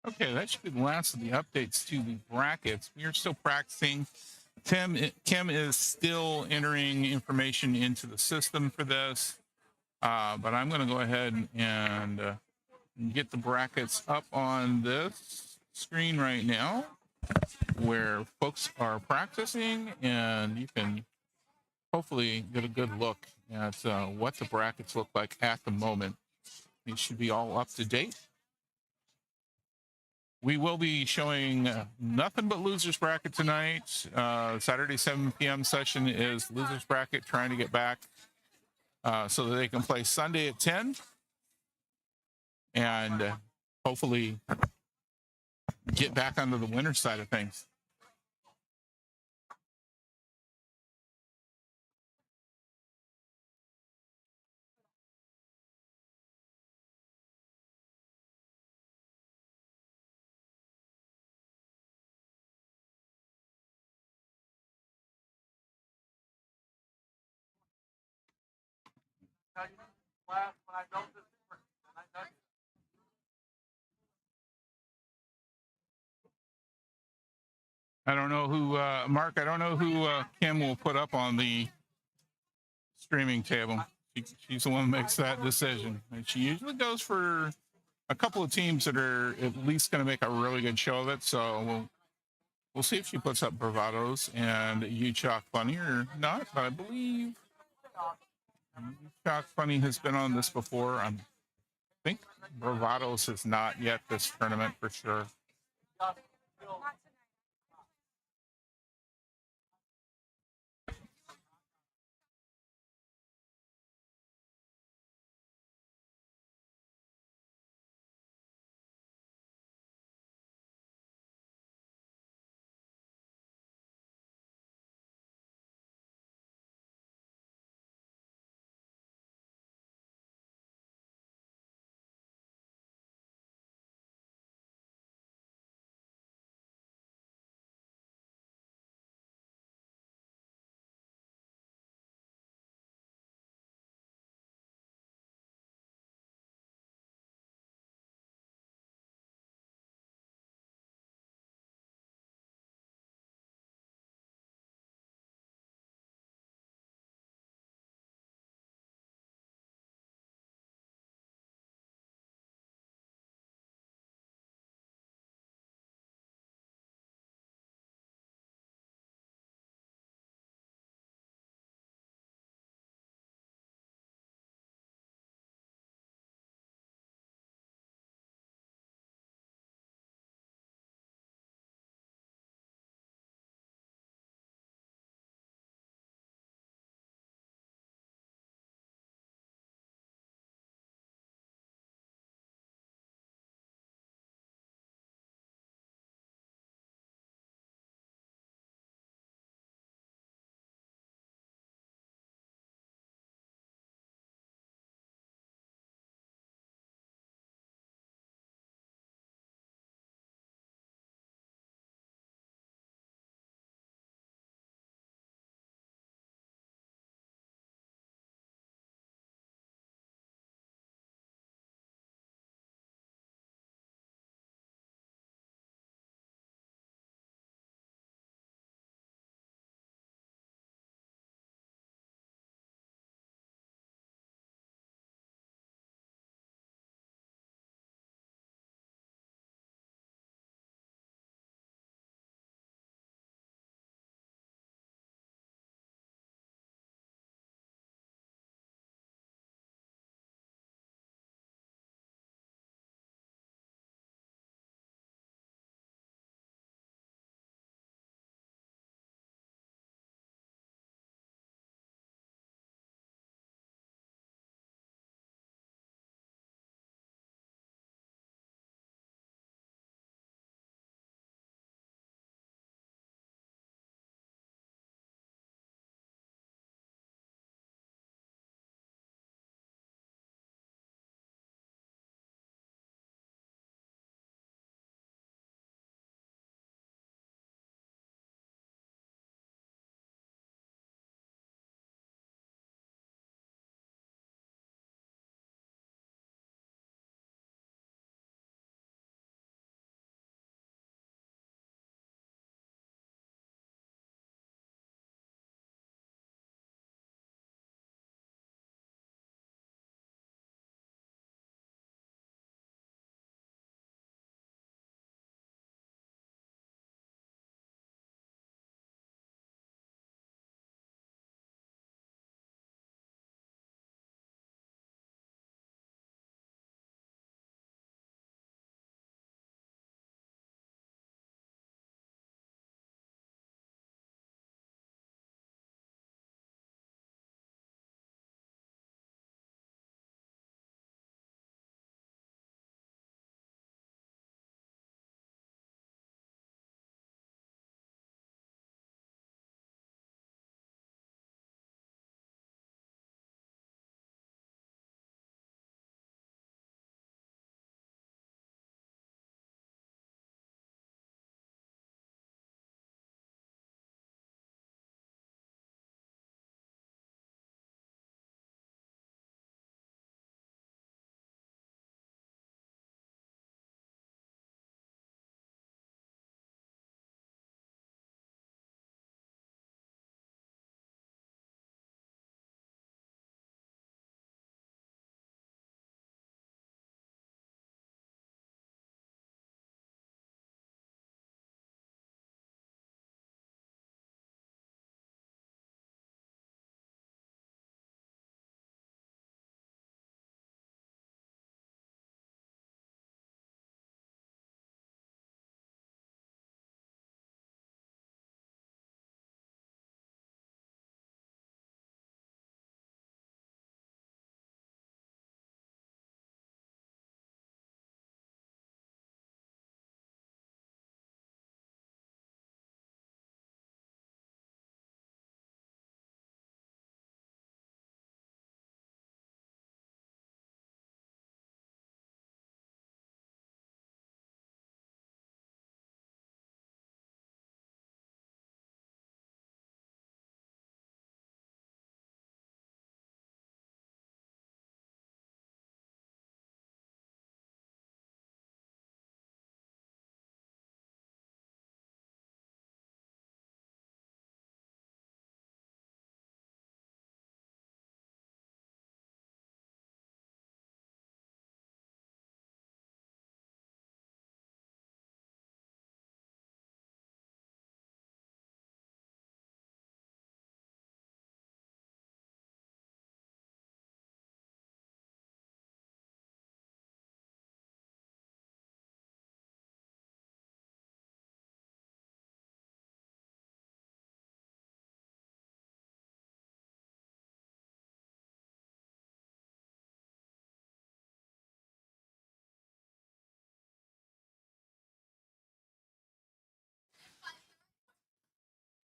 Okay, that should be the last of the updates to the brackets. We are still practicing. Kim is still entering information into the system for this, but I'm going to go ahead and get the brackets up on this screen right now where folks are practicing, and you can hopefully get a good look at what the brackets look like at the moment. These should be all up to date. We will be showing nothing but losers bracket tonight. Saturday 7 p.m. session is losers bracket, trying to get back so that they can play Sunday at 10 and hopefully get back onto the winner side of things. I don't know who, Mark, I don't know who Kim will put up on the streaming table. She's the one that makes that decision. And she usually goes for a couple of teams that are at least going to make a really good show of it. So we'll see if she puts up Bravados and Chalk Funny or not. But I believe Chalk Funny has been on this before. I think Bravados is not yet this tournament for sure.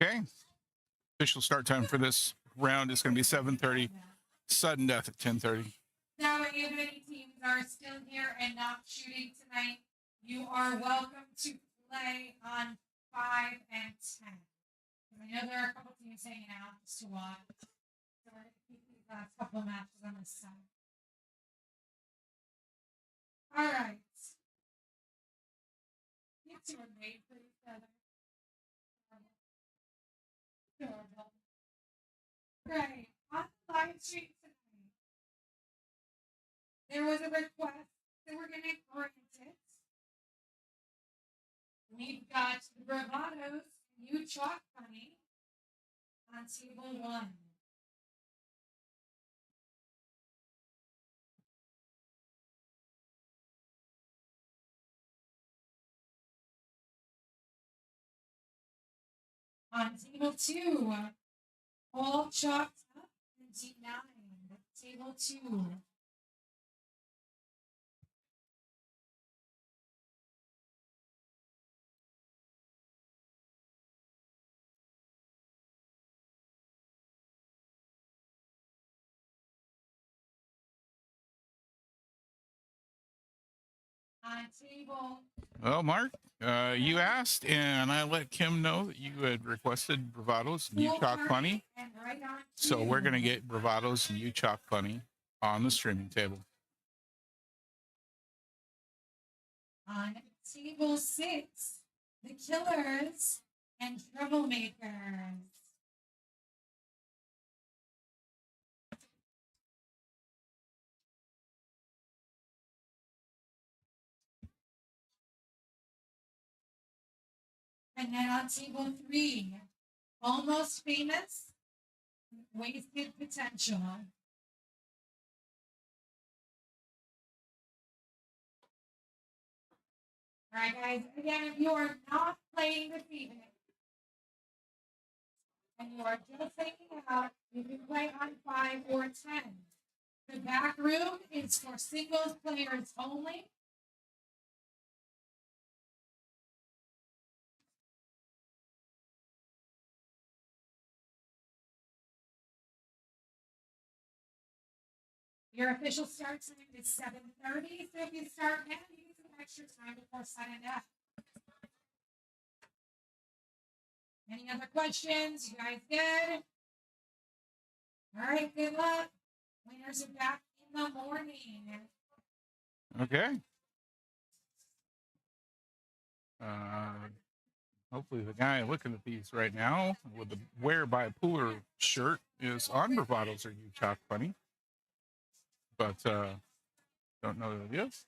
Okay. Official start time for this round is going to be 7:30. Sudden death at 10:30. Now, if any teams are still here and not shooting tonight, you are welcome to play on 5 and 10. I know there are a couple teams hanging out just to watch. So we're going to keep these last couple of matches on this side. All right. You two are made for each other. Adorable. Right. On the live stream tonight, there was a request that we're going to grant it. We've got the Bravados new chalk bunny on table 1. On table 2, all chalked up and Denined. Table 2. On table. Well, Mark, you asked, and I let Kim know that you had requested Bravados and you chalk bunny. Right so we're going to get Bravados and you chalk bunny on the streaming table. On table 6, the Killers and Troublemakers. And then on table 3, Almost Famous, Wasted Potential. All right, guys. Again, if you are not playing this evening and you are just hanging out, you can play on 5 or 10. The back room is for singles players only. Your official start time is 7:30, so if you start now, you get some extra time before signing up. Any other questions? You guys good? All right, good luck. Winners are back in the morning. Okay. Hopefully the guy looking at these right now with the wear bipolar shirt is on Bravados or you chalk bunny. But don't know who it is.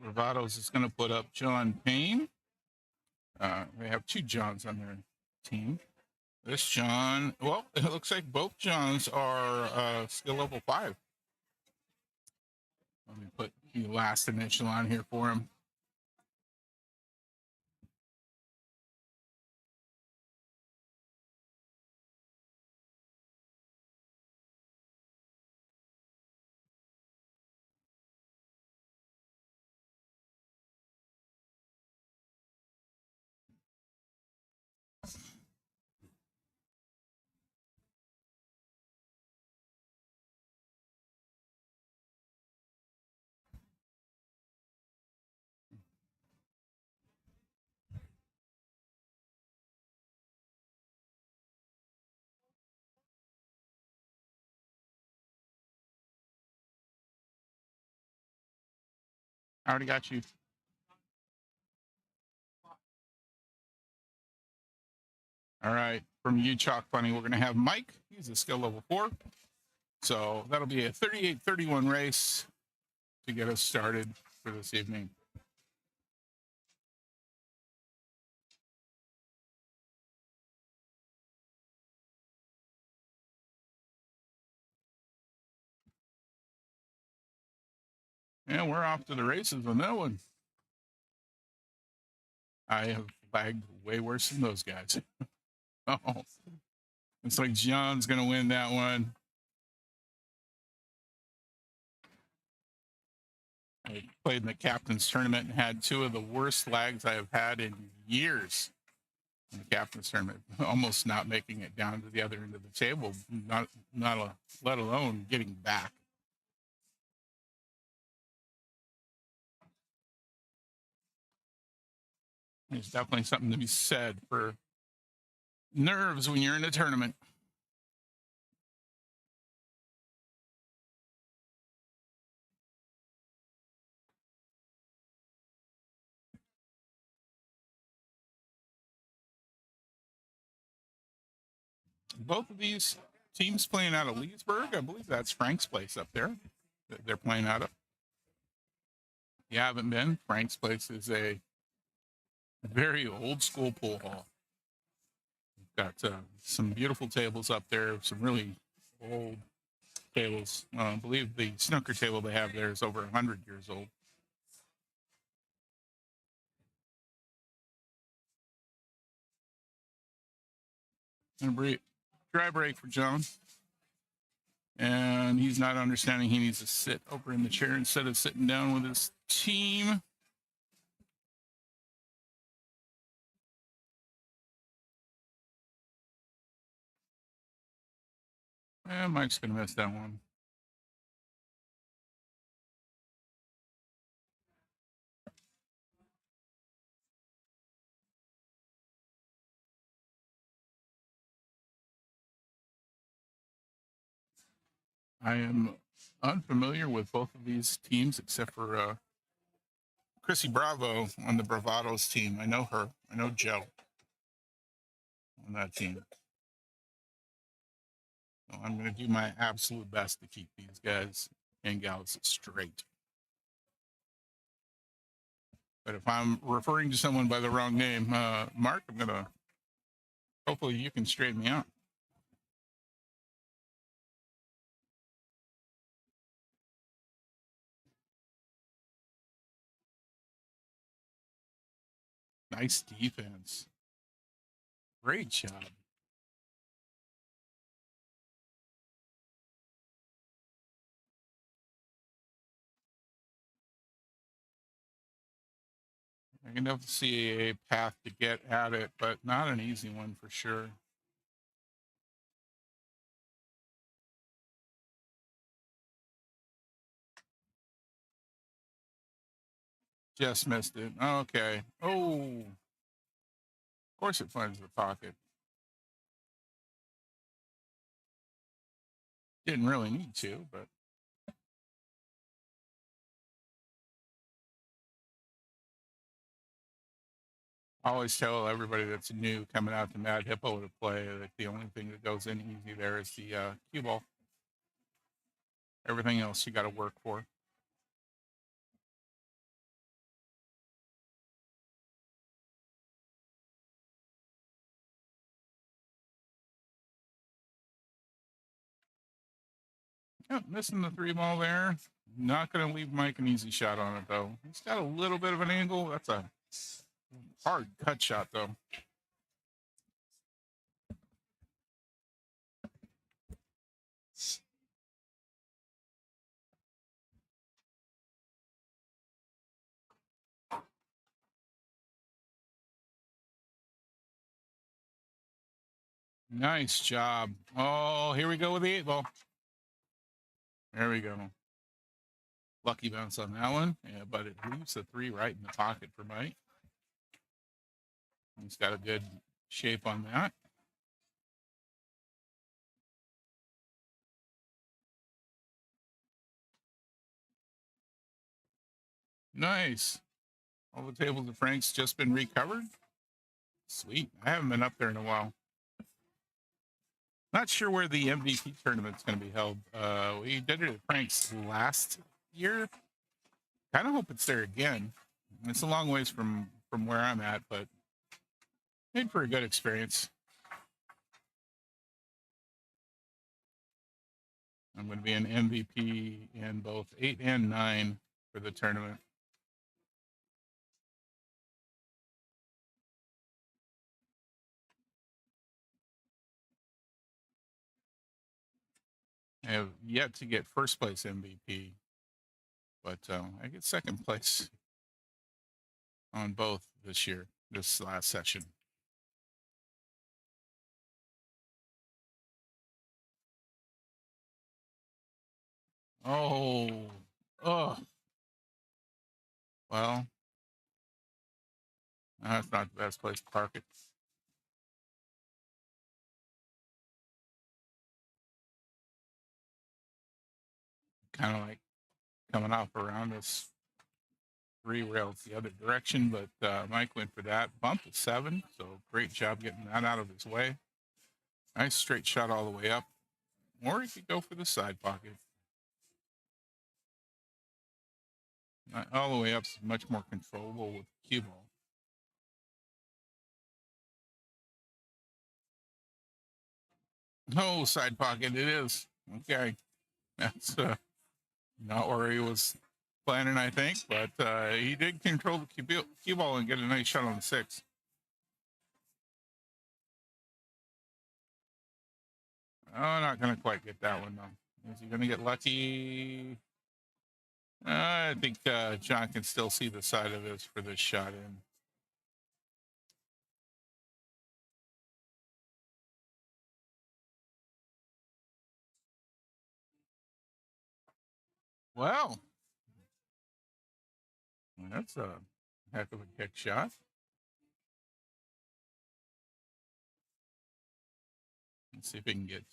Bravados is going to put up John Payne. They have two Johns on their team. This John, well, it looks like both Johns are skill level 5. Let me put the last initial on here for him. I already got you. All right. From you, Chalk Bunny, we're going to have Mike. He's a skill level 4. So that'll be a 38-31 race to get us started for this evening. And we're off to the races on that one. I have lagged way worse than those guys. Oh, it's like John's going to win that one. I played in the captain's tournament and had 2 of the worst lags I have had in years in the captain's tournament. Almost not making it down to the other end of the table, let alone getting back. There's definitely something to be said for nerves when you're in a tournament. Both of these teams playing out of Leesburg. I believe that's Frank's place up there that they're playing out of. You haven't been. Frank's place is a very old school pool hall. We've got some beautiful tables up there, some really old tables. I believe the snooker table they have there is over 100 years old. And a dry break for John. And he's not understanding he needs to sit over in the chair instead of sitting down with his team. And Mike's going to miss that one. I am unfamiliar with both of these teams except for Chrissy Bravo on the Bravados team. I know her. I know Joe on that team. So I'm going to do my absolute best to keep these guys and gals straight. But if I'm referring to someone by the wrong name, Mark, I'm going to, hopefully you can straighten me out. Nice defense. Great job. I can definitely see a path to get at it, but not an easy one for sure. Just missed it. Okay. Oh. Of course it finds the pocket. Didn't really need to, but. I always tell everybody that's new coming out to Mad Hippo to play that the only thing that goes in easy there is the cue ball. Everything else you got to work for. Yep, missing the 3 ball there. Not going to leave Mike an easy shot on it, though. He's got a little bit of an angle. That's a hard cut shot, though. Nice job. Oh, here we go with the 8 ball. There we go. Lucky bounce on that one. Yeah, but it leaves the 3 right in the pocket for Mike. He's got a good shape on that. Nice. All the tables of Frank's just been recovered. Sweet. I haven't been up there in a while. Not sure where the MVP tournament's going to be held. We did it at Frank's last year. Kind of hope it's there again. It's a long ways from where I'm at, but made for a good experience. I'm going to be an MVP in both 8 and 9 for the tournament. I have yet to get first place MVP, but I get second place on both this year, this last session. Oh, well, that's not the best place to park it. Kind of like coming off around us 3 rails the other direction, but Mike went for that bump of 7. So great job getting that out of his way. Nice straight shot all the way up, or he could go for the side pocket. All the way up is much more controllable with the cue ball. No side pocket, it is. Okay. That's not where he was planning, I think, but he did control the cue ball and get a nice shot on the 6. Oh, not going to quite get that one, though. Is he going to get lucky? I think John can still see the side of this for this shot in. Well, that's a heck of a kick shot. Let's see if we can get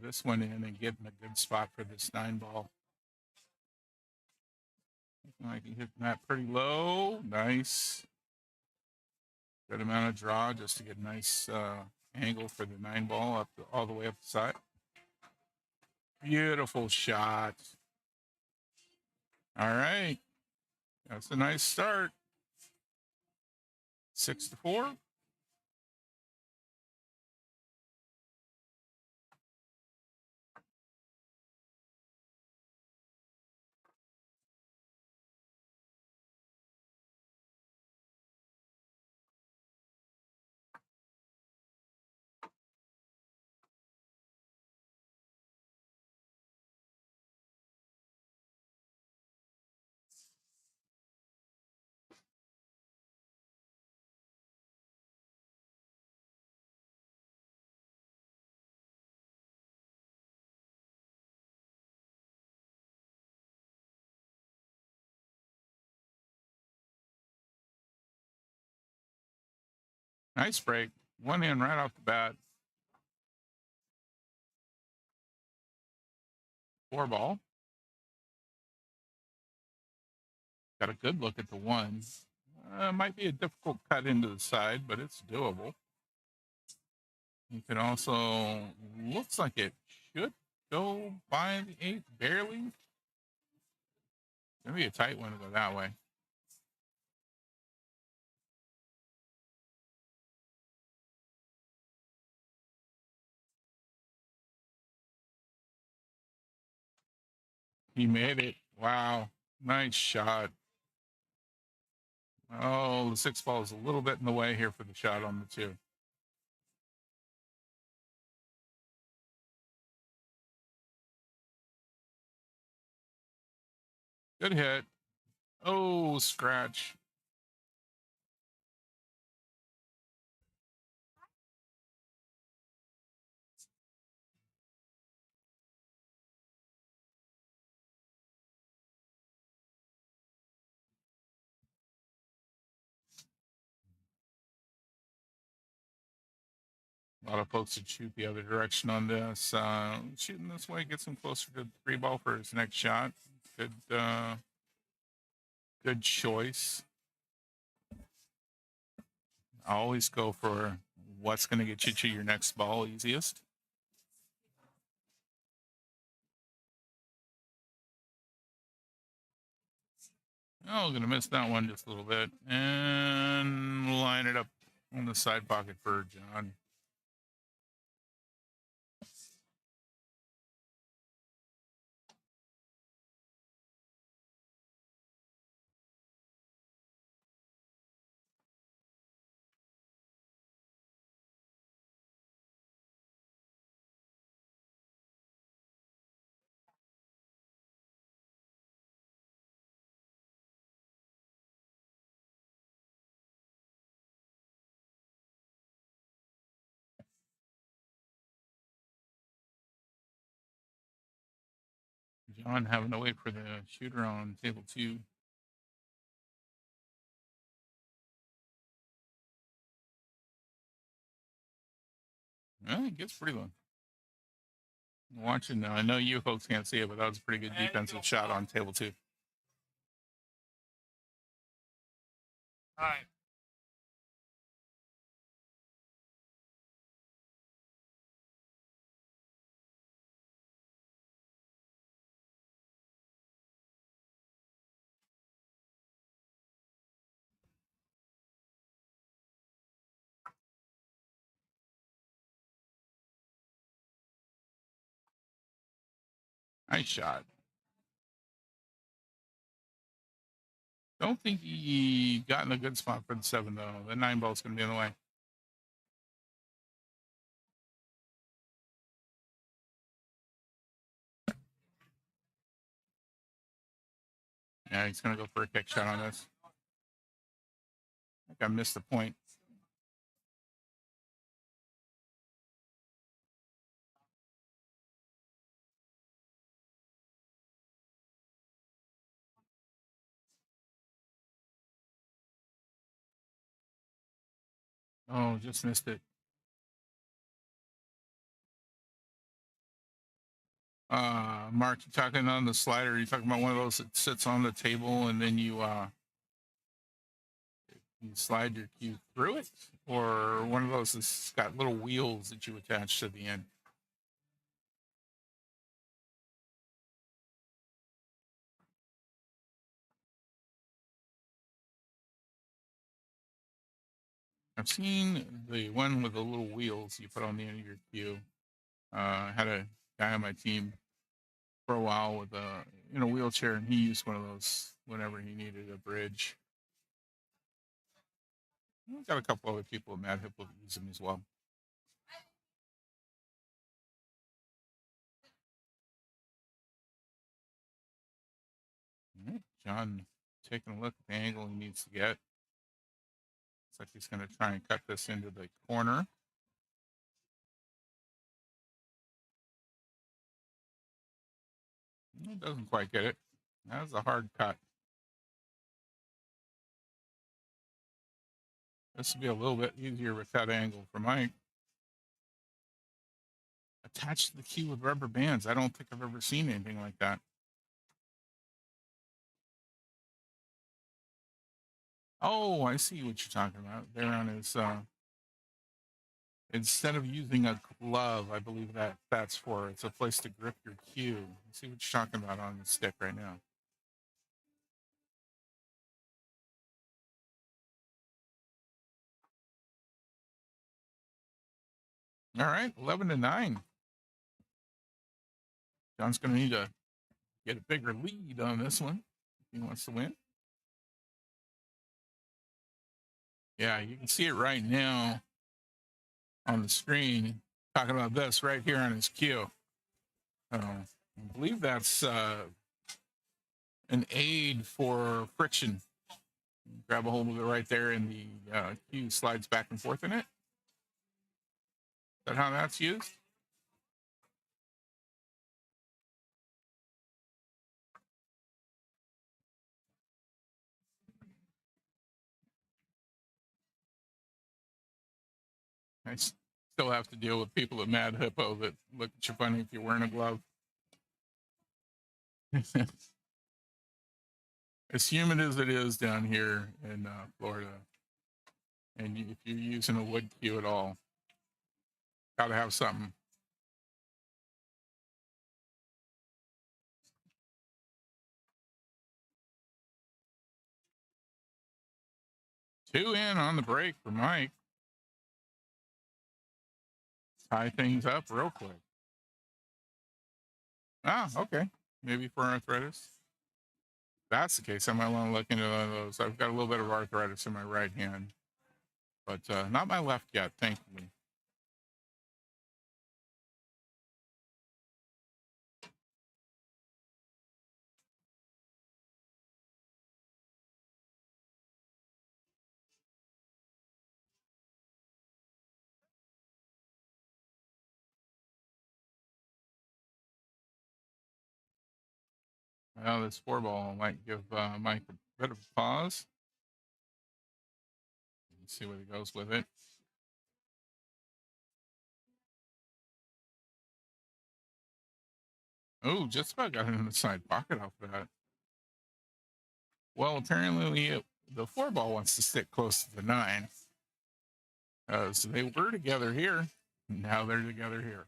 this one in and get in a good spot for this 9 ball. I can hit that pretty low. Nice. Good amount of draw just to get a nice angle for the 9 ball up all the way up the side. Beautiful shot. All right. That's a nice start. 6-4. Nice break. One in right off the bat. 4 ball. Got a good look at the 1. Might be a difficult cut into the side, but it's doable. You can also, looks like it should go by the 8 barely. Gonna be a tight one to go that way. He made it. Wow. Nice shot. Oh, the 6 ball is a little bit in the way here for the shot on the 2. Good hit. Oh, scratch. A lot of folks would shoot the other direction on this. Shooting this way gets him closer to the 3 ball for his next shot. Good choice. Always go for what's going to get you to your next ball easiest. Oh, going to miss that one just a little bit. And line it up on the side pocket for John. John having to wait for the shooter on table 2. Well, it gets pretty low. Watching now, I know you folks can't see it, but that was a pretty good defensive shot on table 2. All right. Nice shot. Don't think he got in a good spot for the 7 though. The 9 ball's going to be in the way. Yeah, he's going to go for a kick shot on this. I think I missed the point. Oh, just missed it. Mark, you talking on the slider? You talking about one of those that sits on the table and then you slide your cue through it, or one of those that's got little wheels that you attach to the end? I've seen the one with the little wheels you put on the end of your cue. I had a guy on my team for a while with a wheelchair, and he used one of those whenever he needed a bridge. We've got a couple other people at Mad Hip that use them as well. All right, John taking a look at the angle he needs to get. Looks like he's going to try and cut this into the corner. He doesn't quite get it. That was a hard cut. This would be a little bit easier with that angle for Mike. Attached to the cue with rubber bands. I don't think I've ever seen anything like that. Oh, I see what you're talking about. There on his instead of using a glove, I believe that's for. It's a place to grip your cue. I see what you're talking about on the stick right now. All right, 11-9. John's going to need to get a bigger lead on this one if he wants to win. Yeah, you can see it right now on the screen. Talking about this right here on his cue. I believe that's an aid for friction. Grab a hold of it right there, and the cue slides back and forth in it. Is that how that's used? I still have to deal with people at Mad Hippo that look at you funny if you're wearing a glove. As humid as it is down here in Florida, and if you're using a wood cue at all, got to have something. Two in on the break for Mike. Tie things up real quick. Ah, okay. Maybe for arthritis. If that's the case, I might want to look into one of those. I've got a little bit of arthritis in my right hand, but not my left yet, thankfully. Well, this 4-ball might give Mike a bit of a pause. Let's see where he goes with it. Oh, just about got it in the side pocket off that. Well, apparently the 4-ball wants to stick close to the 9. So they were together here. Now they're together here.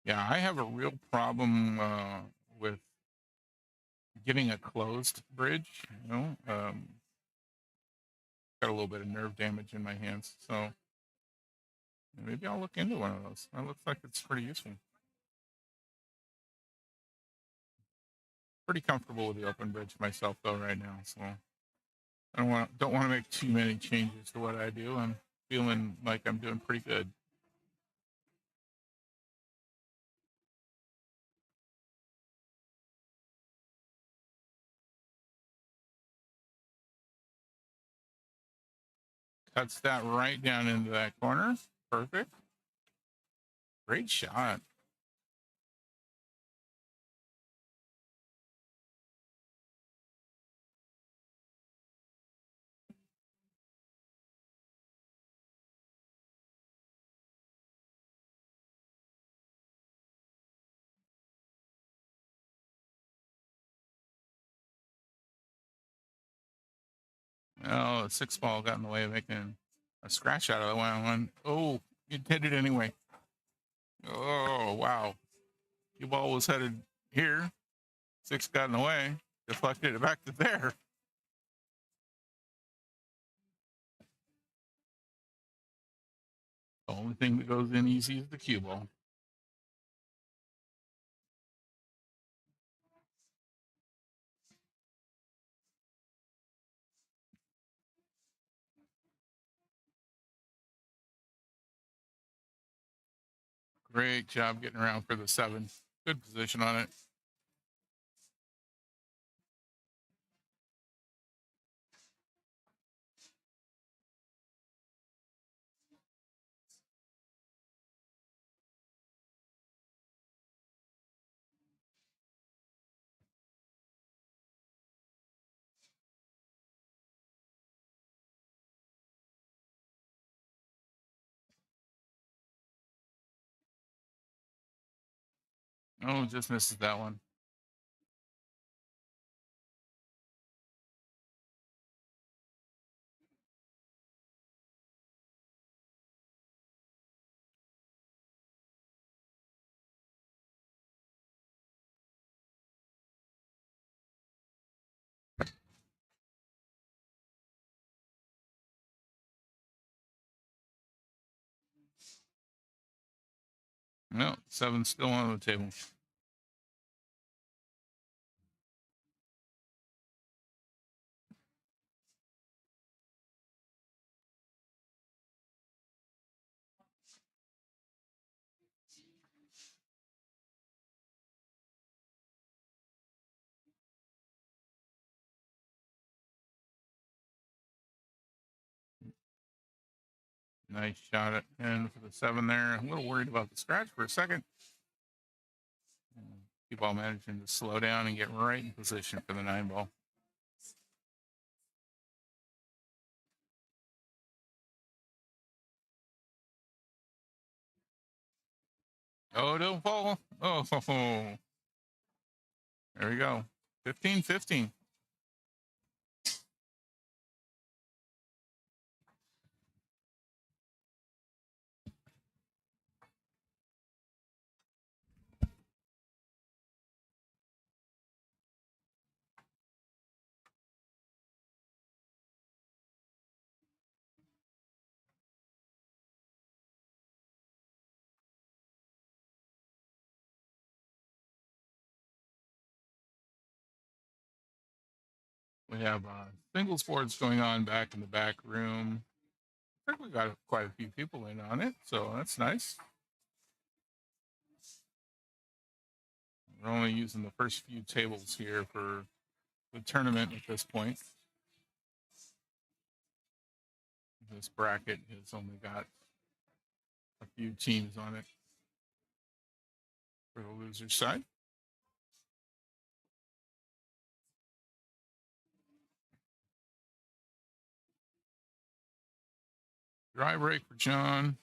Yeah, I have a real problem with getting a closed bridge. You know, got a little bit of nerve damage in my hands, so maybe I'll look into one of those. That looks like it's pretty useful. Pretty comfortable with the open bridge myself though right now, so I don't want to make too many changes to what I do. I'm feeling like I'm doing pretty good. Cuts that right down into that corner. Perfect. Great shot. Oh, the 6-ball got in the way of making a scratch out of the one. Oh, it hit it anyway. Oh, wow. The ball was headed here. 6 got in the way, deflected it back to there. The only thing that goes in easy is the cue ball. Great job getting around for the 7. Good position on it. Oh, just misses that one. No, 7's still on the table. Nice shot at in for the 7 there. A little worried about the scratch for a second. Keep all managing to slow down and get right in position for the 9 ball. Oh, don't fall. Oh, there we go. 15-15. We have singles boards going on back in the back room. I think we got quite a few people in on it, so that's nice. We're only using the first few tables here for the tournament at this point. This bracket has only got a few teams on it for the loser side. Dry break for John.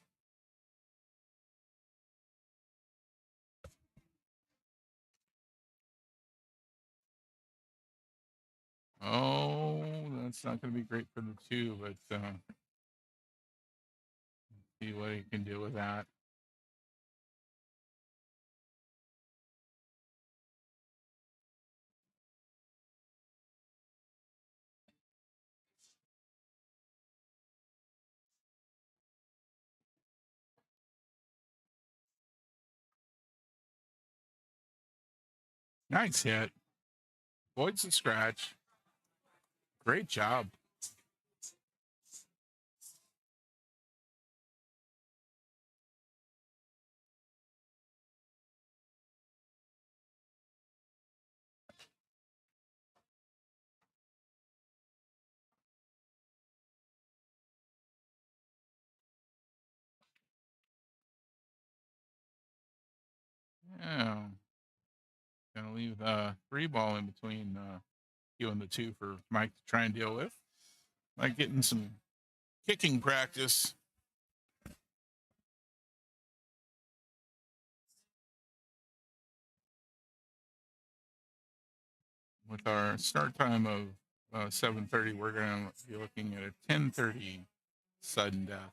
Oh, that's not going to be great for the 2, but see what he can do with that. Nice hit. Voids the scratch. Great job. Yeah. Gonna leave the 3 ball in between you and the 2 for Mike to try and deal with. Like getting some kicking practice. With our start time of 7:30, we're going to be looking at a 10:30 sudden death.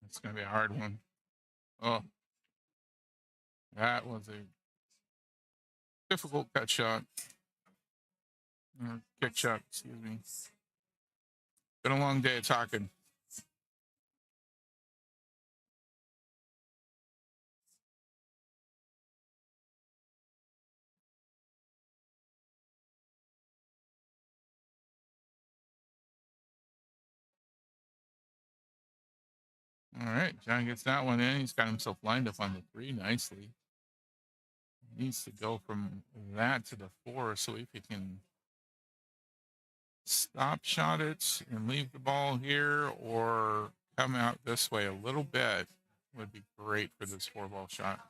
It's going to be a hard one. Oh, that was a difficult cut shot. Or kick shot, excuse me. Been a long day of talking. All right, John gets that one in. He's got himself lined up on the 3 nicely. He needs to go from that to the 4 so if he can stop shot it and leave the ball here or come out this way a little bit would be great for this 4 ball shot.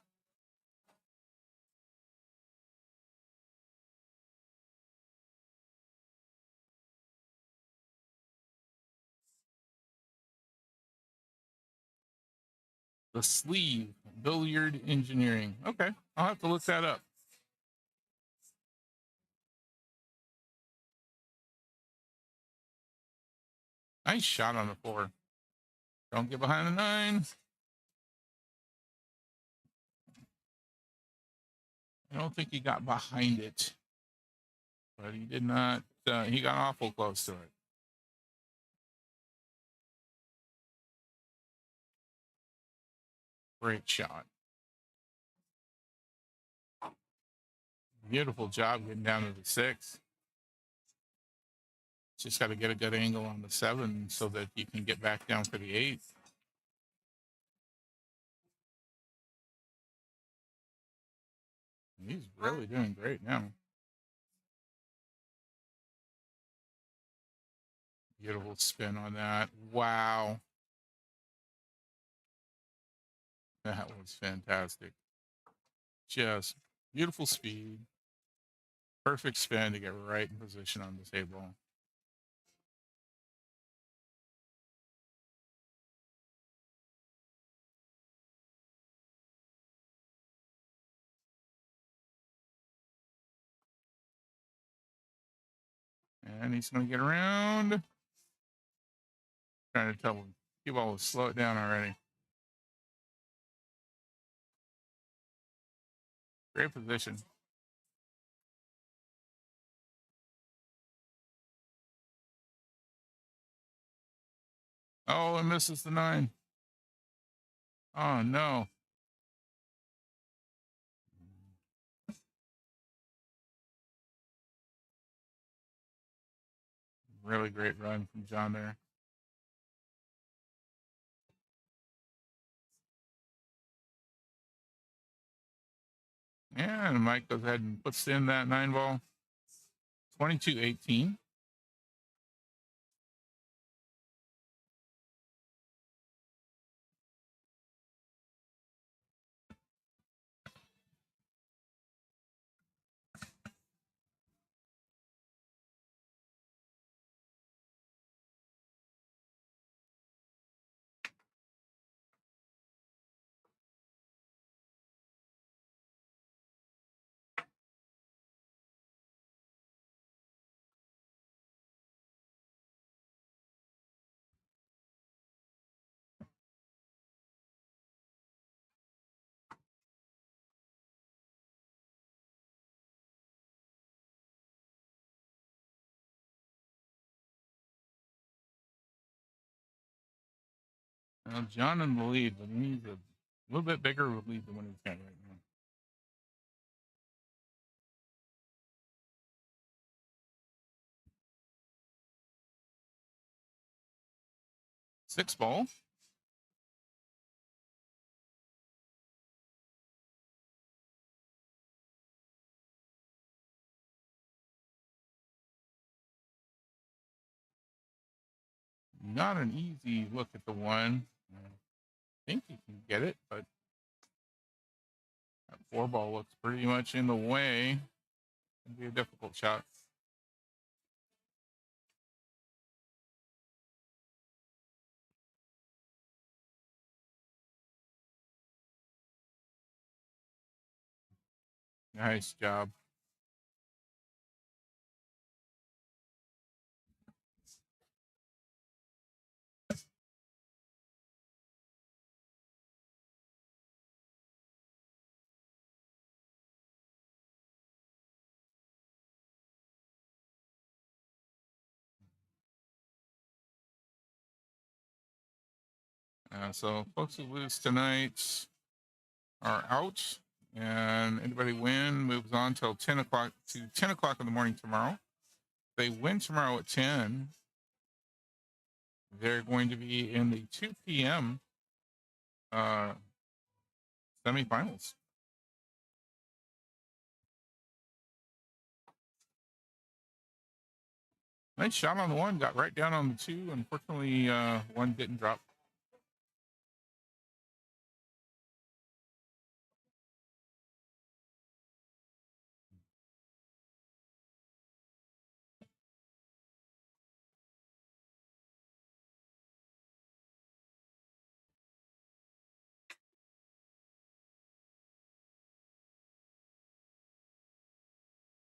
The sleeve, billiard engineering. Okay, I'll have to look that up. Nice shot on the 4. Don't get behind the 9. I don't think he got behind it, but he did not. He got awful close to it. Great shot. Beautiful job getting down to the 6. Just got to get a good angle on the 7 so that you can get back down for the 8. He's really doing great now. Beautiful spin on that. Wow. That was fantastic. Just beautiful speed. Perfect spin to get right in position on the table. And he's going to get around. Trying to tell him, cue ball, slow it down already. Great position. Oh, it misses the 9. Oh, no. Really great run from John there. And Mike goes ahead and puts in that 9 ball. 22-18. Now John in the lead, but he needs a little bit bigger of a lead than what he's got right now. Six ball. Not an easy look at the 1. I think he can get it, but that 4 ball looks pretty much in the way. It'll be a difficult shot. Nice job. So folks who lose tonight are out, and anybody win moves on till 10 o'clock to 10 o'clock in the morning tomorrow. If they win tomorrow at 10, they're going to be in the 2 p.m. Semifinals. Nice shot on the 1, got right down on the 2. Unfortunately, 1 didn't drop.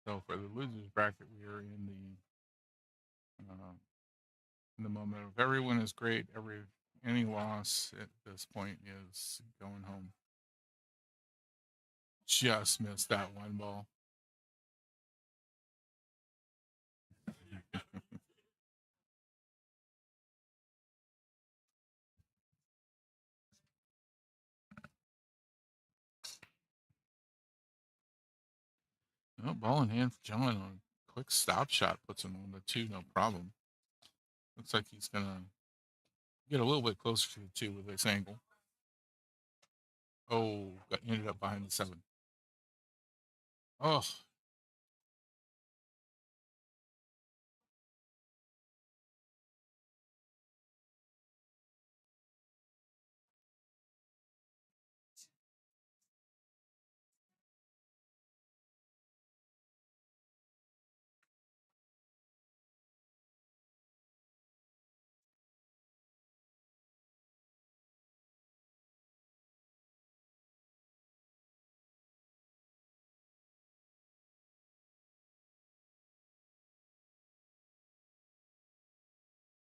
So for the losers bracket, we are in the moment of everyone is great. Any loss at this point is going home. just missed that one ball. No ball in hand for John on a quick stop shot puts him on the 2, no problem. Looks like he's gonna get a little bit closer to the 2 with this angle. Oh, ended up behind the 7. Oh,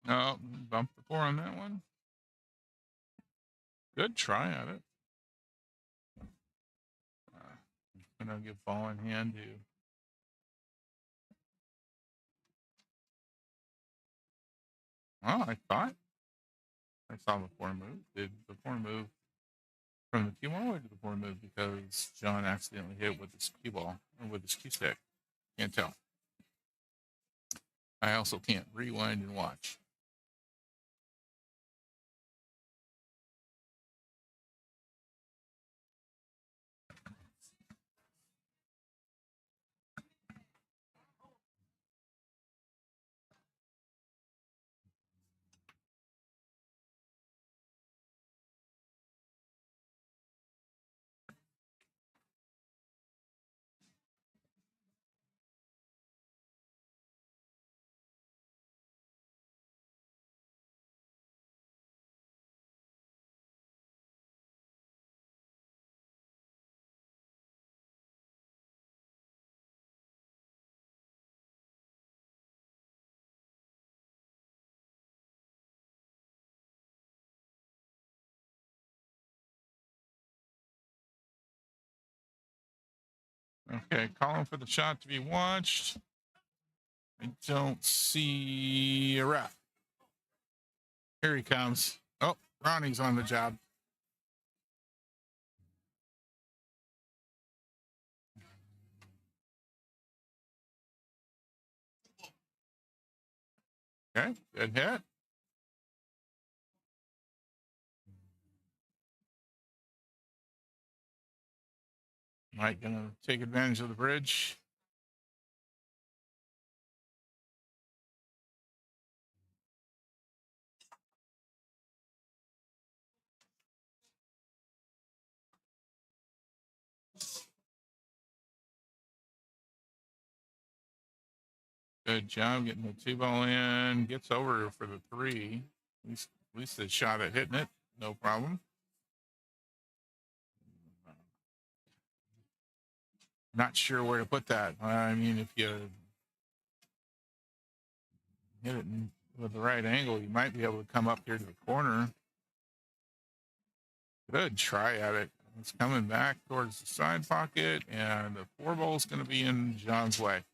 no, bumped the 4 on that one. Good try at it. Gonna give ball in hand to. Oh, I thought I saw the 4 move. Did the 4 move from the cue ball or did the 4 move because John accidentally hit with his cue ball or with his cue stick? Can't tell. I also can't rewind and watch. Okay, calling for the shot to be watched. I don't see a ref. Here he comes. Oh, Ronnie's on the job. Okay, good hit. Mike gonna take advantage of the bridge. Good job getting the 2 ball in. Gets over for the 3. At least the shot at hitting it. No problem. Not sure where to put that. I mean, if you hit it with the right angle, you might be able to come up here to the corner. Good try at it. It's coming back towards the side pocket, and the 4 ball is going to be in John's way.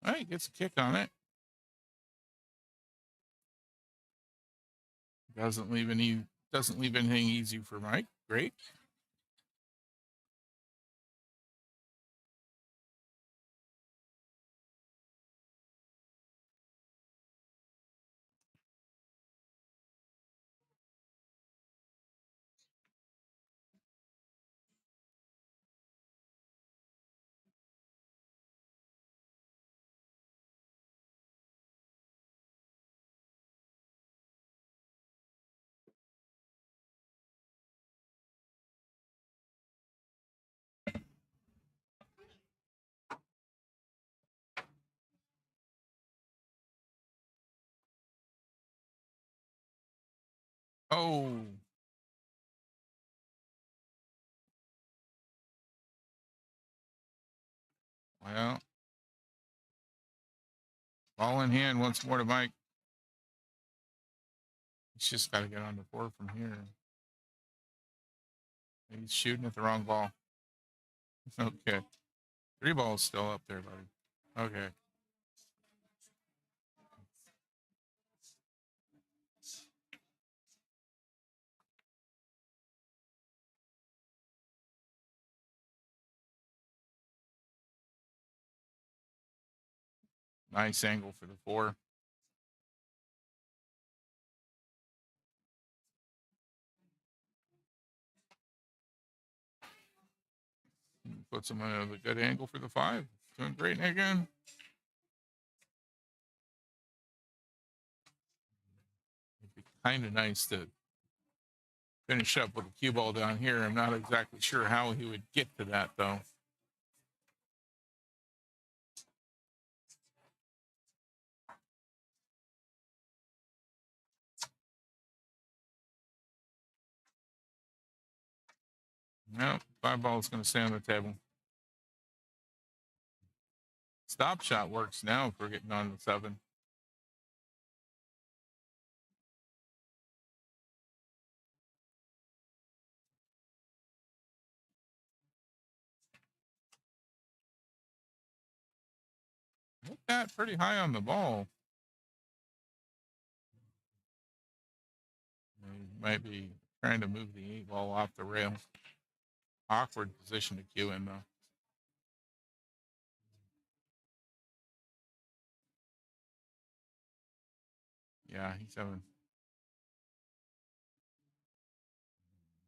All right, gets a kick on it. Doesn't leave anything easy for Mike. Great. Oh, well, Ball in hand once more to Mike. He's just got to get on the board from here. He's shooting at the wrong ball. Okay. 3 balls still up there, buddy. Okay. Nice angle for the 4. Puts him at a good angle for the 5. Doing great again. It'd be kind of nice to finish up with a cue ball down here. I'm not exactly sure how he would get to that, though. No, 5 balls going to stay on the table. Stop shot works now if we're getting on the 7. Hit that pretty high on the ball. He might be trying to move the 8 ball off the rail. Awkward position to cue in, though. Yeah, he's having.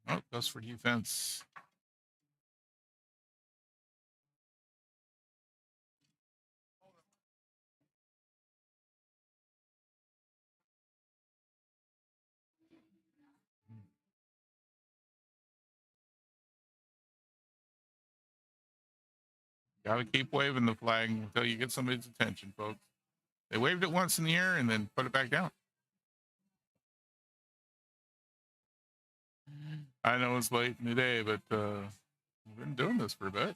Oh, goes for defense. Got to keep waving the flag until you get somebody's attention, folks. They waved it once in the air and then put it back down. I know it's late in the day, but we've been doing this for a bit.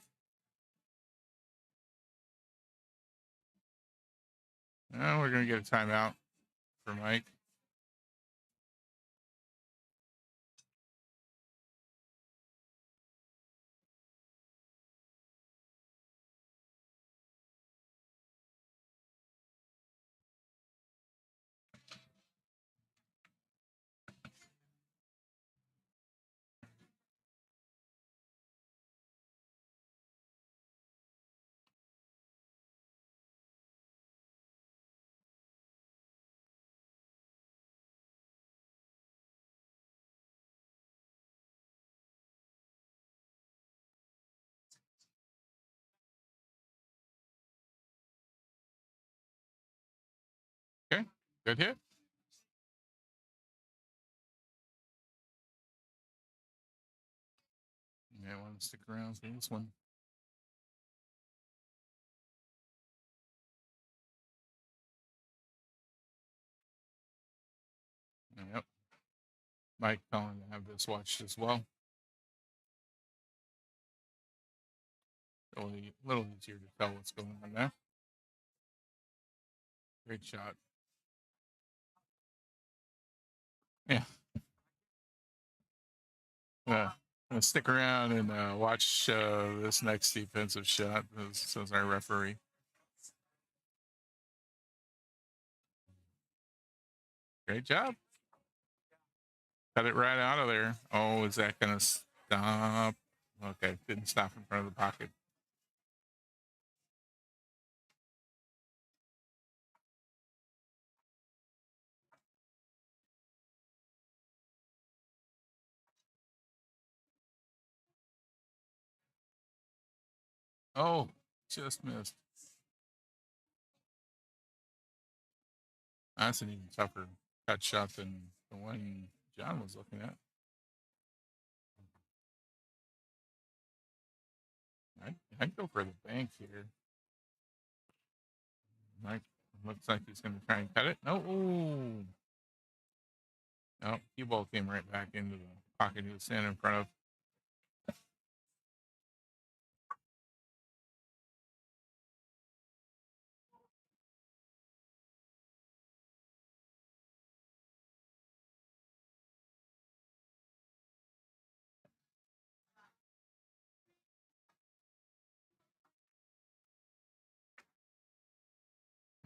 Now we're going to get a timeout for Mike. Okay, good hit. Yeah, I want to stick around for this one. Yep. Mike telling to have this watched as well. A little easier to tell what's going on there. Great shot. Yeah. Gonna stick around and watch this next defensive shot, says our referee. Great job. Cut it right out of there. Oh, is that going to stop? Okay, didn't stop in front of the pocket. Oh, just missed. That's an even tougher cut shot than the one John was looking at. I'd go for the bank here. Mike looks like he's going to try and cut it. No. Ooh. No, cue ball came right back into the pocket he was standing in front of.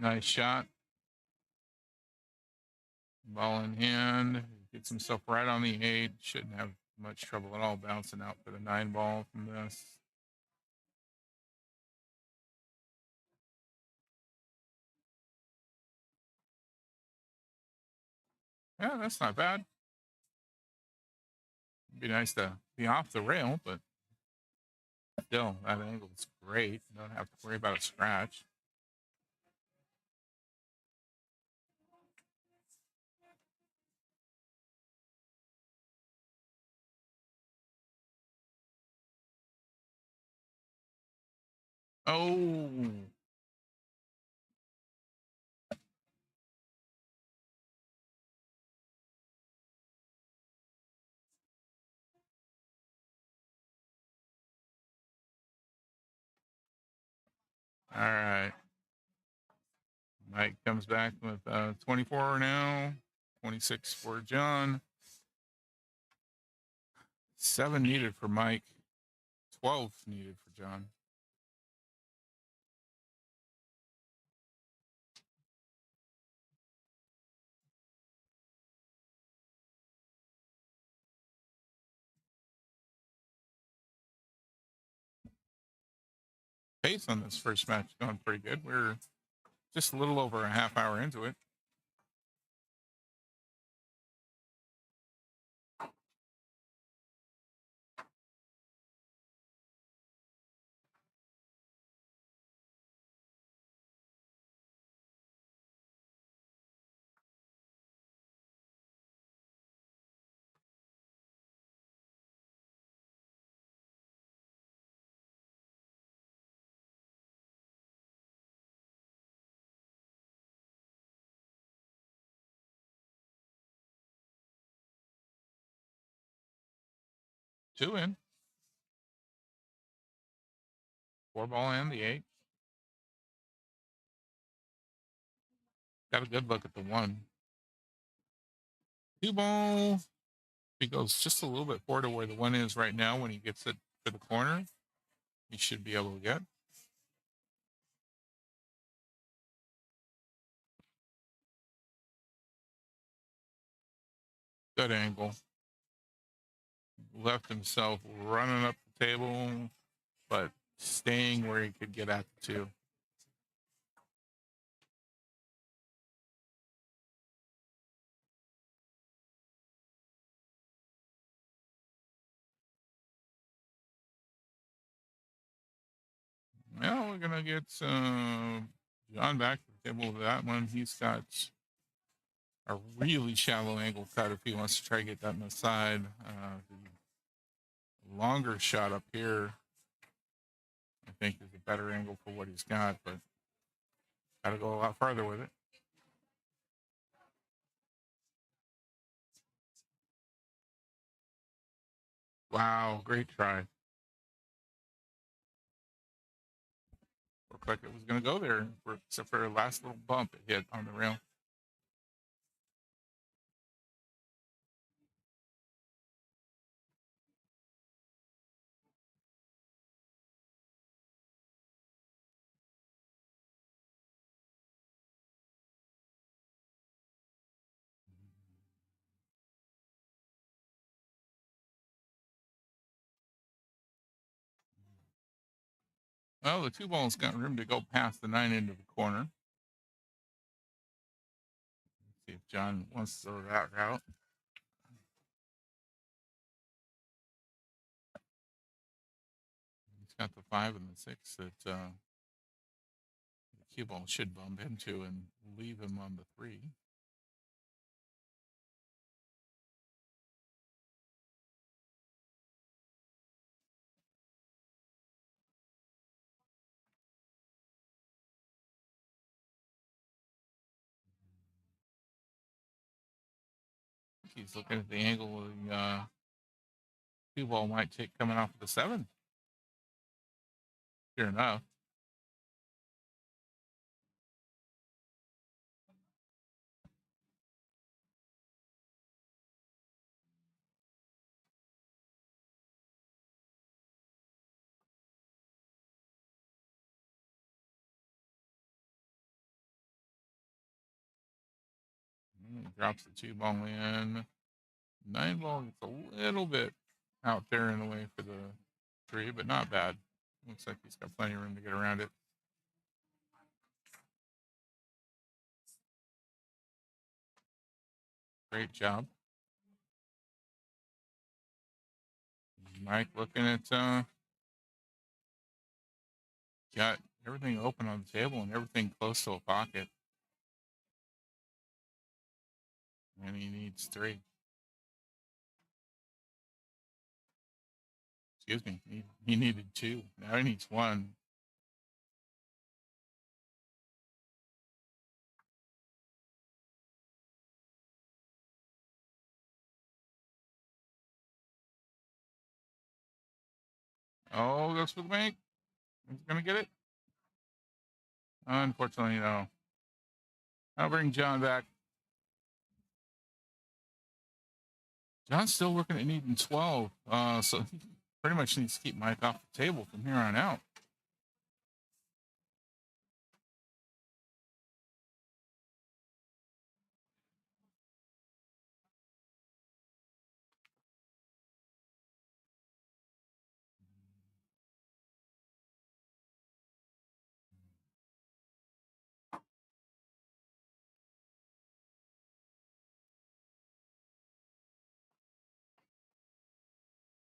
Nice shot. Ball in hand. Gets himself right on the 8. Shouldn't have much trouble at all bouncing out for the 9 ball from this. Yeah, that's not bad. It'd be nice to be off the rail, but still, that angle is great. You don't have to worry about a scratch. Oh, all right. Mike comes back with 24 now, 26 for John. 7 needed for Mike, 12 needed for John. Pace on this first match going pretty good. We're just a little over a half hour into it. Two in. 4 ball and the 8. Got a good look at the 1. 2 ball. He goes just a little bit forward to where the 1 is right now. When he gets it to the corner, he should be able to get. Good angle. Left himself running up the table, but staying where he could get at the 2. Now we're gonna get John back to the table with that one. He's got a really shallow angle cut if he wants to try to get that in the side. The longer shot up here, I think, is a better angle for what he's got, but got to go a lot farther with it. Wow, great try. Looked like it was going to go there, except for a last little bump it hit on the rail. Well, the 2 ball's got room to go past the 9 into the corner. Let's see if John wants to throw that route. He's got the 5 and the 6 that the cue ball should bump into and leave him on the 3. He's looking at the angle the cue ball might take coming off of the 7. Sure enough. He drops the 2 ball in. 9 ball gets a little bit out there in the way for the 3, but not bad. Looks like he's got plenty of room to get around it. Great job. Mike looking at got everything open on the table and everything close to a pocket. And he needs 3. Excuse me. He needed 2. Now he needs 1. Oh, goes for the bank. He's going to get it. Unfortunately, no. I'll bring John back. John's still working at needing 12. So he pretty much needs to keep Mike off the table from here on out.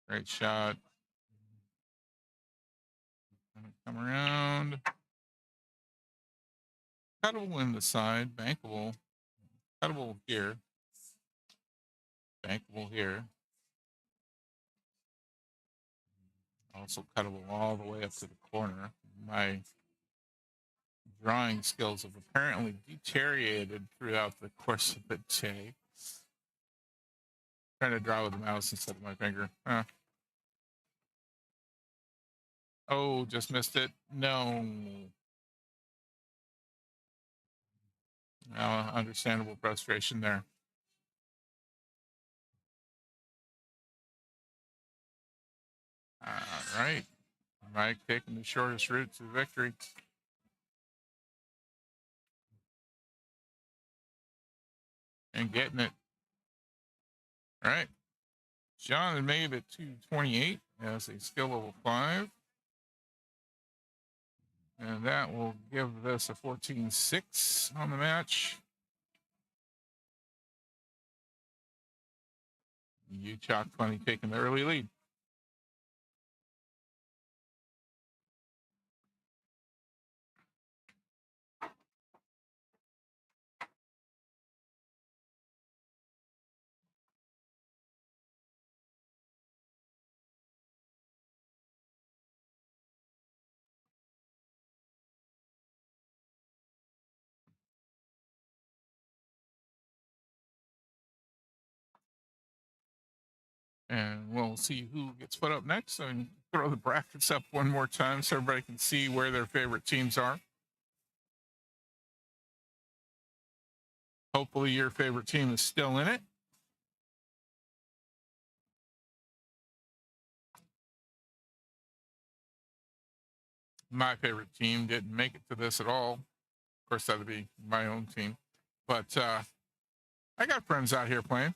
Great shot. Gonna come around. Cuttable in the side. Bankable. Cuttable here. Bankable here. Also cuttable all the way up to the corner. My drawing skills have apparently deteriorated throughout the course of the day. Trying to draw with the mouse instead of my finger. Oh, just missed it. No. Understandable frustration there. All right. Mike taking the shortest route to victory. And getting it. All right. John had made it to 28 as a skill level 5. And that will give this a 14-6 on the match. Chalk 20 taking the early lead. And we'll see who gets put up next. And throw the brackets up one more time so everybody can see where their favorite teams are. Hopefully your favorite team is still in it. My favorite team didn't make it to this at all. Of course, that would be my own team. But I got friends out here playing.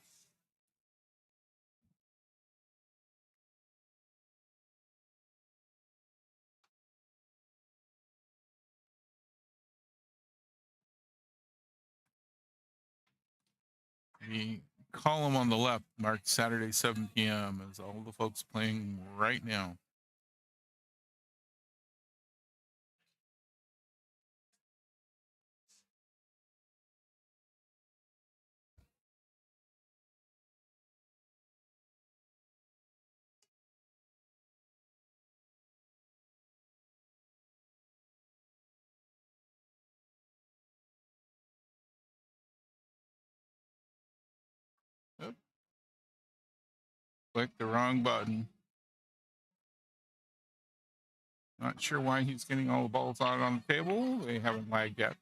The column on the left marked Saturday, 7 p.m. is all the folks playing right now. Oop. Clicked the wrong button. Not sure why he's getting all the balls out on the table. They haven't lagged yet.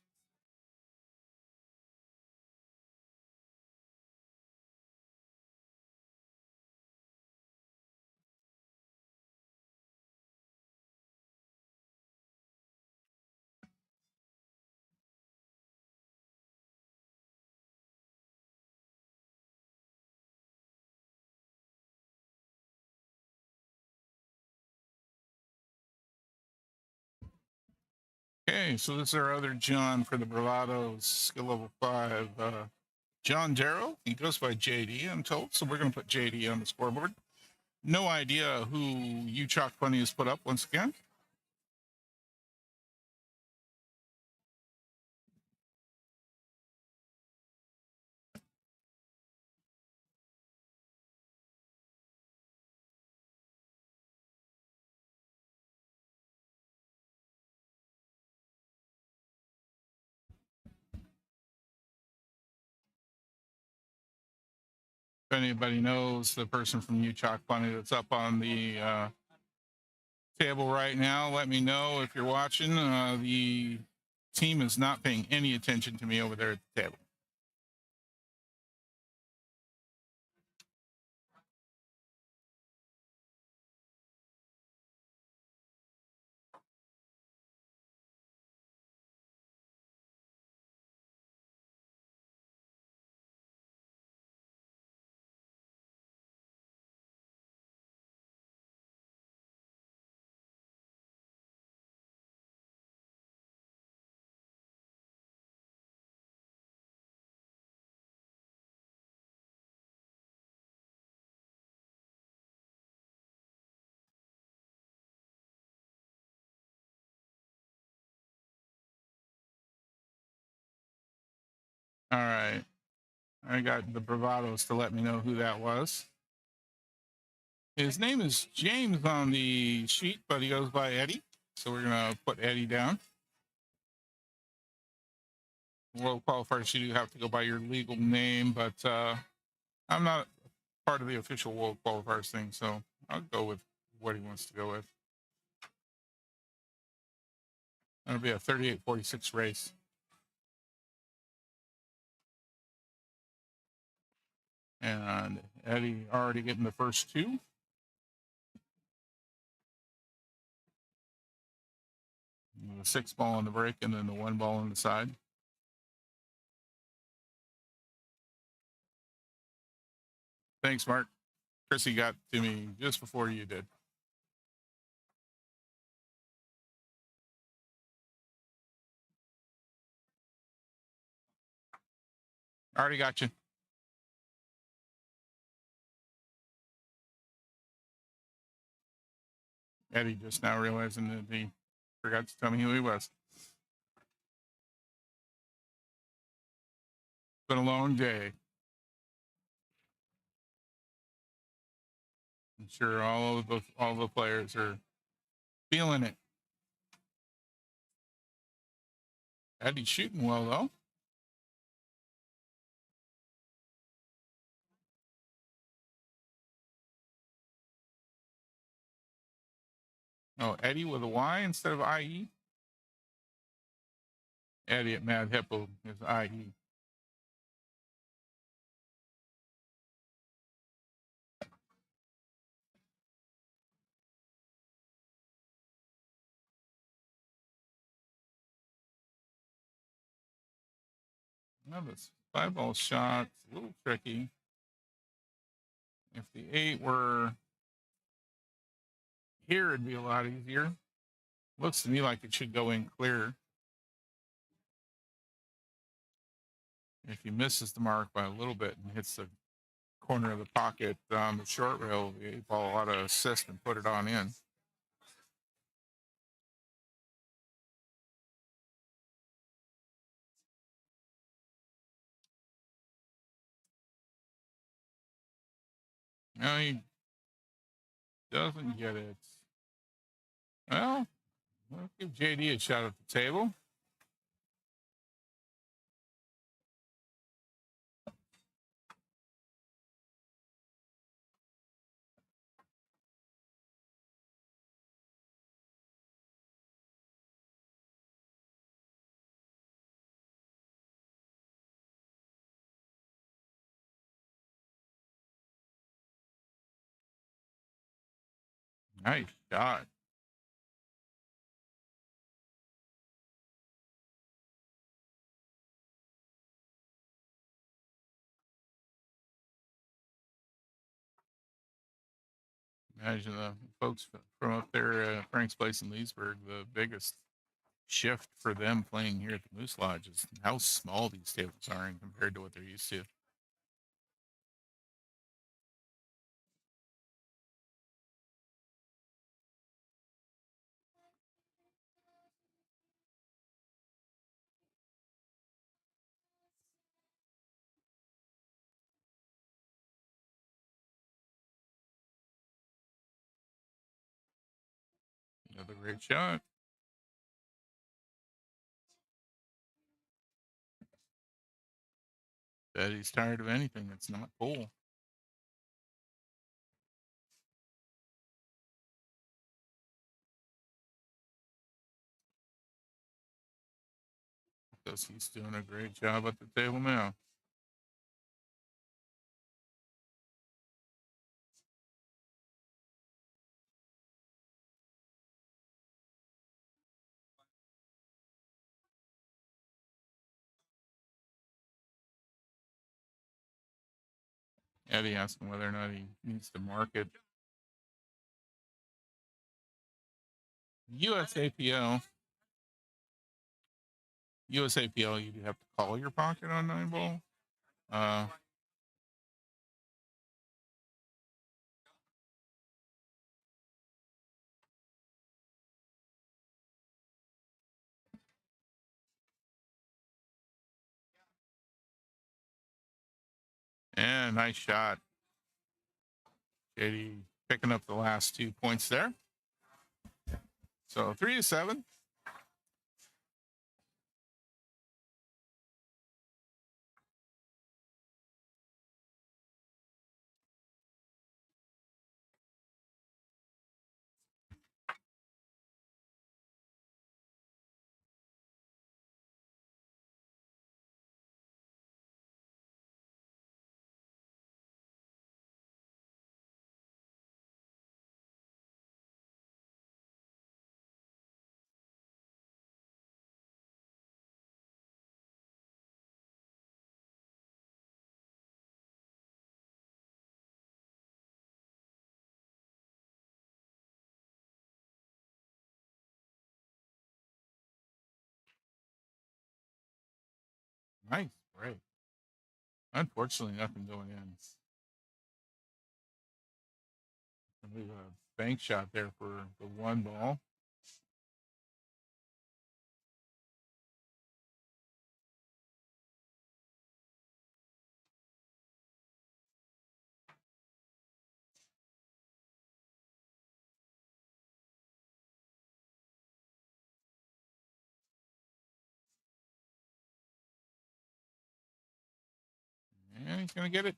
Okay, so this is our other John for the Bravados, skill level 5. John Darrow, he goes by JD, I'm told, so we're going to put JD on the scoreboard. No idea who you Chalk Bunny has put up once again. If anybody knows the person from you Chalk Bunny that's up on the table right now, let me know if you're watching. The team is not paying any attention to me over there at the table. All right. I got the Bravados to let me know who that was. His name is James on the sheet, but he goes by Eddie. So we're going to put Eddie down. World qualifiers, you do have to go by your legal name, but I'm not part of the official world qualifiers thing, so I'll go with what he wants to go with. That'll be a 38:46 race. And Eddie already getting the first two. The 6 ball on the break and then the 1 ball on the side. Thanks, Mark. Chrissy got to me just before you did. Already got you. Eddie just now realizing that he forgot to tell me who he was. Been a long day. I'm sure all the players are feeling it. Eddie's shooting well though. Oh, Eddie with a Y instead of IE. Eddie at Mad Hippo is IE. Now this 5 ball shot, a little tricky. If the 8 were here, it'd be a lot easier. Looks to me like it should go in clear. If he misses the mark by a little bit and hits the corner of the pocket, the short rail, the 8 ball ought to assist and put it on in. No, he doesn't get it. Well, we'll give JD a shot at the table. Nice shot. Imagine the folks from up there, Frank's place in Leesburg, the biggest shift for them playing here at the Moose Lodge is how small these tables are in compared to what they're used to. Another great shot. Bet he's tired of anything that's not full. Because he's doing a great job at the table now. Eddie asking whether or not he needs to market USAPL. USAPL, you do have to call your pocket on 9-ball. And nice shot. JD picking up the last 2 points there. So 3-7. Nice break. Unfortunately, nothing going in. We have a bank shot there for the 1-ball. And he's going to get it.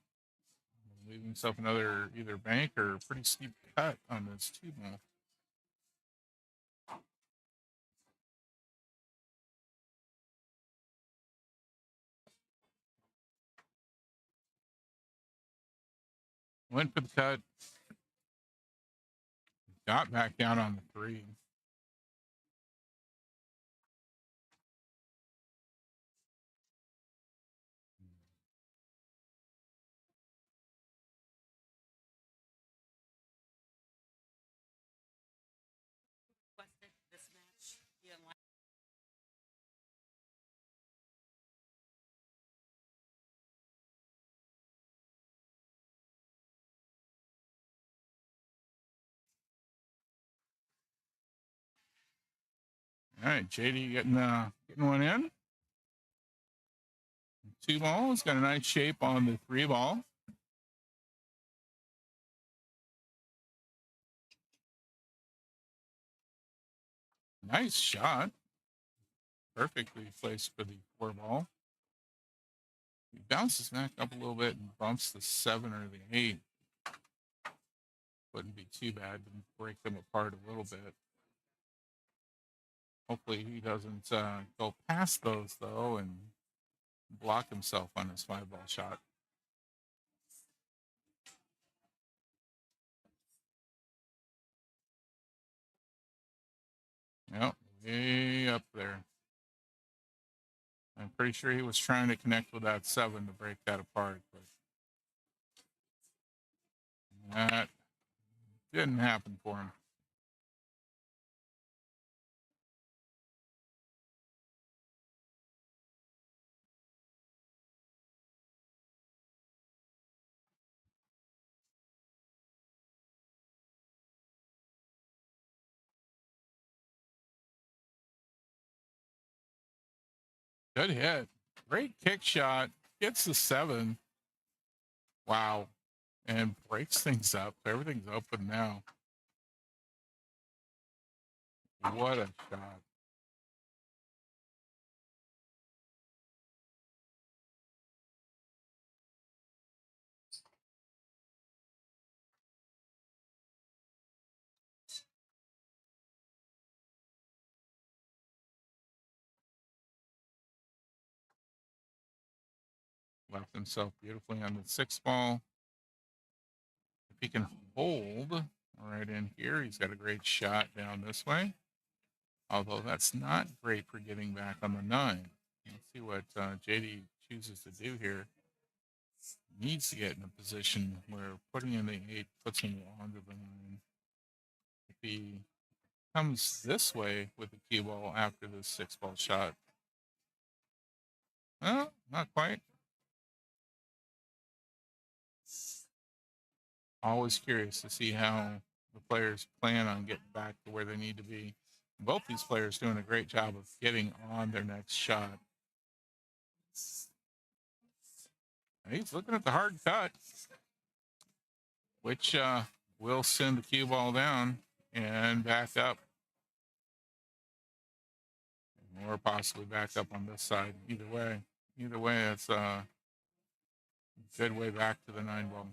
Leaving himself another either bank or pretty steep cut on this 2-ball. Went for the cut. Got back down on the 3. All right, JD getting one in. 2-ball. He's got a nice shape on the 3-ball. Nice shot. Perfectly placed for the 4-ball. He bounces back up a little bit and bumps the 7 or the 8. Wouldn't be too bad to break them apart a little bit. Hopefully he doesn't go past those, though, and block himself on his 5-ball shot. Yep, way up there. I'm pretty sure he was trying to connect with that 7 to break that apart, but that didn't happen for him. Good hit. Great kick shot. Gets the 7. Wow. And breaks things up. Everything's open now. What a shot. Left himself beautifully on the 6 ball. If he can hold right in here, he's got a great shot down this way. Although that's not great for getting back on the 9. Let's see what JD chooses to do here. Needs to get in a position where putting in the 8 puts him onto the 9. If he comes this way with the cue ball after the 6 ball shot, well, not quite. Always curious to see how the players plan on getting back to where they need to be. Both these players doing a great job of getting on their next shot. He's looking at the hard cut, which will send the cue ball down and back up. Or possibly back up on this side. Either way, it's a good way back to the 9 ball.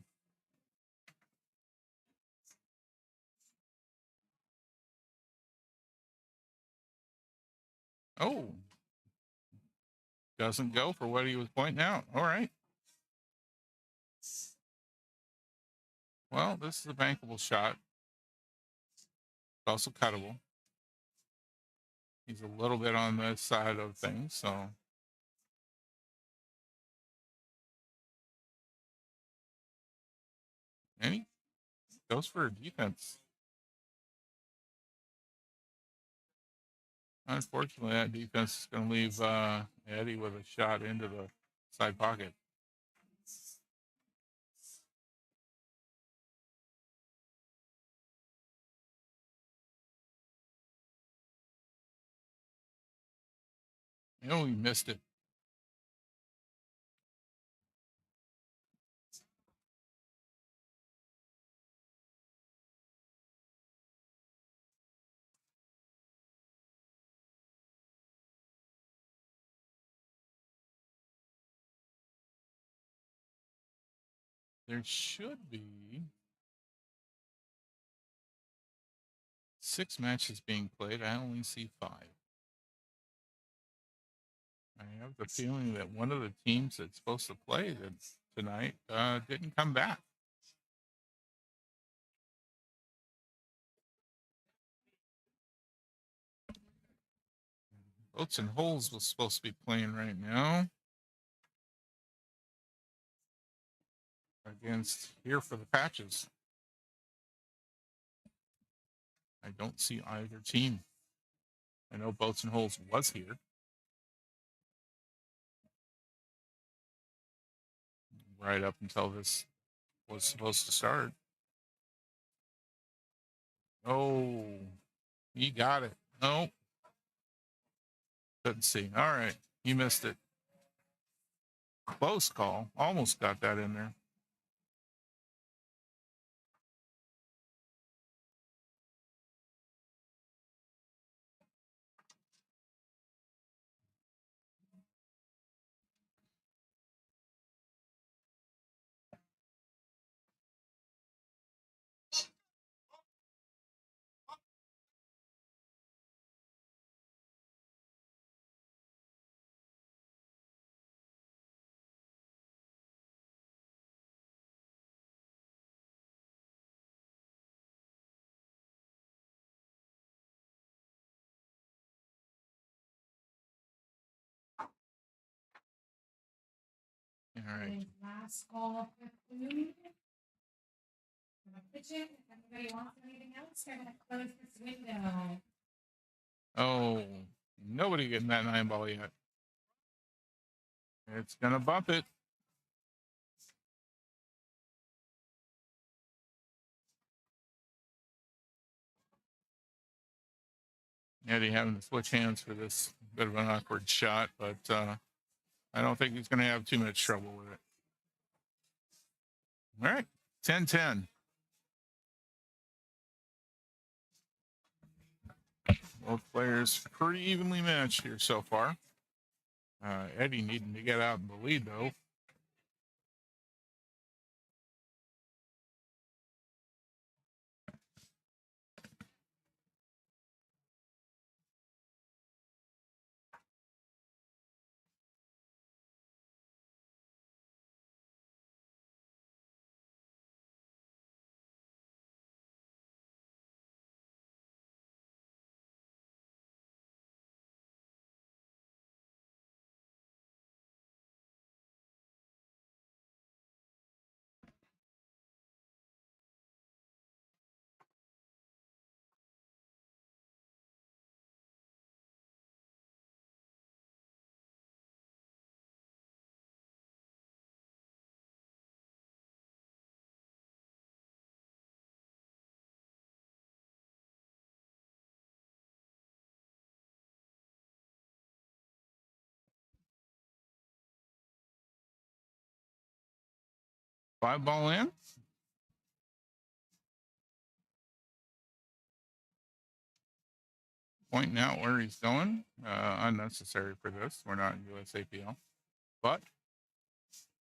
Oh, doesn't go for what he was pointing out. All right. Well, this is a bankable shot. It's also cuttable. He's a little bit on this side of things, so. And he goes for defense. Unfortunately, that defense is going to leave Eddie with a shot into the side pocket. You know, he missed it. There should be 6 matches being played. I only see 5. I have the feeling that one of the teams that's supposed to play tonight didn't come back. Boats and Holes was supposed to be playing right now against Here for the Patches. I don't see either team. I know Boats and Holes was here. Right up until this was supposed to start. Oh, he got it. Nope. Couldn't see. All right. He missed it. Close call. Almost got that in there. All right. Last call for food. I'm gonna pitch it. If anybody wants anything else, I'm gonna close this window. Oh, nobody getting that 9 ball yet. It's going to bump it. Eddie having to switch hands for this bit of an awkward shot, but I don't think he's going to have too much trouble with it. All right, 10-10. Both players pretty evenly matched here so far. Eddie needing to get out in the lead, though. Five ball in. Pointing out where he's going. Unnecessary for this. We're not in USAPL. But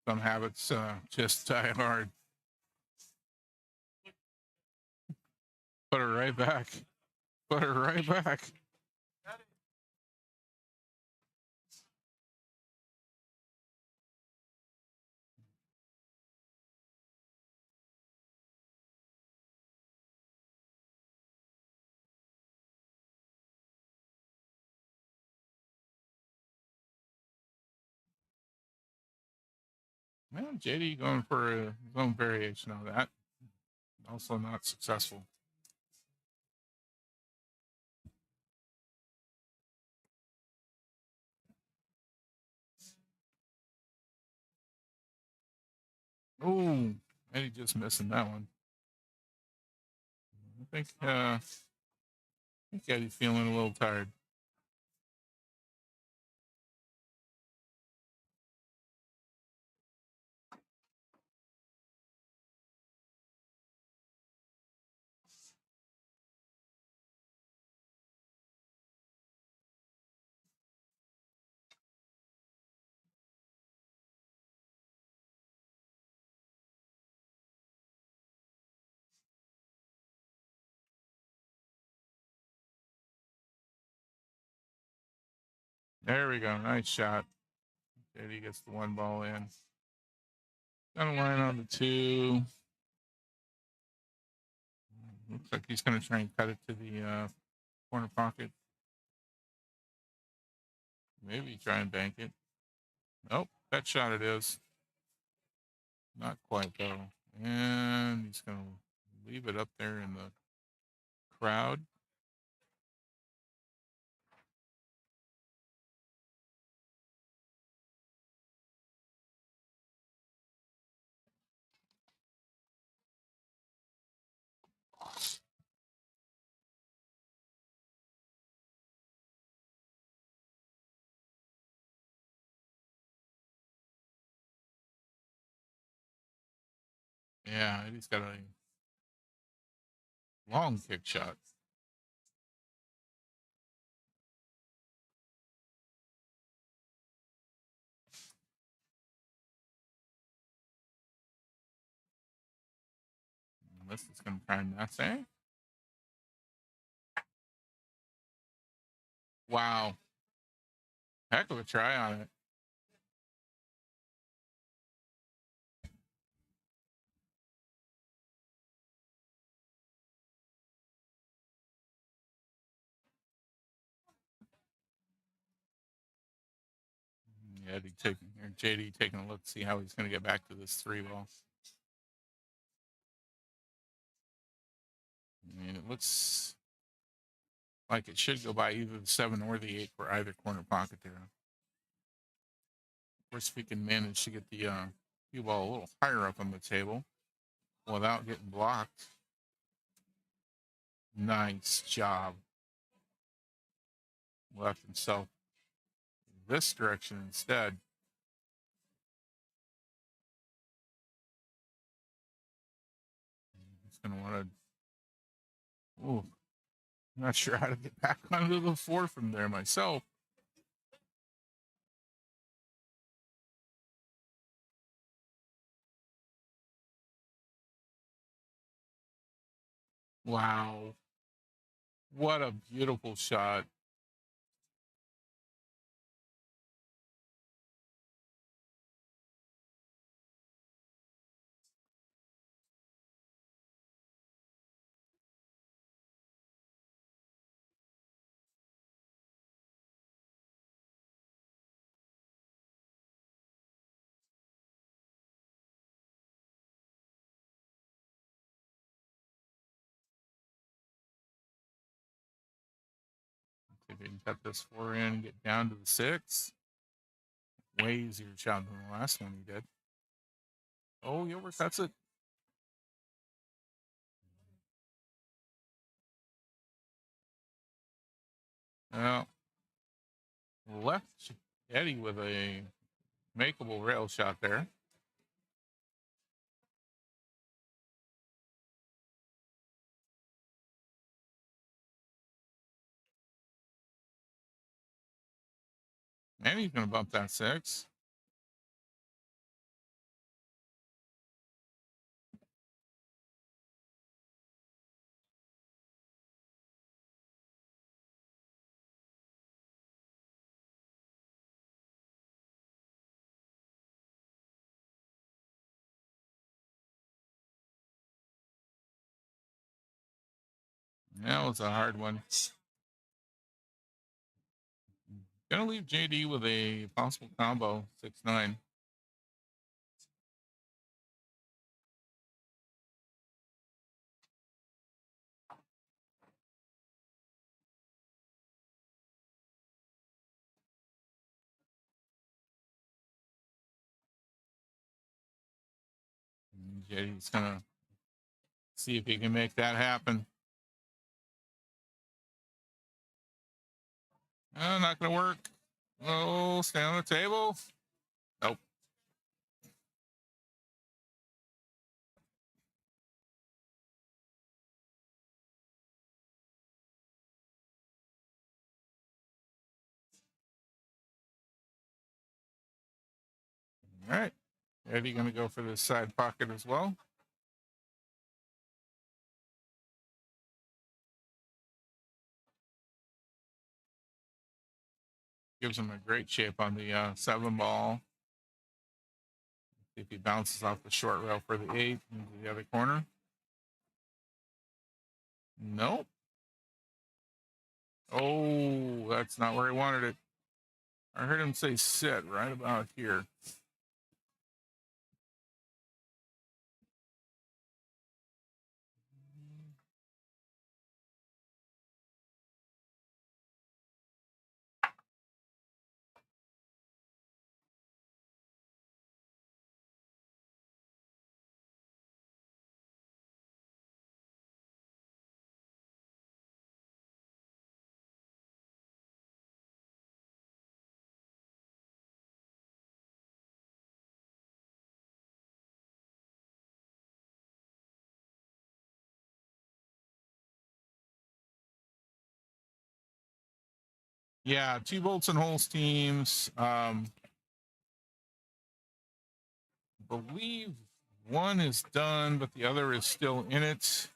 some habits just die hard. Put her right back. Put her right back. Well, JD going for his own variation of that. Also not successful. Oh, Eddie just missing that one. I think Eddie's feeling a little tired. There we go. Nice shot. Eddie gets the one ball in. Gonna line on the two. Looks like he's gonna try and cut it to the corner pocket. Maybe try and bank it. Nope, that shot it is. Not quite though. And he's gonna leave it up there in the crowd. Yeah, he's got a long kick shot. Unless it's going to try and not say. Wow. Heck of a try on it. Yeah, JD taking a look to see how he's going to get back to this three ball. I mean, it looks like it should go by either the 7 or the 8 for either corner pocket there. Of course, if we can manage to get the cue ball a little higher up on the table without getting blocked. Nice job. left himself this direction instead. He's going to want to. Ooh, I'm not sure how to get back onto the 4 from there myself. Wow. What a beautiful shot. If he can cut this 4 in and get down to the 6. Way easier shot than the last one he did. Oh, he overcuts it. Well, left Eddie with a makeable rail shot there. And he's going to bump that 6. That was a hard one. Gonna leave JD with a possible combo 6-9. JD's gonna see if he can make that happen. Oh, not gonna work. Oh, stay on the table. Nope. All right. Eddie gonna go for the side pocket as well. Gives him a great shape on the 7 ball. If he bounces off the short rail for the 8 into the other corner. Nope. Oh, that's not where he wanted it. I heard him say sit right about here. Yeah, 2 bolts and holes teams. Believe one is done, but the other is still in it.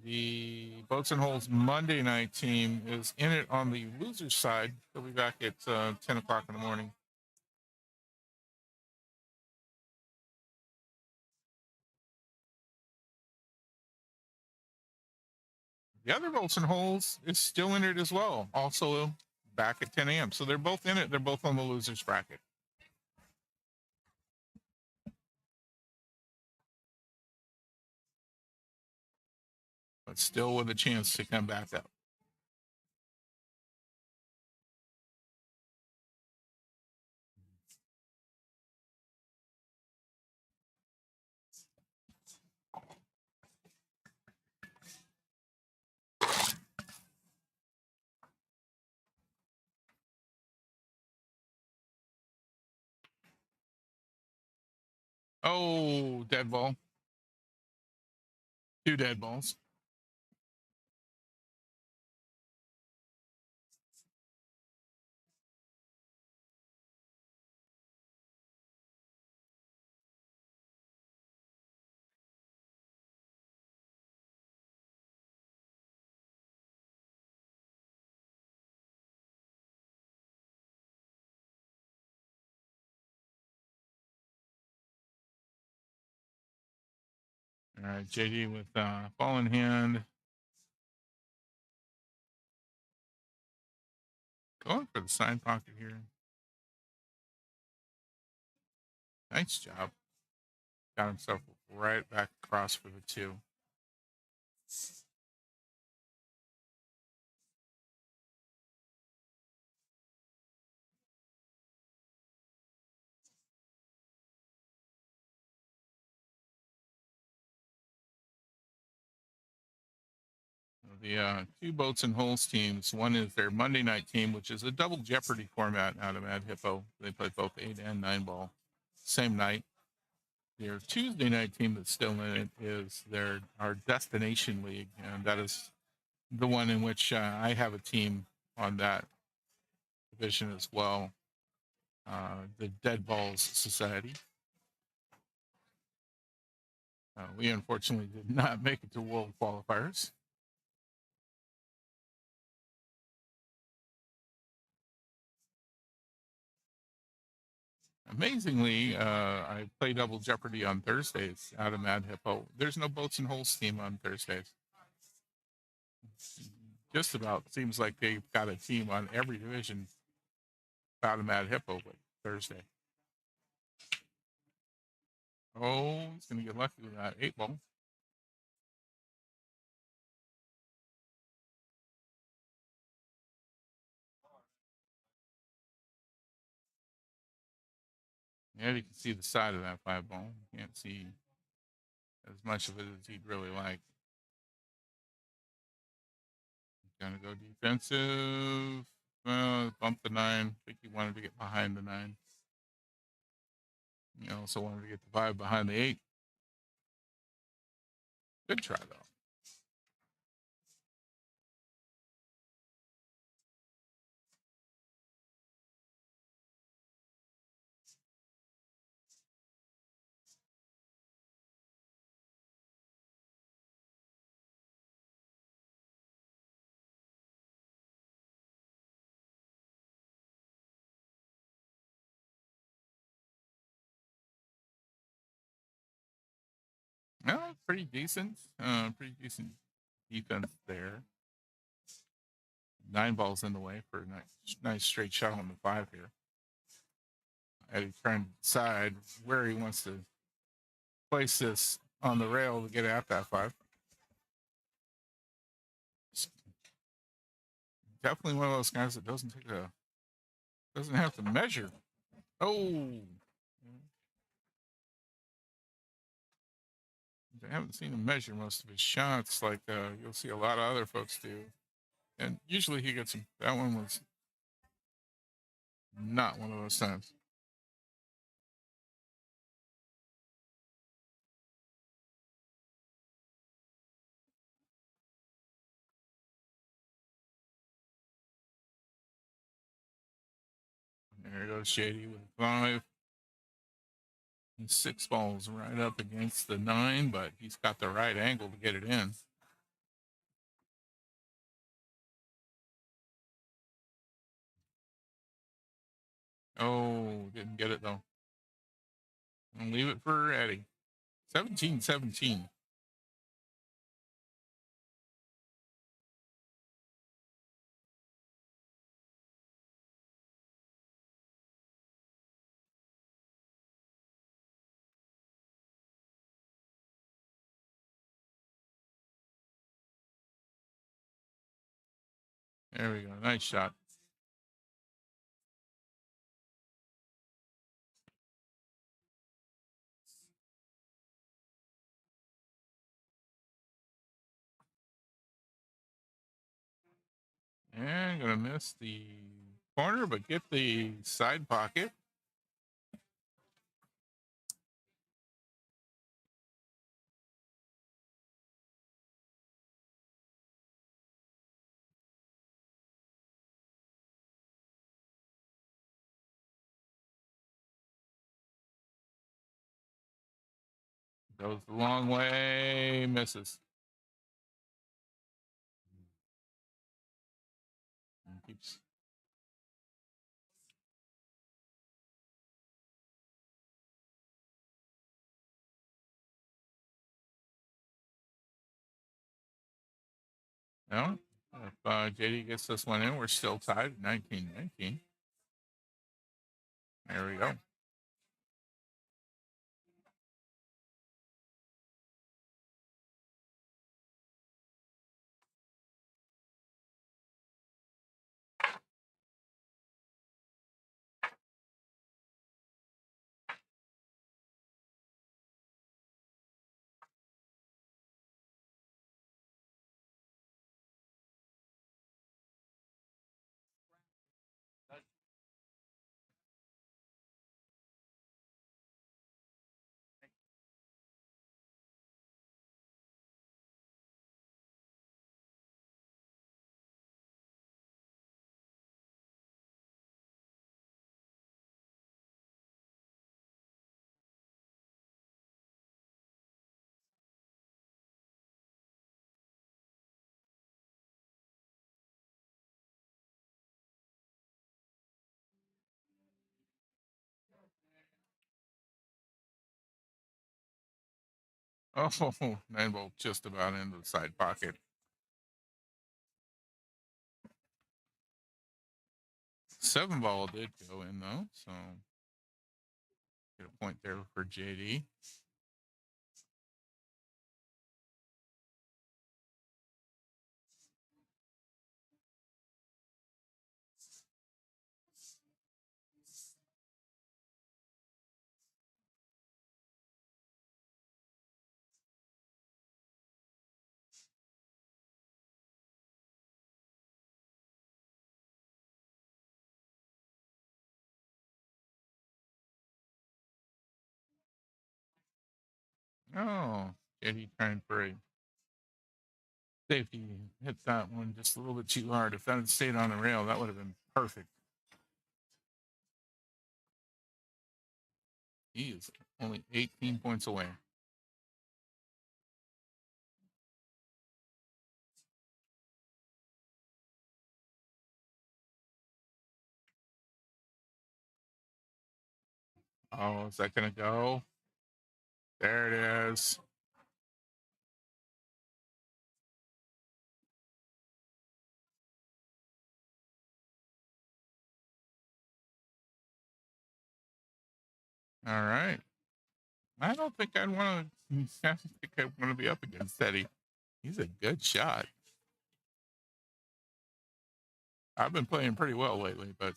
The Boats and Holes Monday night team is in it on the loser's side. They'll be back at 10 o'clock in the morning. The other Boats and Holes is still in it as well, also back at 10 a.m. So they're both in it. They're both on the loser's bracket. But still with a chance to come back up. Oh, dead ball. 2 dead balls. All right, JD with ball in hand. Going for the side pocket here. Nice job. Got himself right back across for the 2. The 2 boats and holes teams. One is their Monday night team, which is a double Jeopardy format out of Mad Hippo. They play both 8 and 9 ball same night. Their Tuesday night team that's still in it is our Destination League, and that is the one in which I have a team on that division as well. The Dead Balls Society. We unfortunately did not make it to World Qualifiers. Amazingly, I play Double Jeopardy on Thursdays out of Mad Hippo. There's no boats and holes team on Thursdays. Just about seems like they've got a team on every division out of Mad Hippo, but Thursday. Oh, he's going to get lucky with that 8 ball. Yeah, you can see the side of that 5 ball. You can't see as much of it as he'd really like. Gonna go defensive. Bump the 9. I think he wanted to get behind the 9. He also wanted to get the 5 behind the 8. Good try, though. Well, pretty decent. Pretty decent defense there. 9 balls in the way for a nice straight shot on the 5 here. Eddie trying to decide where he wants to place this on the rail to get at that 5. Definitely one of those guys that doesn't have to measure. Oh, I haven't seen him measure most of his shots like you'll see a lot of other folks do. And usually he gets them. That one was not one of those times. There goes Shady with 5. And 6 balls right up against the 9, but he's got the right angle to get it in. Oh, didn't get it though. I'll leave it for Eddie. 17-17. There we go. Nice shot. And gonna miss the corner, but get the side pocket. Goes the long way, misses. And keeps. No, if JD gets this one in, we're still tied 19-19. There we go. Oh, 9-volt just about into the side pocket. 7-ball did go in though, so get a point there for JD. Oh, JD trying for a safety. Hit that one just a little bit too hard. If that had stayed on the rail, that would have been perfect. He is only 18 points away. Oh, is that going to go? There it is. All right. I don't think I'd want to. I don't think I want to be up against Teddy. He's a good shot. I've been playing pretty well lately, but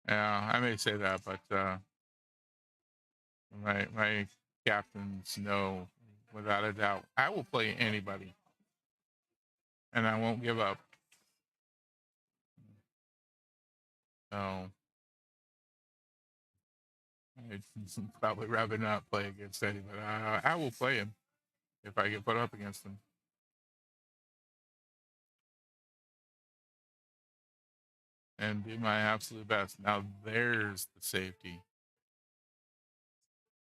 yeah, I may say that, but my captains know without a doubt I will play anybody, and I won't give up. So I'd probably rather not play against Eddie, but I will play him if I get put up against him. And do my absolute best. Now there's the safety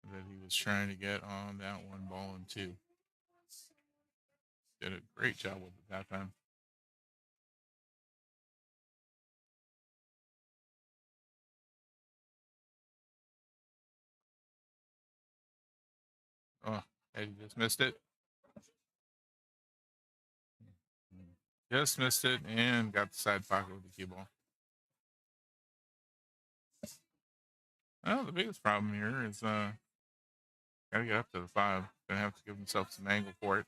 that he was trying to get on that one ball and two. Did a great job with it that time. Oh, Eddie just missed it. Just missed it and got the side pocket with the cue ball. Well, the biggest problem here is gotta get up to the 5. Gonna have to give himself some angle for it.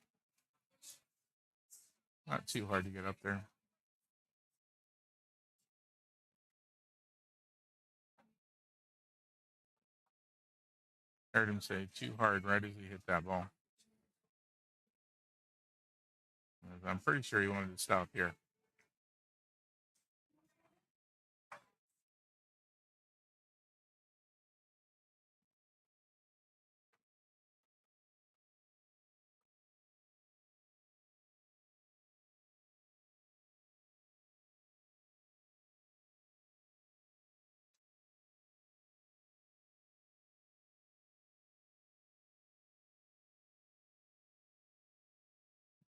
Not too hard to get up there. Heard him say too hard right as he hit that ball. I'm pretty sure he wanted to stop here.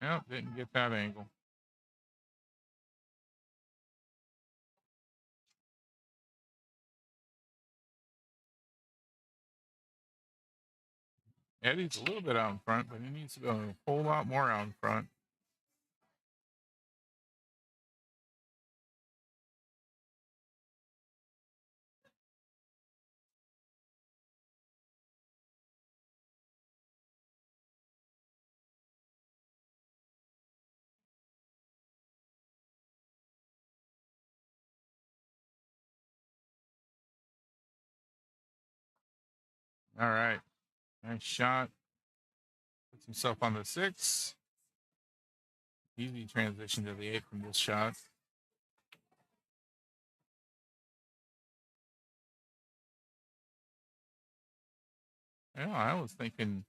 Nope, didn't get that angle. Eddie's a little bit out in front, but he needs to go a whole lot more out in front. All right. Nice shot. Puts himself on the 6. Easy transition to the 8 from this shot. Yeah, I was thinking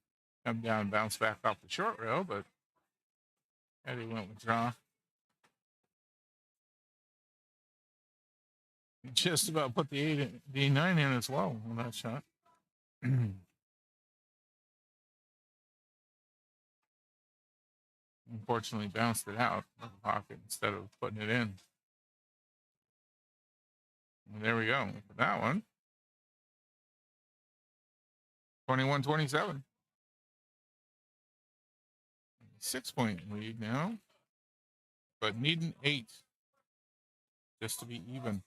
come down and bounce back off the short rail, but Eddie went with draw. Just about put the 8, the 9 in as well on that shot. Unfortunately, bounced it out of the pocket instead of putting it in. And there we go. For that one. 21-27. 6-point lead now. But needing 8 just to be even.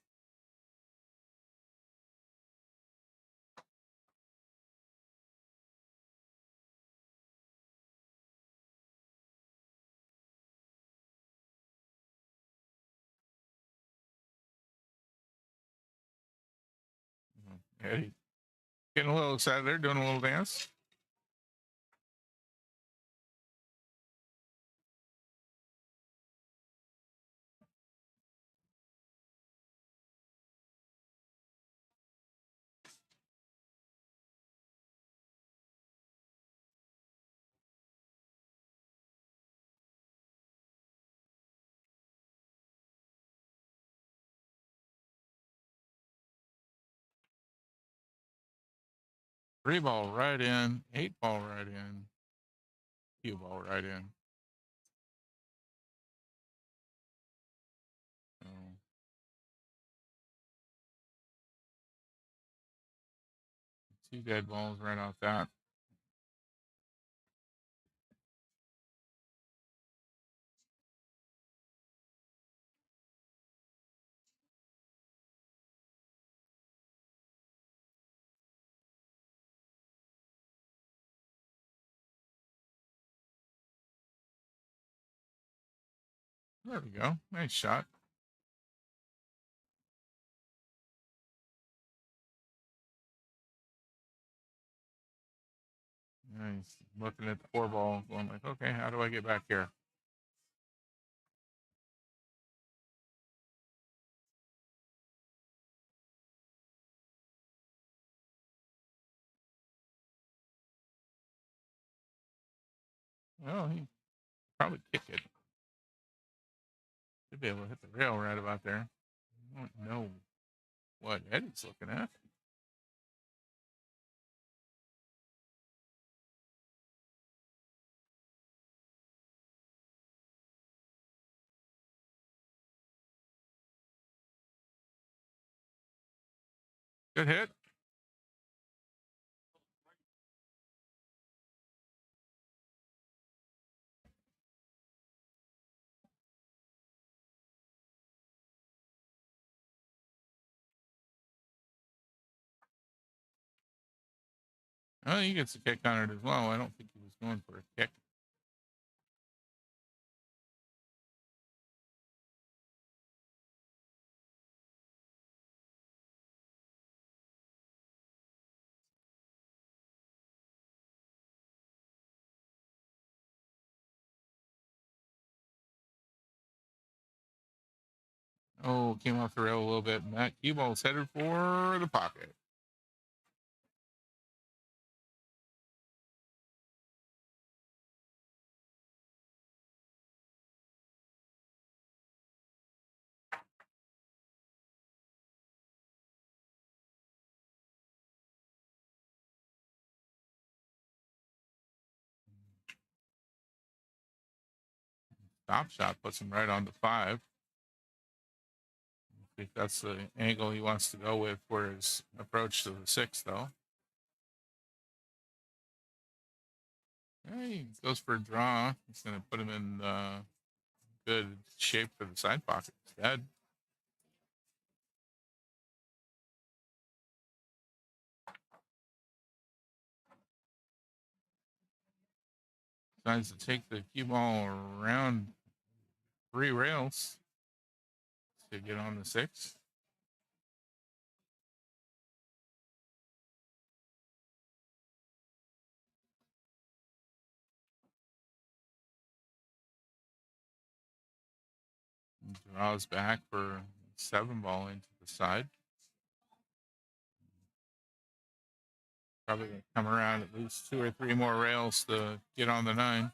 Eddie getting a little excited there, doing a little dance. Three ball right in, 8 ball right in, cue ball right in. So, 2 dead balls right off that. There we go. Nice shot. Nice. Looking at the 4 ball, going like, okay, how do I get back here? Well, he probably kick it. Should be able to hit the rail right about there. I don't know what Eddie's looking at. Good hit. Oh, he gets a kick on it as well. I don't think he was going for a kick. Oh, came off the rail a little bit. And that cue ball's headed for the pocket. Top shot puts him right on the 5. I think that's the angle he wants to go with for his approach to the 6, though. He goes for a draw. He's going to put him in good shape for the side pocket instead. Decides to take the cue ball around 3 rails to get on the 6. Draws back for 7 ball into the side. Probably going to come around at least 2 or 3 more rails to get on the 9.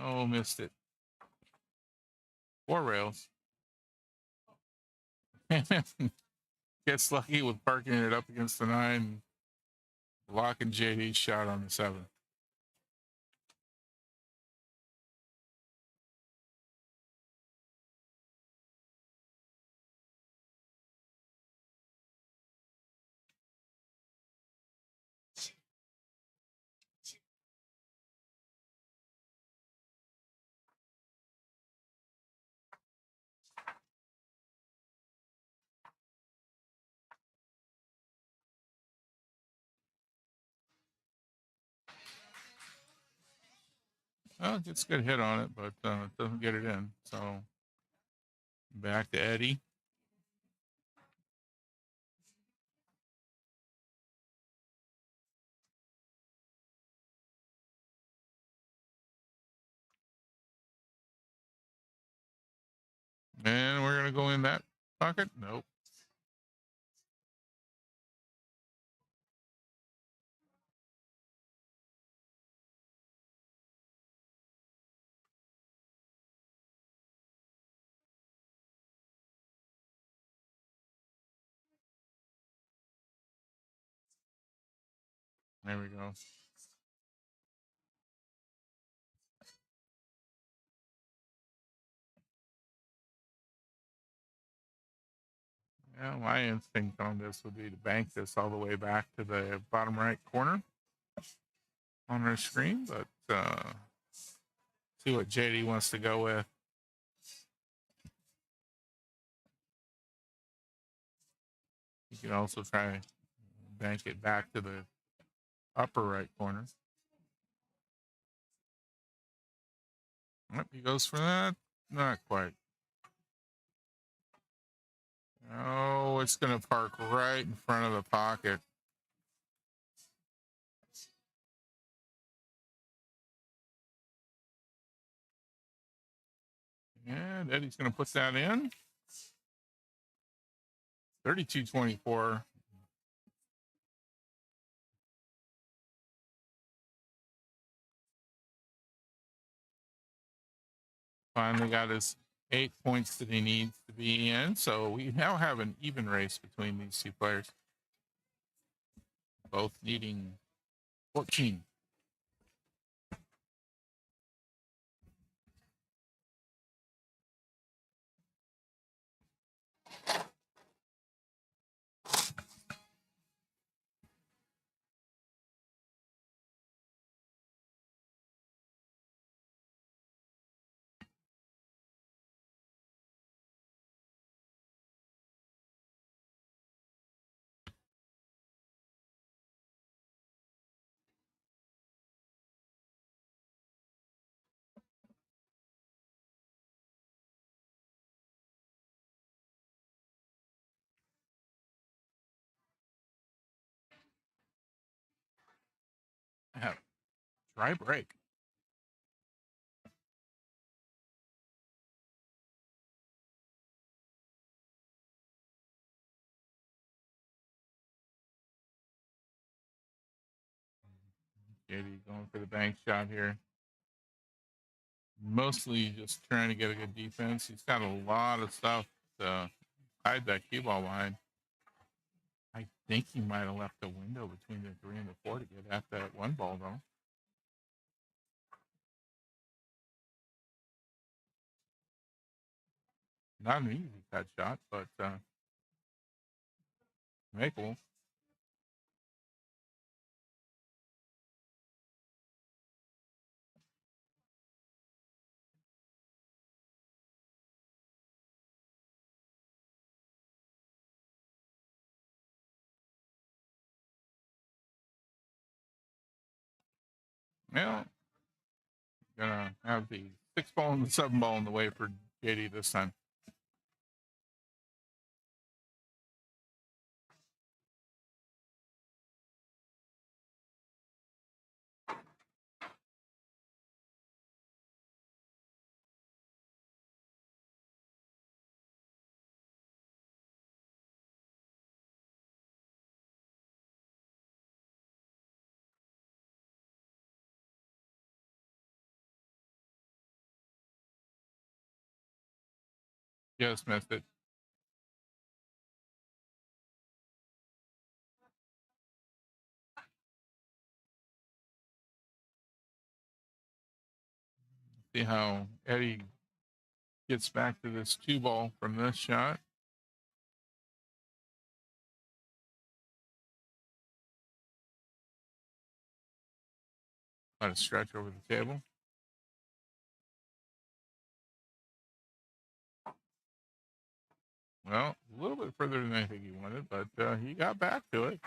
Oh, missed it. 4 rails. Gets lucky with parking it up against the 9. Blocking JD's shot on the 7. Well, it gets a good hit on it, but it doesn't get it in. So back to Eddie. And we're going to go in that pocket. Nope. There we go. Yeah, my instinct on this would be to bank this all the way back to the bottom right corner on our screen, but see what JD wants to go with. You can also try bank it back to the upper right corner. Yep, he goes for that. Not quite. Oh, it's going to park right in front of the pocket. And Eddie's going to put that in. 32-24. Finally got his 8 points that he needs to be in. So we now have an even race between these 2 players, both needing 14. I have dry break. JD going for the bank shot here. Mostly just trying to get a good defense. He's got a lot of stuff to hide that cue ball behind. I think he might have left a window between the 3 and the 4 to get at that one ball, though. Not an easy cut shot, but makeable. Well, gonna have the 6 ball and the 7 ball in the way for JD this time. Just missed it. See how Eddie gets back to this 2 ball from this shot. Let it stretch over the table. Well, a little bit further than I think he wanted, but he got back to it.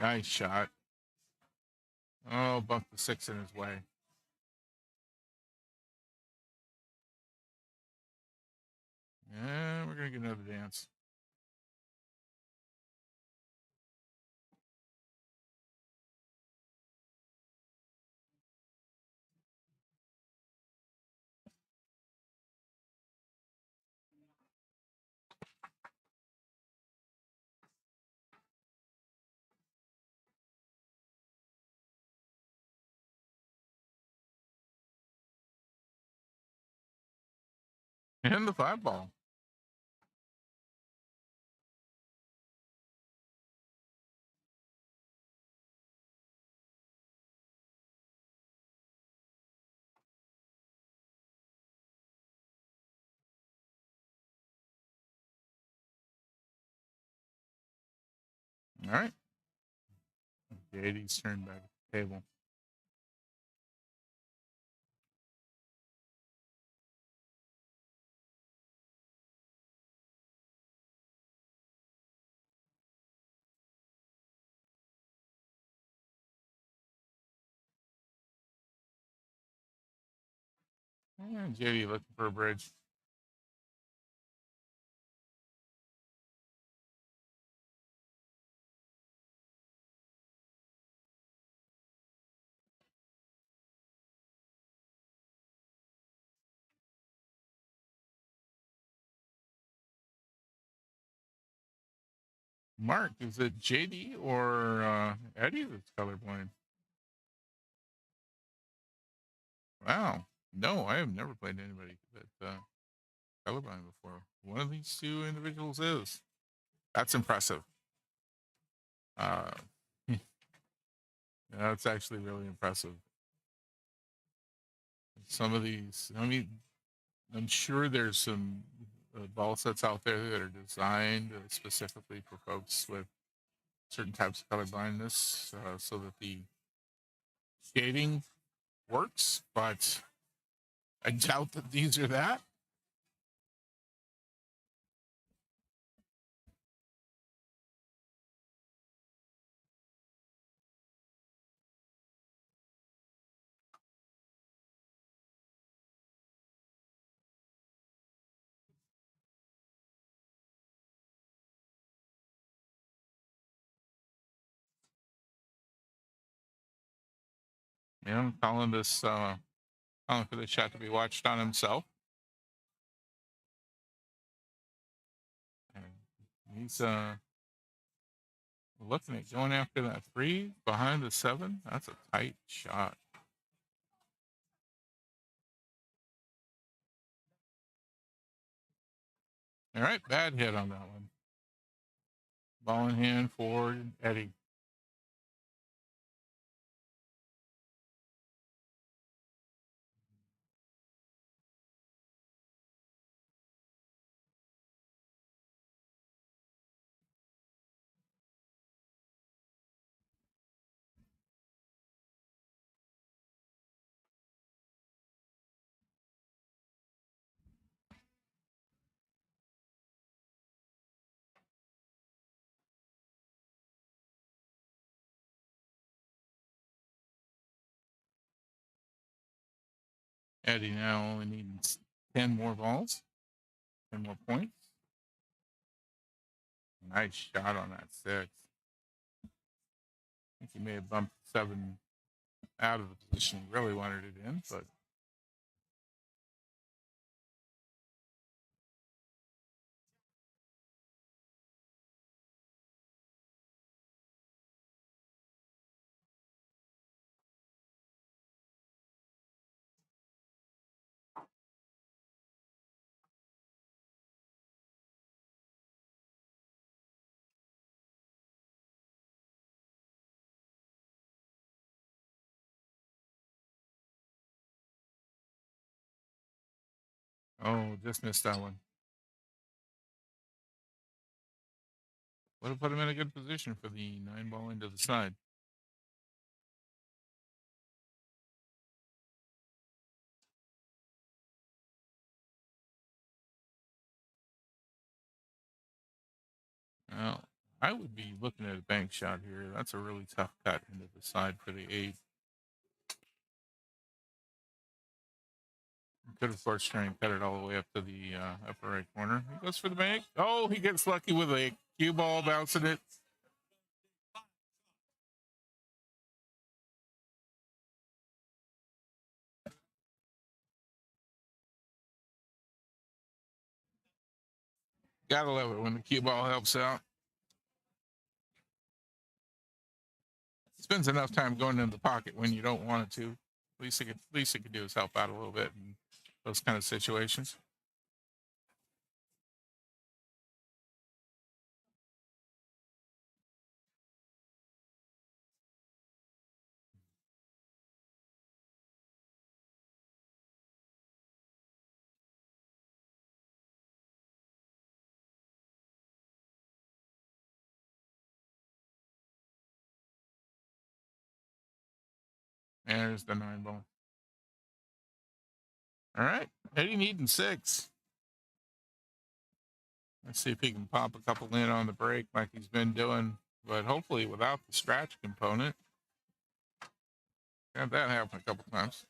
Nice shot. Oh, bumped the 6 in his way. And we're going to get another dance. And the 5 ball. All right. JD's turn back at the table. And JD looking for a bridge. Mark, is it JD or Eddie that's colorblind? Wow. No, I have never played anybody that's colorblind before. One of these 2 individuals is. That's impressive. That's actually really impressive. Some of these, I mean, I'm sure there's some ball sets out there that are designed specifically for folks with certain types of color blindness so that the shading works, but I doubt that these are that. Yeah, I'm calling this calling for the shot to be watched on himself. And he's looking at going after that 3 behind the 7. That's a tight shot. All right, bad hit on that one. Ball in hand for Eddie. Eddie now only needs 10 more balls, 10 more points. Nice shot on that 6. I think he may have bumped 7 out of the position he really wanted it in, but oh, just missed that one. Would have put him in a good position for the 9 ball into the side. Well, I would be looking at a bank shot here. That's a really tough cut into the side for the 8. Could, of course, try and cut it all the way up to the upper right corner. He goes for the bank. Oh, he gets lucky with a cue ball bouncing it. Gotta love it when the cue ball helps out. Spends enough time going in the pocket when you don't want it to. Least it could do is help out a little bit in those kind of situations. And there's the 9 ball. All right, Eddie needing 6. Let's see if he can pop a couple in on the break like he's been doing, but hopefully without the scratch component. Had that happen a couple times.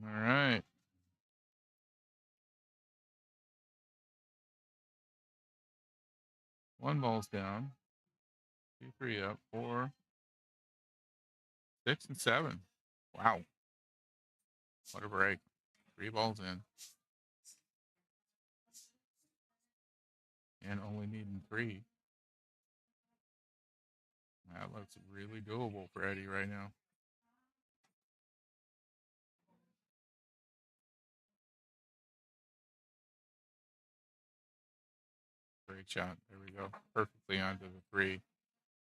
All right. One ball's down. 2, 3 up. 4, 6, and 7. Wow. What a break. 3 balls in. And only needing 3. That looks really doable for Eddie right now. Great shot. There we go. Perfectly onto the 3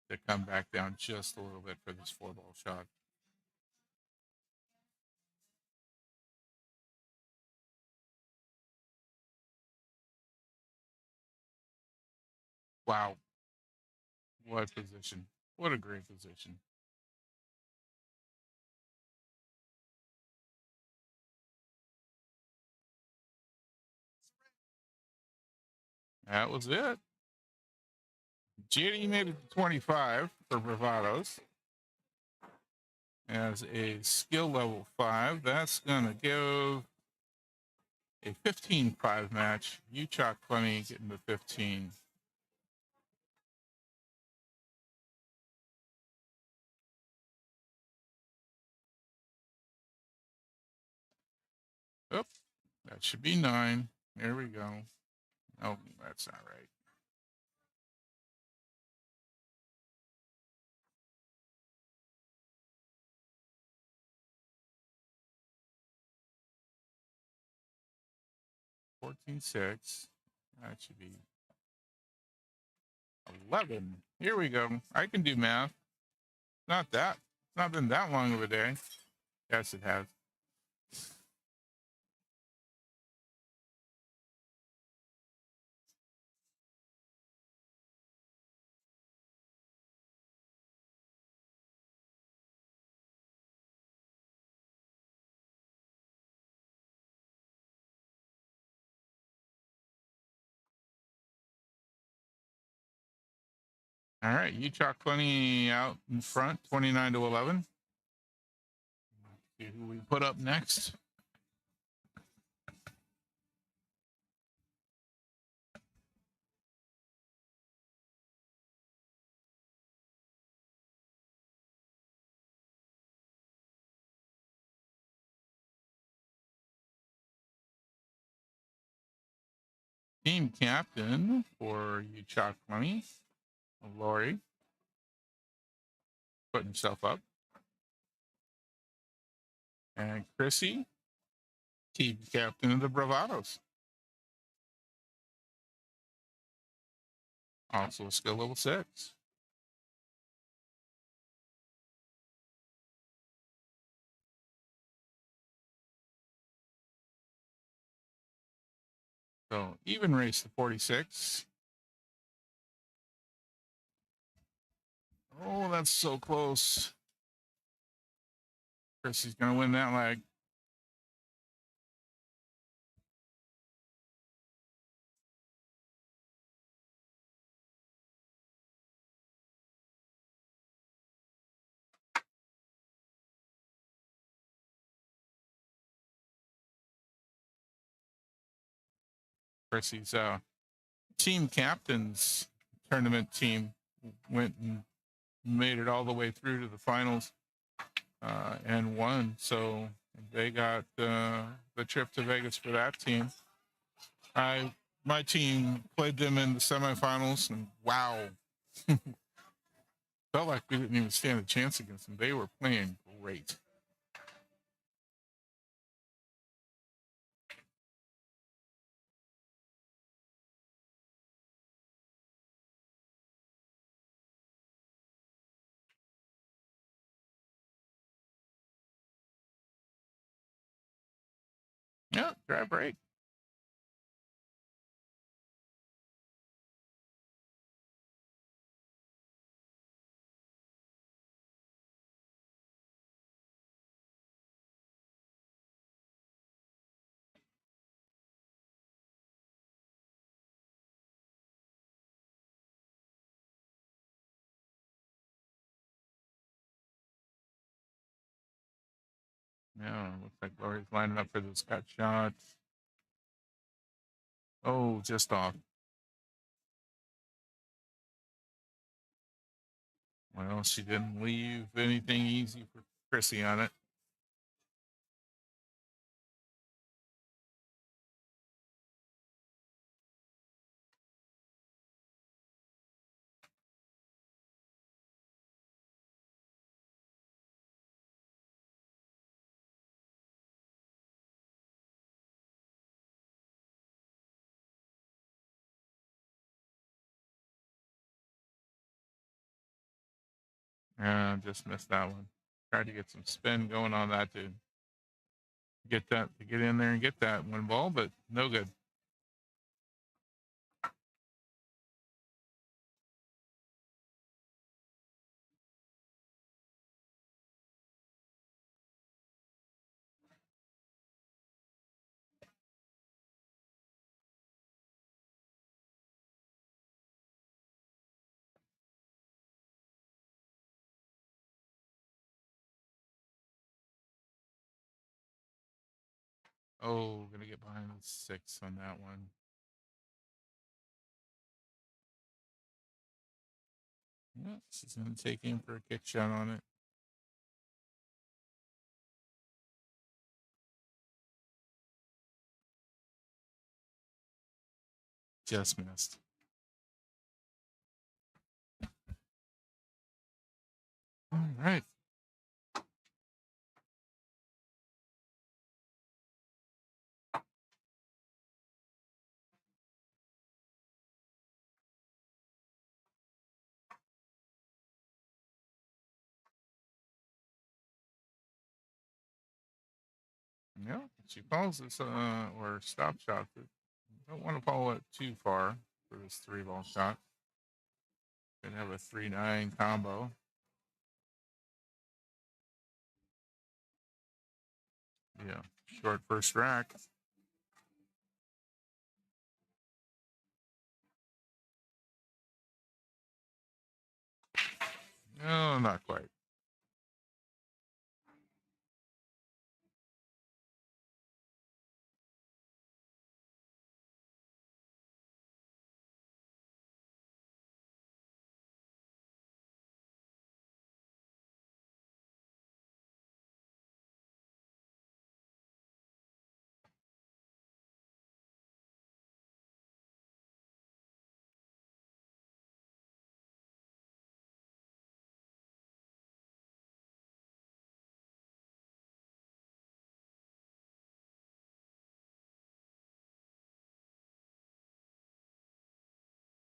to come back down just a little bit for this 4 ball shot. Wow. What position. What a great position. That was it. JD made it to 25 for Bravados. As a skill level 5, that's going to give a 15-5 match. You chalk funny getting to 15. Oh, that should be 9. There we go. Oh, that's not right. $14.6. That should be 11. Here we go. I can do math. Not that. It's not been that long of a day. Yes, it has. All right, you chalk plenty out in front, 29 to 11. See who we put up next. Team captain for you chalk plenty, Lori, putting himself up. And Chrissy, team captain of the Bravados. Also a skill level 6. So even race to 46. Oh, that's so close. Chrissy's going to win that leg. Chrissy's team captain's tournament team went and made it all the way through to the finals and won. So they got the trip to Vegas for that team. My team played them in the semifinals, and wow, felt like we didn't even stand a chance against them. They were playing great. Yeah, dry break. Yeah, looks like Lori's lining up for the Scott shot. Oh, just off. Well, she didn't leave anything easy for Chrissy on it. Yeah, just missed that one. Tried to get some spin going on that to get in there and get that one ball, but no good. Oh, gonna get behind the 6 on that one. Yeah, she's gonna take in for a kick shot on it. Just missed. All right. Yeah, she calls this or stop shot. But don't want to follow it too far for this 3-ball shot. Gonna have a 3-9 combo. Yeah, short first rack. No, not quite.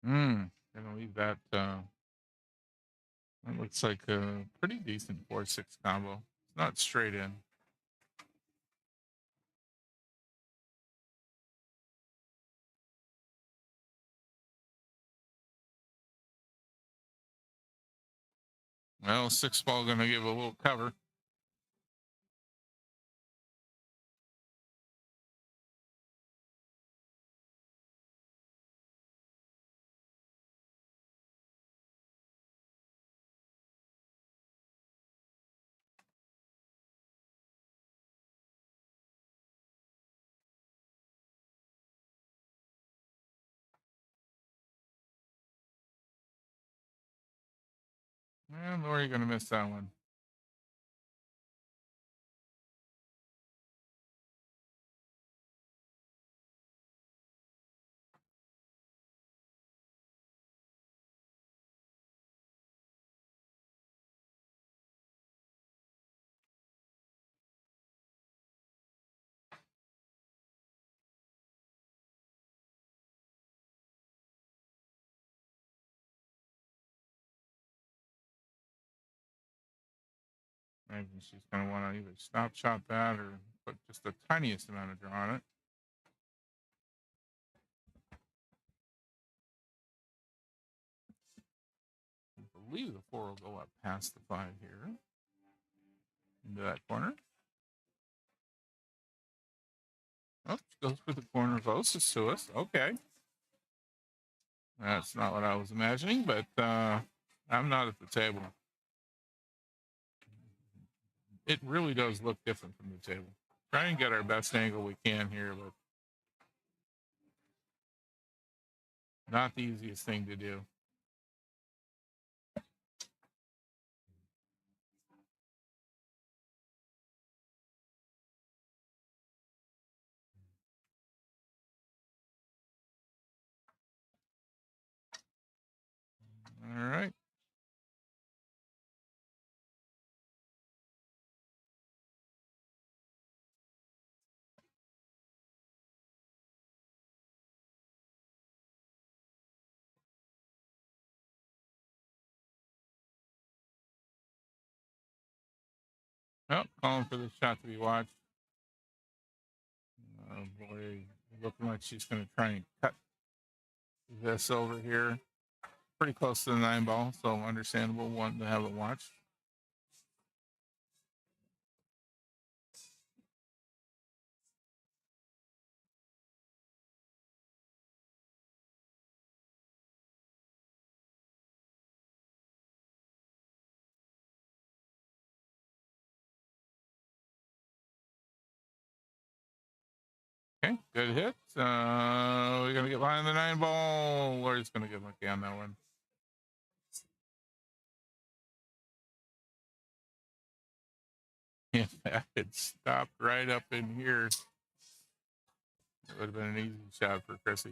Gonna leave that. That looks like a pretty decent 4-6 combo. It's not straight in. Well, 6-ball gonna give a little cover. And Lori gonna miss that one. Maybe she's gonna want to either stop shot that or put just the tiniest amount of draw on it. I believe the 4 will go up past the 5 here. Into that corner. Oh, she goes for the corner of Osceola. Okay. That's not what I was imagining, but I'm not at the table. It really does look different from the table. Try and get our best angle we can here, but not the easiest thing to do. All right. Oh, calling for the shot to be watched. Oh boy, looking like she's going to try and cut this over here. Pretty close to the 9-ball, so understandable one to have it watched. Okay, good hit. We're gonna get behind the 9 ball. Lori's gonna get lucky on that one. If that had stopped right up in here, it would have been an easy shot for Chrissy.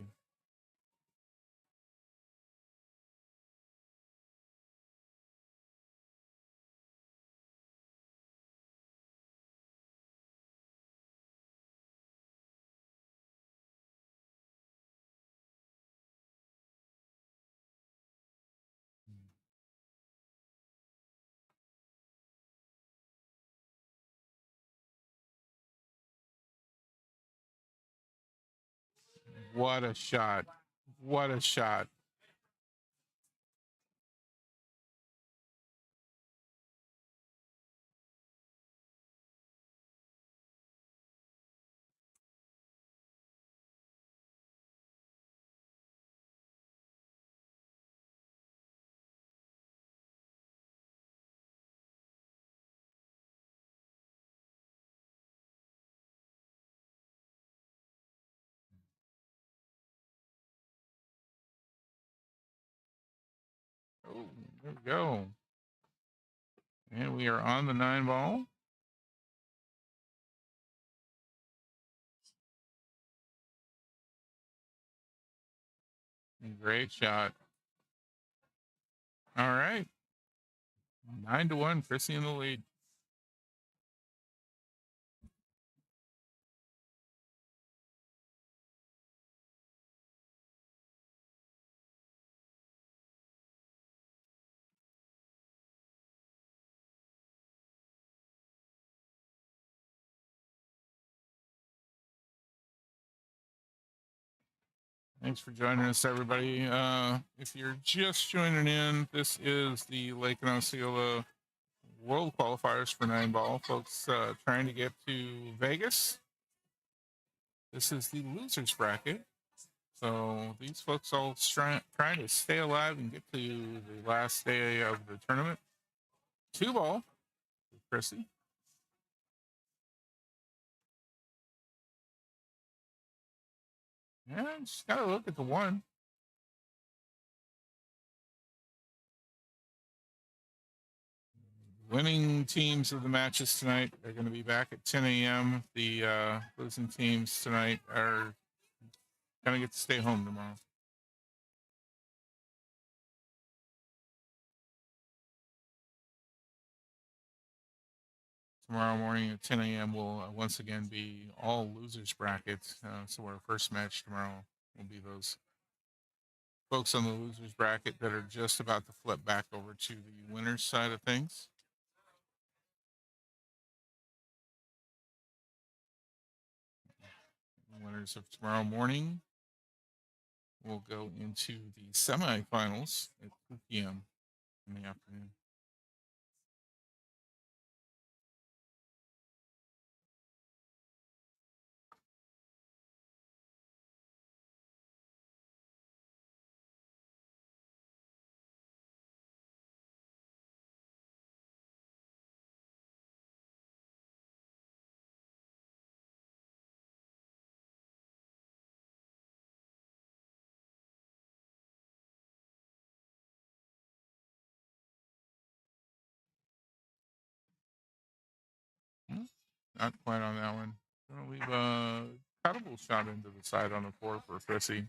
What a shot. What a shot. Oh, there we go. And we are on the 9 ball. Great shot. All right. 9-1, Chrissy in the lead. Thanks for joining us, everybody. If you're just joining in, this is the Lake and Osceola World Qualifiers for 9 ball. Folks trying to get to Vegas. This is the losers bracket. So these folks all trying to stay alive and get to the last day of the tournament. 2 ball with Chrissy. Yeah, just got to look at the 1. Winning teams of the matches tonight are going to be back at 10 a.m. The losing teams tonight are going to get to stay home tomorrow. Tomorrow morning at 10 a.m. will once again be all losers brackets. So our first match tomorrow will be those folks on the losers bracket that are just about to flip back over to the winners side of things. The winners of tomorrow morning will go into the semifinals at 2 p.m. in the afternoon. Not quite on that one. Gonna leave a cuttable shot into the side on the 4 for Chrissy.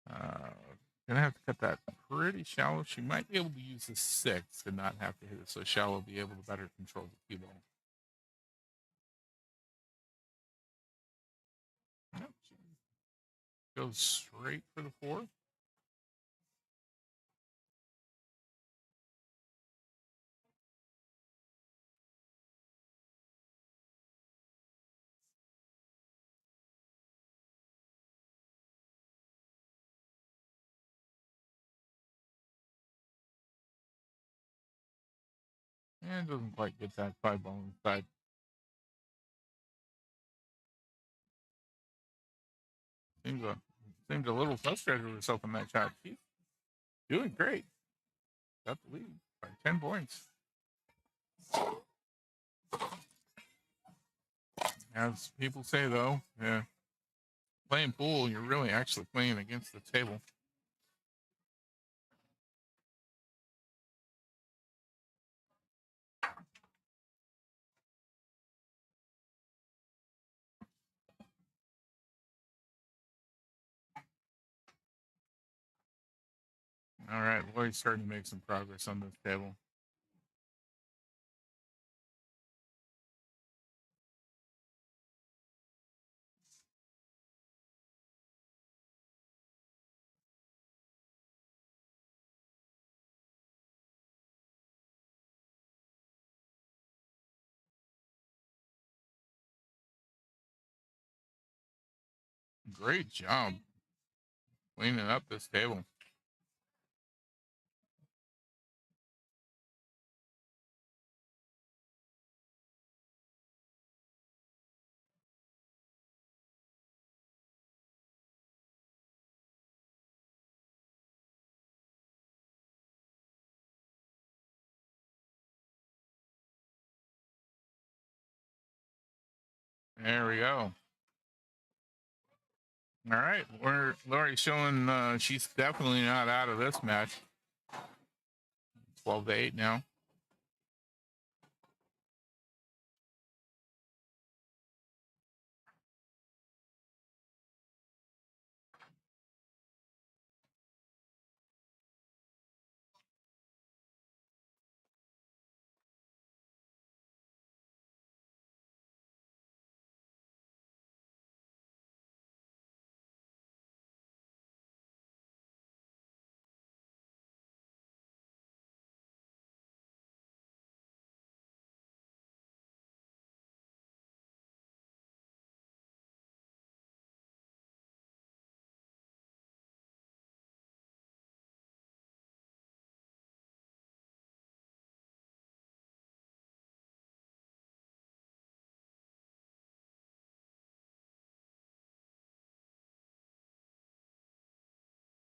Gonna have to cut that pretty shallow. She might be able to use the 6 and not have to hit it so shallow, be able to better control the cue ball. Yep, goes straight for the 4. And doesn't quite get that 5 ball inside. Seems a little frustrated with herself in that shot. She's doing great. Got the lead by 10 points. As people say, though, yeah, playing pool, you're really actually playing against the table. All right, Lloyd's starting to make some progress on this table. Great job cleaning up this table. There we go. All right, Lori's showing she's definitely not out of this match. 12-8 now.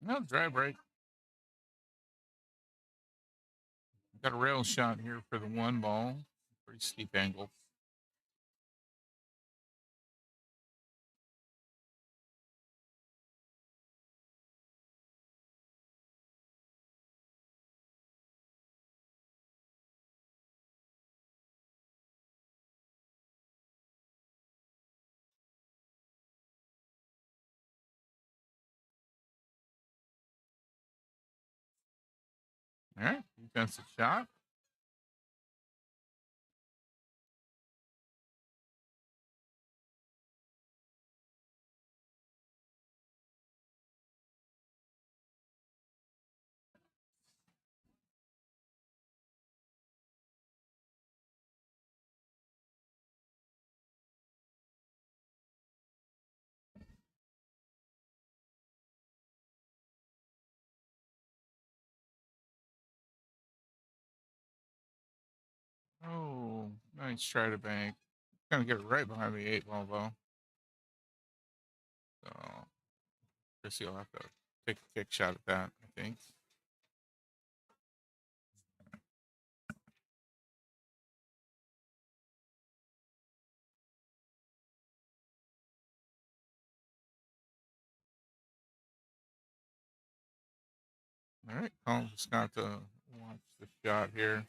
No dry break. Got a rail shot here for the one ball. Pretty steep angle. All right, defensive shot. Oh, nice try to bank. Gonna get it right behind the 8 ball though. So Chrissy will have to take a kick shot at that, I think. All right, Collins just got to watch the shot here.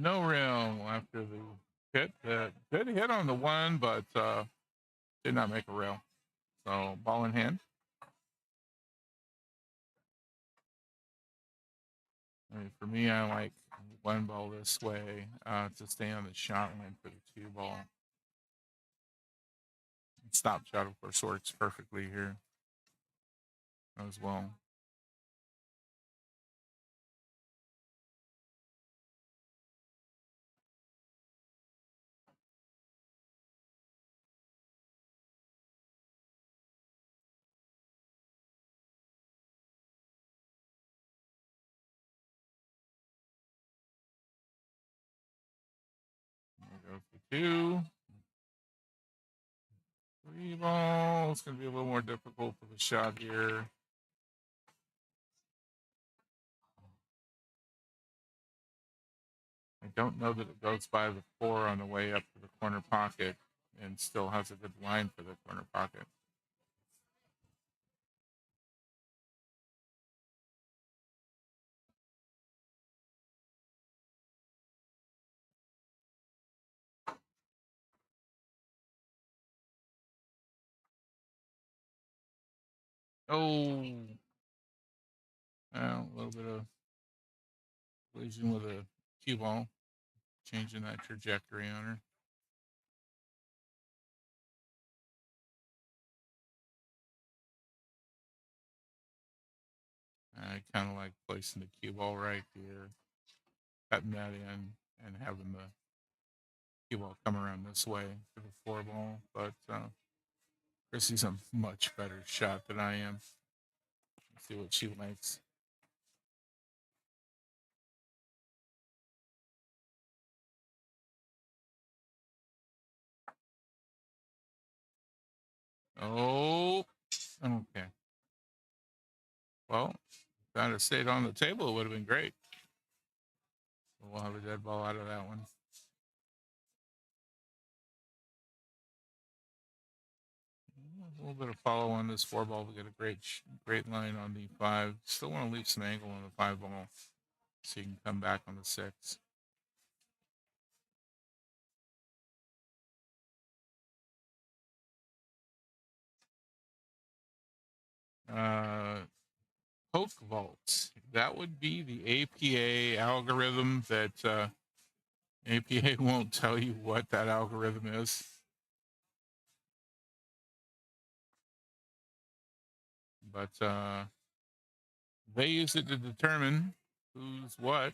No rail after the hit. Did hit on the one, but did not make a rail. So ball in hand. I mean, for me, I like one ball this way to stay on the shot line for the 2 ball. Stop shot, of course, works perfectly here as well. 2. 3 ball. It's going to be a little more difficult for the shot here. I don't know that it goes by the 4 on the way up to the corner pocket and still has a good line for the corner pocket. Oh, well, a little bit of collision with a cue ball, changing that trajectory on her. I kind of like placing the cue ball right here, cutting that in, and having the cue ball come around this way for the 4 ball. But Chrissy's a much better shot than I am. Let's see what she likes. Oh, okay. Well, if that had stayed on the table, it would have been great. We'll have a dead ball out of that one. A little bit of follow on this 4 ball to get a great line on the 5. Still want to leave some angle on the 5 ball so you can come back on the 6. Poke vault. That would be the APA algorithm that APA won't tell you what that algorithm is. But they use it to determine who's what.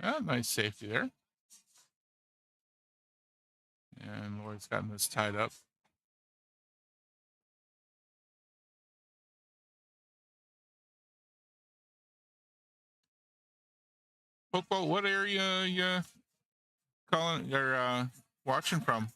Yeah, nice safety there. And Lloyd's gotten this tied up. Football, what area you calling or watching from?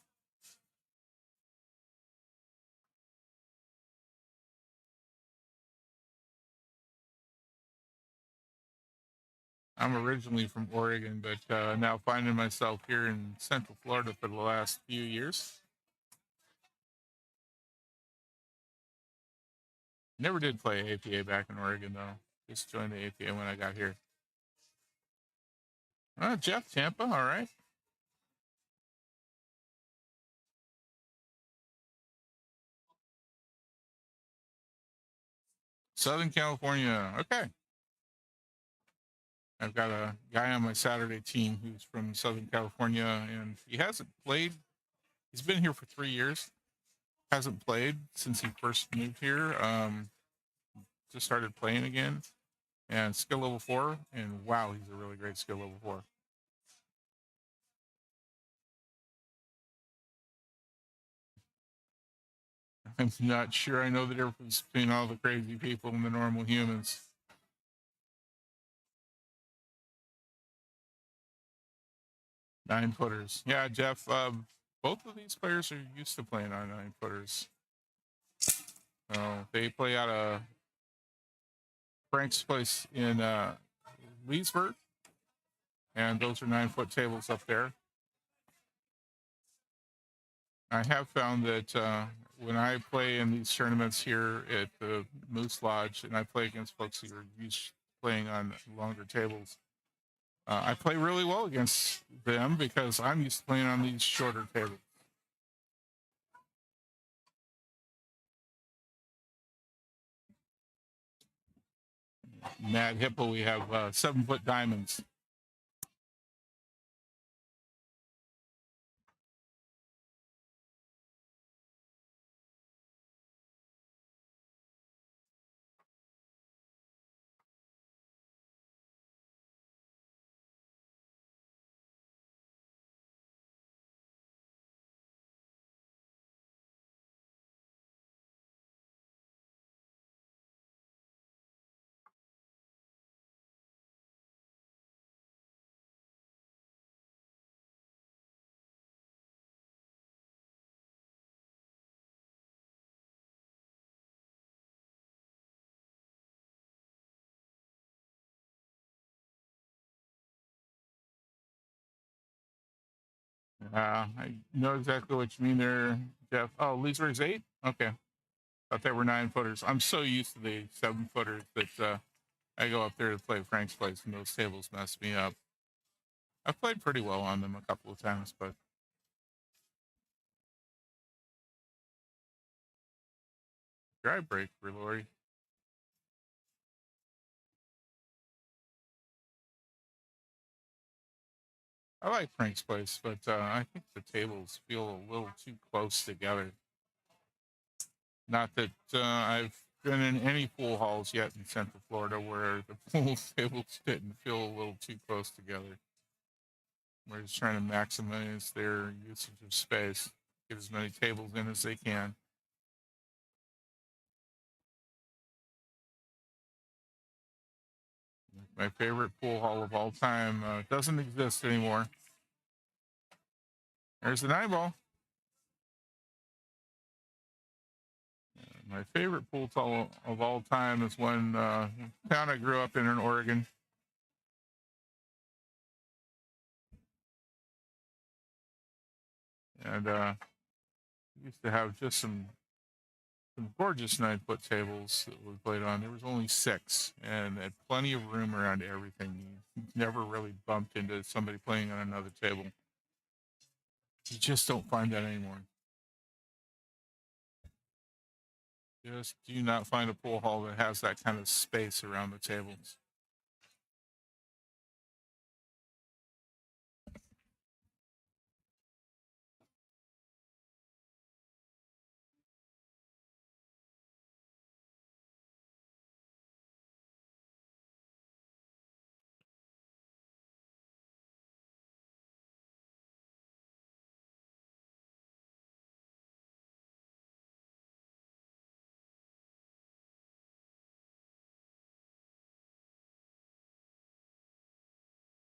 I'm originally from Oregon, but now finding myself here in Central Florida for the last few years. Never did play APA back in Oregon, though. Just joined the APA when I got here. Jeff, Tampa, all right. Southern California, okay. I've got a guy on my Saturday team who's from Southern California, and he hasn't played. He's been here for 3 years. Hasn't played since he first moved here. Just started playing again, and skill level 4. And wow, he's a really great skill level 4. I'm not sure I know the difference between all the crazy people and the normal humans. Nine footers. Yeah, Jeff, both of these players are used to playing on 9 footers. They play out of Frank's place in Leesburg, and those are 9-foot tables up there. I have found that when I play in these tournaments here at the Moose Lodge, and I play against folks who are used to playing on longer tables, I play really well against them because I'm used to playing on these shorter tables. Mad Hippo, we have 7-foot diamonds. I know exactly what you mean there, Jeff. Oh, Leesburg's 8? Okay. Thought they were 9-footers. I'm so used to the 7-footers that I go up there to play Frank's Place and those tables mess me up. I've played pretty well on them a couple of times, but dry break for Lori. I like Frank's Place, but I think the tables feel a little too close together. Not that I've been in any pool halls yet in Central Florida where the pool tables didn't feel a little too close together. We're just trying to maximize their usage of space, get as many tables in as they can. My favorite pool hall of all time doesn't exist anymore. There's the 9-ball. My favorite pool hall of all time is one town I grew up in Oregon. And used to have just some gorgeous 9-foot tables that we played on. There was only 6 and had plenty of room around everything. You never really bumped into somebody playing on another table. You just don't find that anymore. Just do not find a pool hall that has that kind of space around the tables.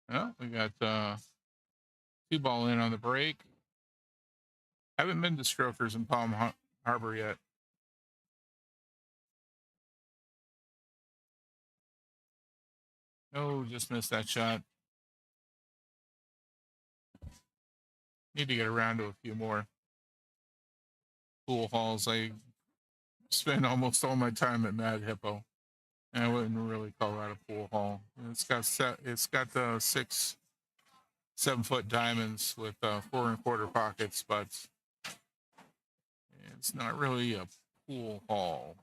Well, we got 2-ball in on the break. Haven't been to Strokers in Palm Harbor yet. Oh, just missed that shot. Need to get around to a few more pool halls. I spend almost all my time at Mad Hippo, and I wouldn't really call that a pool hall. It's got the 6, 7-foot diamonds with 4 1/4 pockets, but it's not really a pool hall.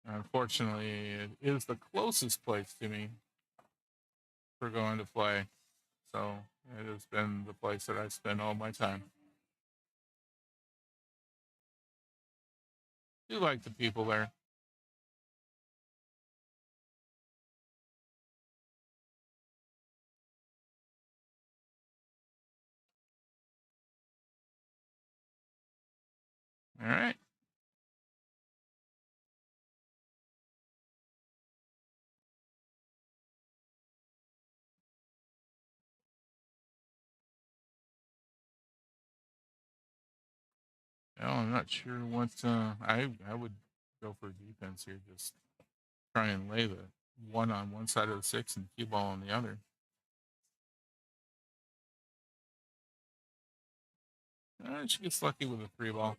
Unfortunately, it is the closest place to me for going to play. So it has been the place that I spend all my time. Do like the people there. All right. Well, I'm not sure what I would go for defense here. Just try and lay the 1 on one side of the 6 and cue ball on the other. She gets lucky with a 3-ball.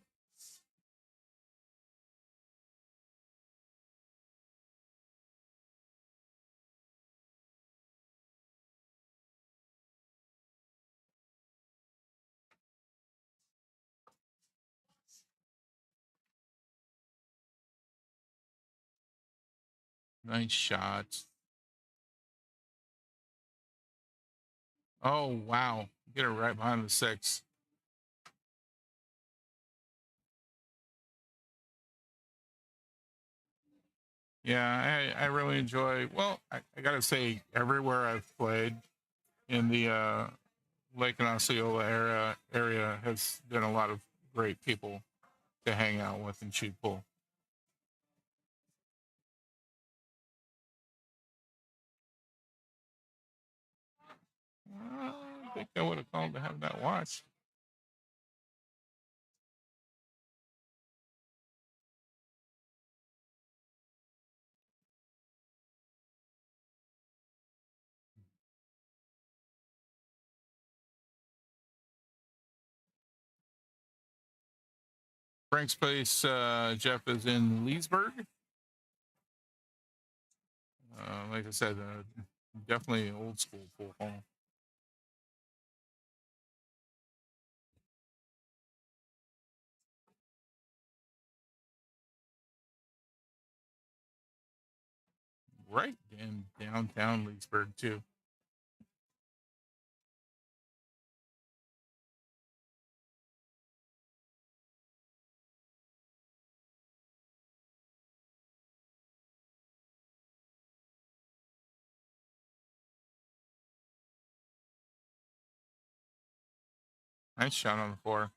Nice shot. Oh, wow. Get her right behind the 6. Yeah, I really enjoy. Well, I got to say, everywhere I've played in the Lake and Osceola area has been a lot of great people to hang out with and shoot pool. I think I would have called to have that watched. Frank's place, Jeff, is in Leesburg. Like I said, definitely old school pool hall. Right in downtown Leesburg, too. Nice shot on the floor.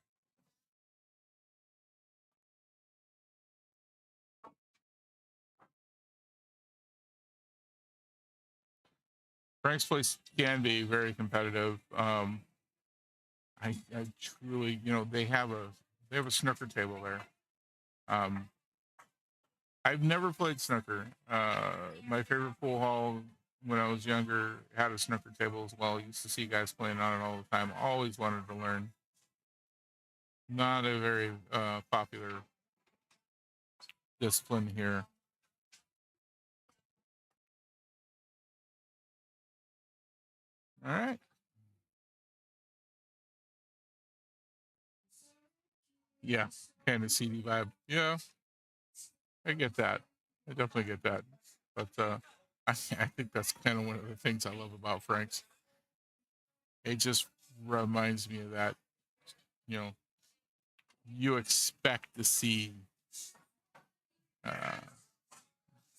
Frank's place can be very competitive. I truly, they have a snooker table there. I've never played snooker. My favorite pool hall when I was younger had a snooker table as well. I used to see guys playing on it all the time. Always wanted to learn. Not a very popular discipline here. All right. Yeah, kind of CD vibe. Yeah, I get that. I definitely get that. But I think that's kind of one of the things I love about Frank's. It just reminds me of that. You expect to see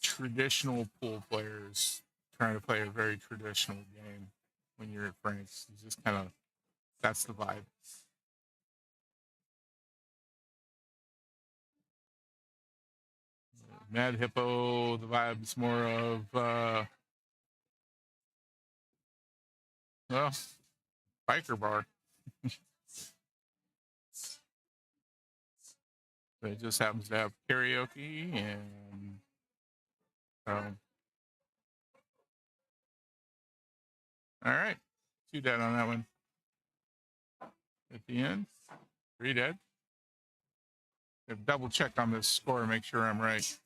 traditional pool players trying to play a very traditional game when you're at Frank's. It's just kind of, that's the vibe. Mad Hippo, the vibe's more of, well, biker bar. It just happens to have karaoke and all right, 2 dead on that one. At the end, 3 dead. I've double checked on this score, make sure I'm right.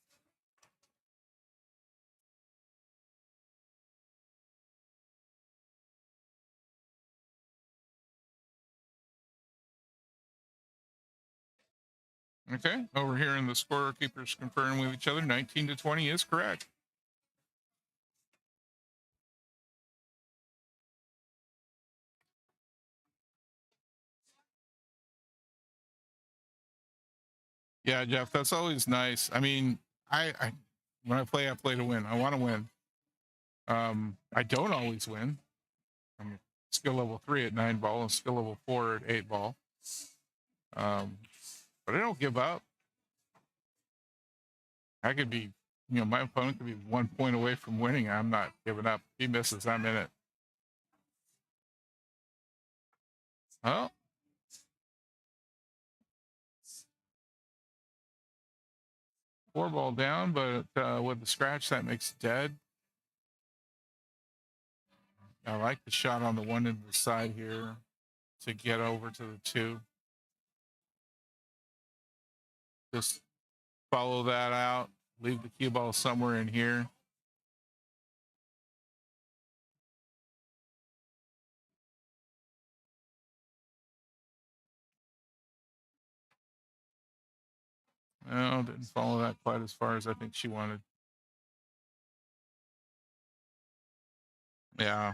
Okay, over here in the scorekeepers conferring with each other, 19-20 is correct. Yeah, Jeff, that's always nice. I mean, I when I play to win. I want to win. I don't always win. I'm skill level 3 at 9 ball and skill level 4 at 8 ball. But I don't give up. I could be, my opponent could be 1 point away from winning. I'm not giving up. He misses, I'm in it. Oh. Four ball down, but with the scratch, that makes it dead. I like the shot on the one into the side here to get over to the 2. Just follow that out. Leave the cue ball somewhere in here. No, didn't follow that quite as far as I think she wanted. Yeah.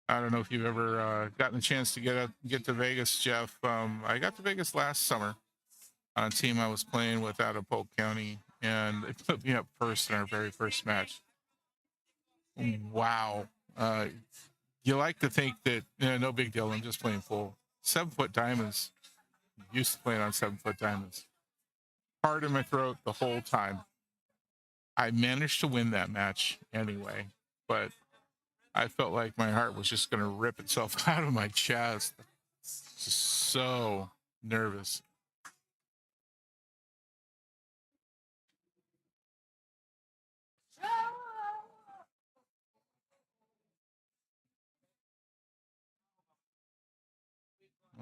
I don't know if you've ever gotten a chance to get to Vegas, Jeff. I got to Vegas last summer on a team I was playing with out of Polk County, and they put me up first in our very first match. Wow. You like to think that, no big deal. I'm just playing full 7-foot diamonds. Used to playing on 7-foot diamonds. Hard in my throat the whole time. I managed to win that match anyway, but I felt like my heart was just going to rip itself out of my chest. Just so nervous.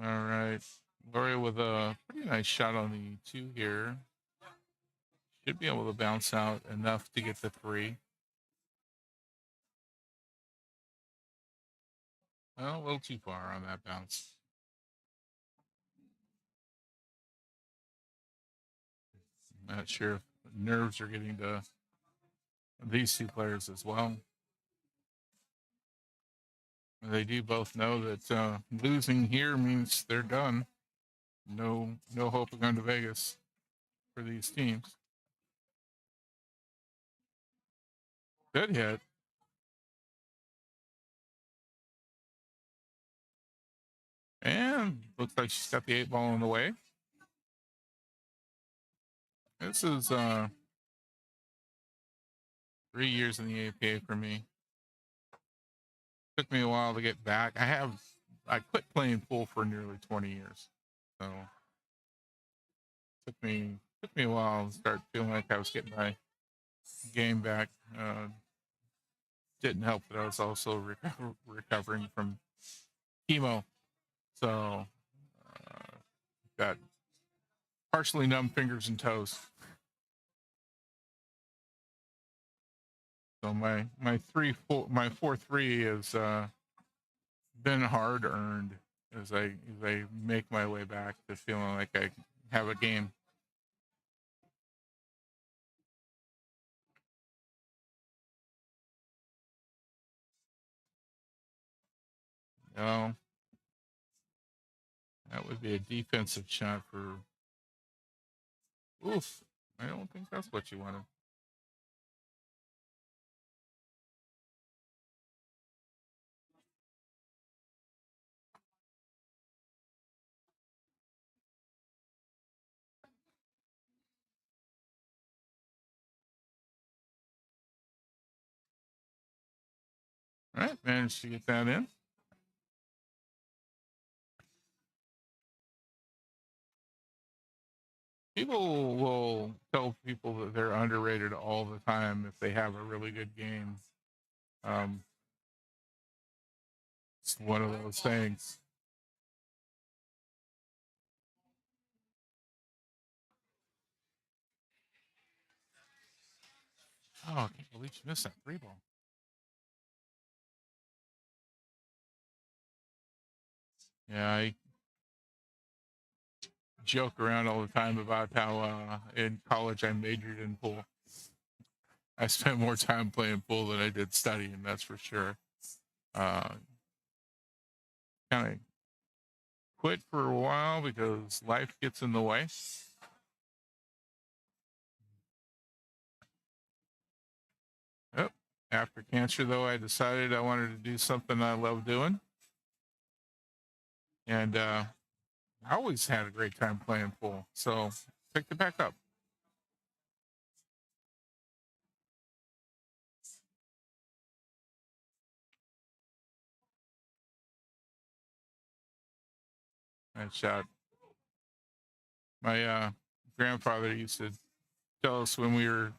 All right. Gloria with a pretty nice shot on the 2 here. Should be able to bounce out enough to get the 3. Well, a little too far on that bounce. Not sure if nerves are getting to these 2 players as well. They do both know that losing here means they're done. No hope of going to Vegas for these teams. Good hit. And looks like she's got the 8 ball in the way. This is 3 years in the APA for me. Took me a while to get back. I quit playing pool for nearly 20 years. So took me a while to start feeling like I was getting my game back. Didn't help that I was also recovering from chemo. So got partially numb fingers and toes. So my 4-3 has been hard earned as I make my way back to feeling like I have a game. No, that would be a defensive shot for. Oof! I don't think that's what you wanted. All right, managed to get that in. People will tell people that they're underrated all the time if they have a really good game. It's one of those things. Oh, I can't believe you missed that 3 ball. Yeah, I joke around all the time about how in college I majored in pool. I spent more time playing pool than I did studying, that's for sure. Kind of quit for a while because life gets in the way. Oh, after cancer, though, I decided I wanted to do something I love doing. And I always had a great time playing pool. So picked it back up. Nice shot. My grandfather used to tell us when we were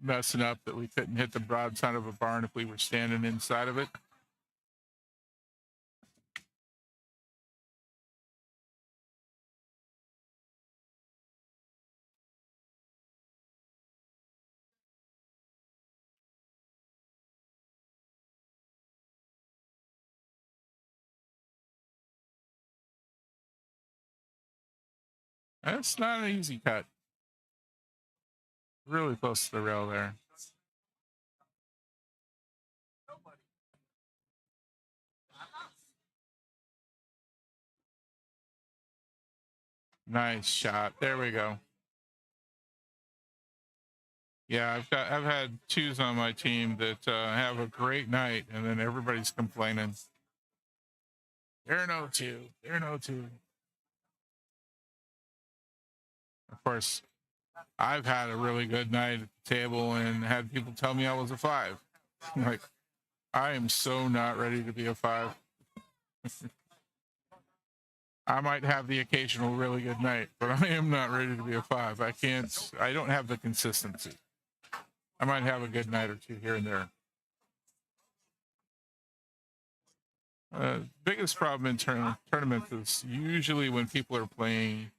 messing up that we couldn't hit the broadside of a barn if we were standing inside of it. That's not an easy cut. Really close to the rail there. Nice shot. There we go. Yeah, I've had 2s on my team that have a great night, and then everybody's complaining. They're no 2. They're no 2. Of course, I've had a really good night at the table and had people tell me I was a 5. Like, I am so not ready to be a 5. I might have the occasional really good night, but I am not ready to be a 5. I don't have the consistency. I might have a good night or 2 here and there. Biggest problem in tournaments is usually when people are playing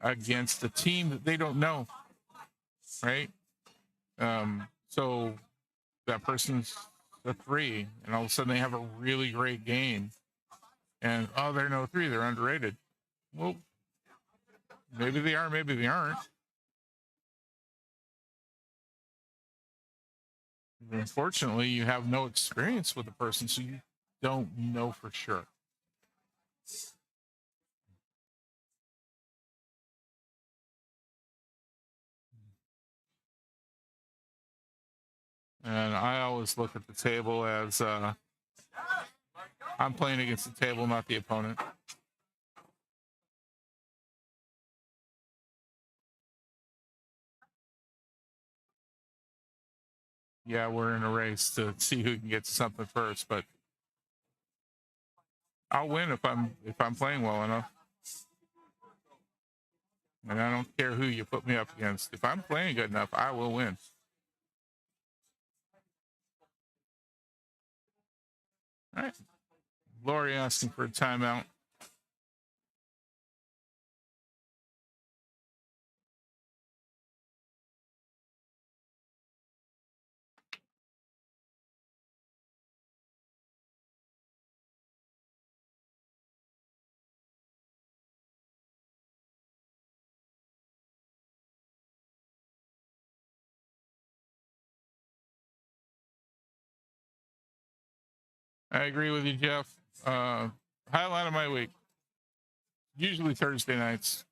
against a team that they don't know, right? So that person's a 3, and all of a sudden they have a really great game, and oh, they're no 3, they're underrated. Well, maybe they are, maybe they aren't. Unfortunately, you have no experience with the person, so you don't know for sure. And I always look at the table as I'm playing against the table, not the opponent. Yeah, we're in a race to see who can get to something first, but I'll win if I'm playing well enough. And I don't care who you put me up against. If I'm playing good enough, I will win. All right. Lori asking for a timeout. I agree with you, Jeff. Highlight of my week. Usually Thursday nights.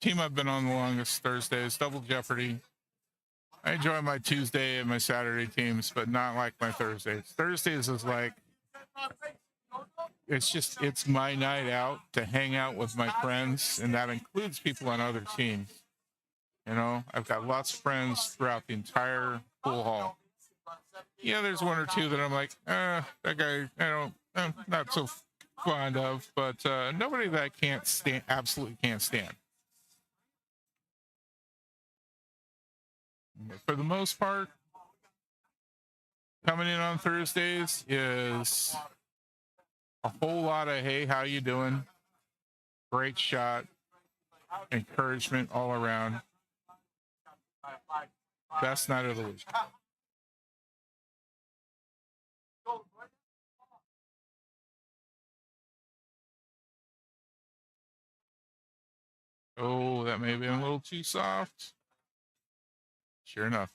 Team I've been on the longest, Thursdays, Double Jeopardy. I enjoy my Tuesday and my Saturday teams, but not like my Thursdays. Thursdays is like, it's my night out to hang out with my friends, and that includes people on other teams. You know, I've got lots of friends throughout the entire pool hall. Yeah, there's one or two that I'm like, that guy, I'm not so fond of, but nobody that I can't stand, absolutely can't stand. For the most part, coming in on Thursdays is a whole lot of, hey, how you doing? Great shot. Encouragement all around. Best night of the week. Oh, that may have been a little too soft. Sure enough.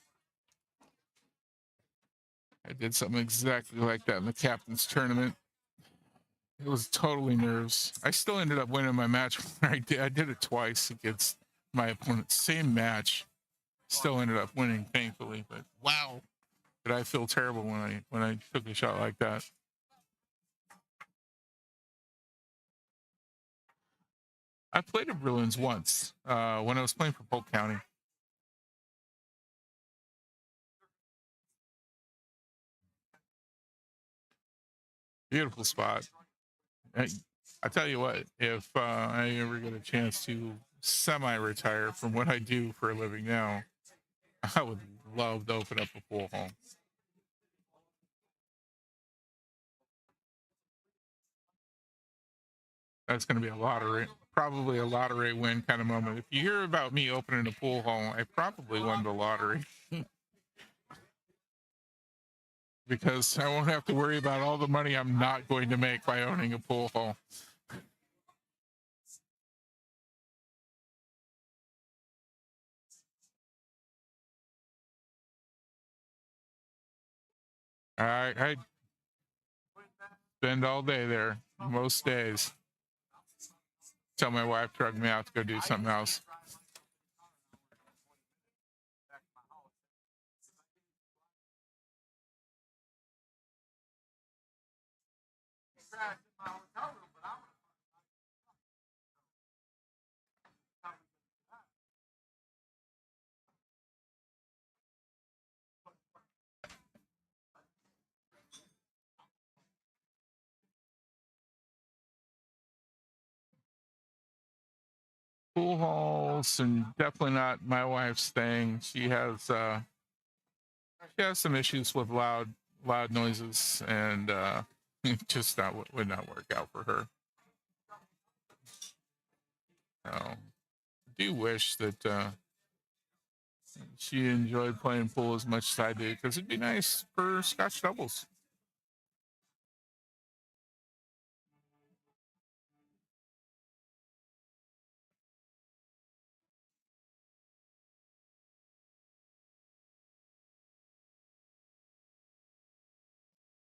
I did something exactly like that in the captain's tournament. It was totally nerves. I still ended up winning my match. I did it twice against my opponent. Same match. Still ended up winning, thankfully. But wow, did I feel terrible when I took a shot like that. I played at Bruins once when I was playing for Polk County. Beautiful spot. I tell you what, if I ever get a chance to semi-retire from what I do for a living now, I would love to open up a pool hall. That's going to be a lottery, probably a lottery win kind of moment. If you hear about me opening a pool hall, I probably won the lottery. Because I won't have to worry about all the money I'm not going to make by owning a pool hall. I spend all day there, most days. Tell my wife to drug me out to go do something else. Pool halls, and definitely not my wife's thing. She has some issues with loud noises, and just not would not work out for her. So, do wish that she enjoyed playing pool as much as I did, because it'd be nice for Scotch doubles.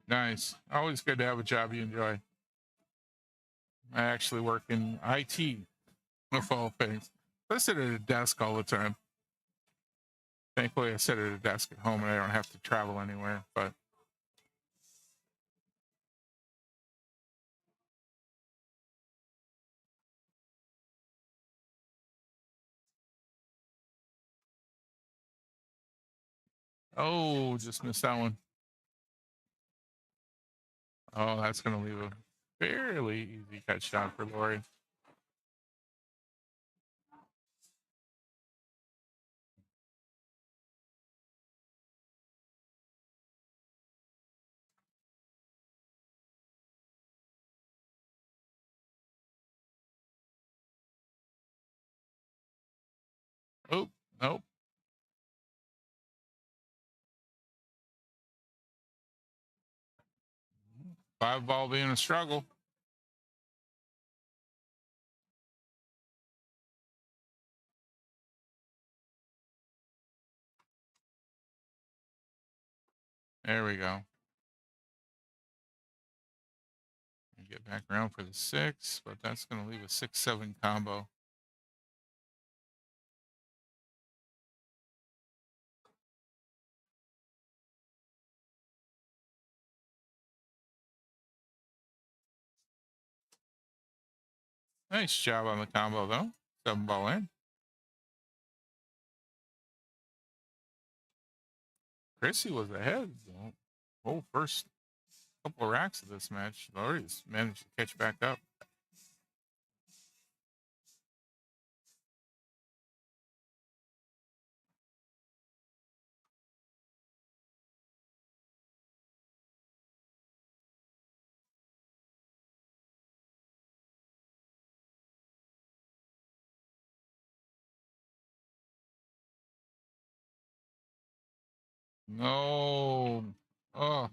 Nice. Always good to have a job you enjoy. I actually work in IT, of all things. I sit at a desk all the time. Thankfully, I sit at a desk at home and I don't have to travel anywhere. But oh, just missed that one. Oh, that's going to leave a fairly easy cut shot for Lori. Oh, nope. 5-ball being a struggle. There we go. Get back around for the 6, but that's going to leave a 6-7 combo. Nice job on the combo, though. 7-ball in. Chrissy was ahead. Oh, first couple of racks of this match. Lori's managed to catch back up. No. Oh.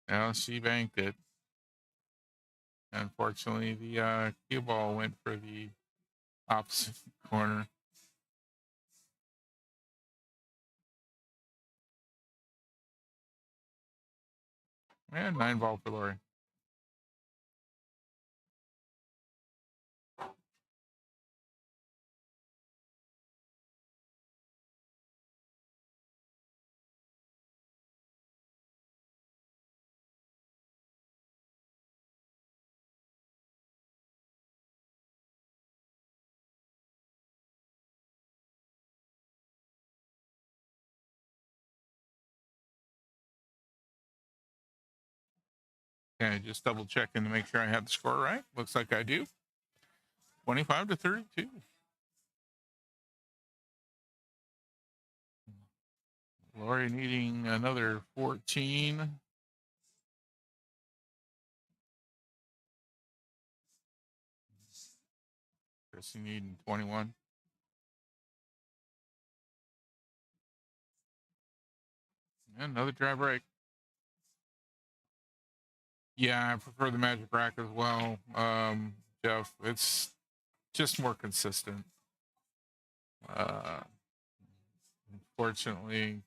Now she banked it. Unfortunately, the cue ball went for the opposite corner. And 9-ball for Lori. Okay, just double checking to make sure I have the score right. Looks like I do. 25-32. Lori needing another 14. Chrissy needing 21. And another dry break. Yeah, I prefer the magic rack as well. Jeff, it's just more consistent. Unfortunately,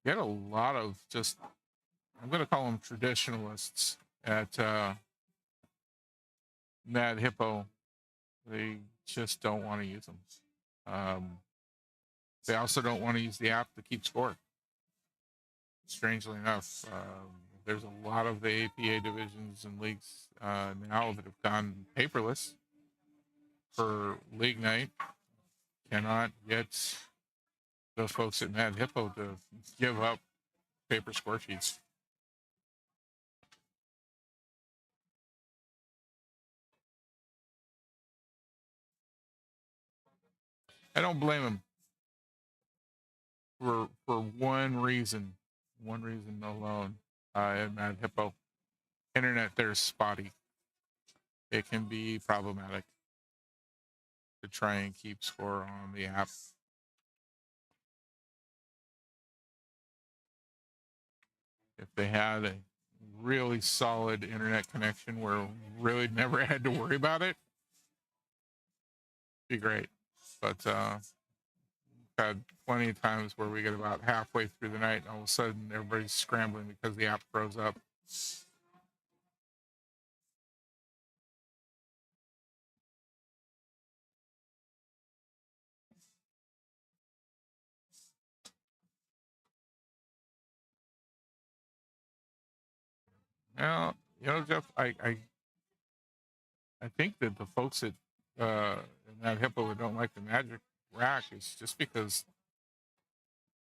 get a lot of just, I'm going to call them traditionalists at Mad Hippo. They just don't want to use them. They also don't want to use the app to keep score. Strangely enough, there's a lot of the APA divisions and leagues now that have gone paperless for league night. Cannot get the folks at Mad Hippo to give up paper score sheets. I don't blame them. for one reason alone. At Mad Hippo, internet there's spotty. It can be problematic to try and keep score on the app. If they had a really solid internet connection where we really never had to worry about it, be great. But had plenty of times where we get about halfway through the night and all of a sudden everybody's scrambling because the app froze up. Now, Jeff, I think that the folks at Mad Hippo that don't like the Magic Rack is just because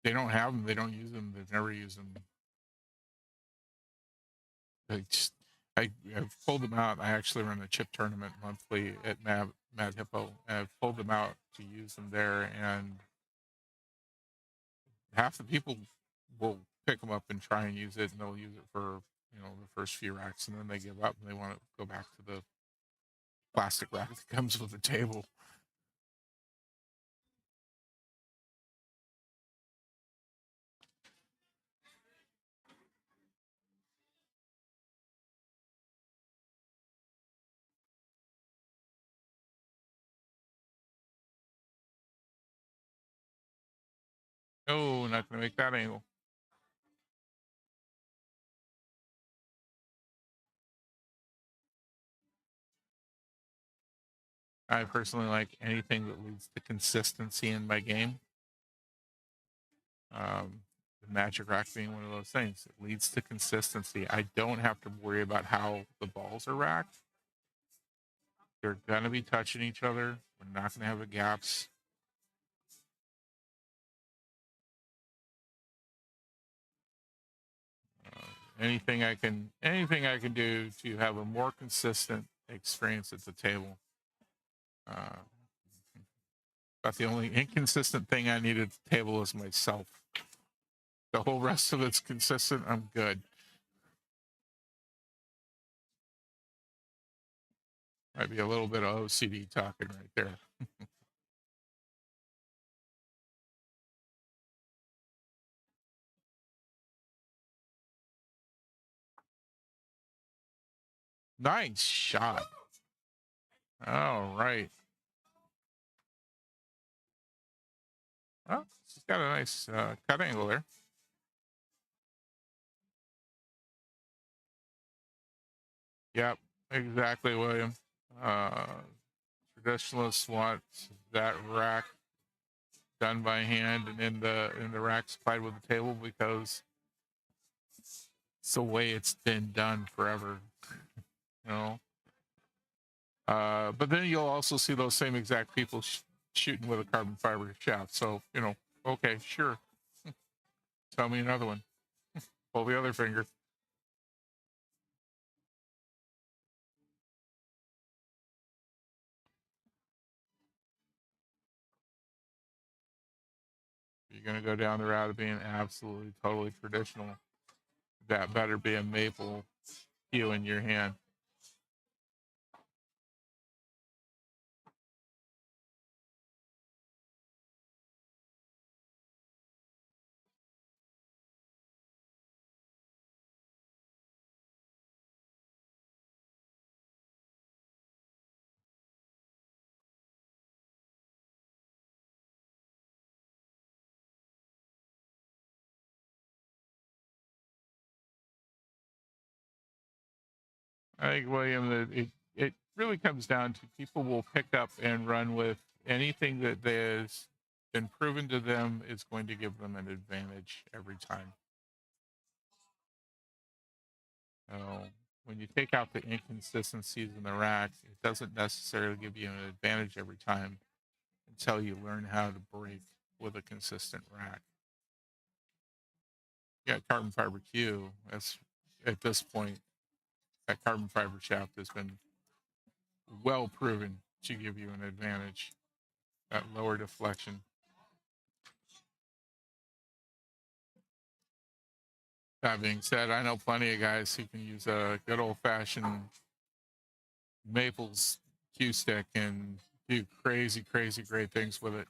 they don't have them, they don't use them, they've never used them. I've pulled them out. I actually run a chip tournament monthly at Mad Hippo, and I've pulled them out to use them there, and half the people will pick them up and try and use it, and they'll use it for the first few racks, and then they give up and they want to go back to the plastic rack that comes with the table. Oh, not gonna make that angle. I personally like anything that leads to consistency in my game. The Magic Rack being one of those things. It leads to consistency. I don't have to worry about how the balls are racked. They're going to be touching each other. We're not going to have the gaps. Anything I can do to have a more consistent experience at the table. But the only inconsistent thing I need at the table is myself. The whole rest of it's consistent. I'm good. Might be a little bit of OCD talking right there. Nice shot. All right. Well, she's got a nice cut angle there. Yep, exactly, William. Traditionalists want that rack done by hand and in the rack supplied with the table because it's the way it's been done forever. But then you'll also see those same exact people shooting with a carbon fiber shaft. So, okay, sure. Tell me another one. Pull the other finger. You're going to go down the route of being absolutely, totally traditional. That better be a maple hue in your hand. I think, William, that it really comes down to people will pick up and run with anything that has been proven to them is going to give them an advantage every time. When you take out the inconsistencies in the rack, it doesn't necessarily give you an advantage every time until you learn how to break with a consistent rack. Yeah, carbon fiber Q, that's at this point, that carbon fiber shaft has been well proven to give you an advantage. That lower deflection. That being said, I know plenty of guys who can use a good old fashioned Maples cue stick and do crazy, crazy great things with it.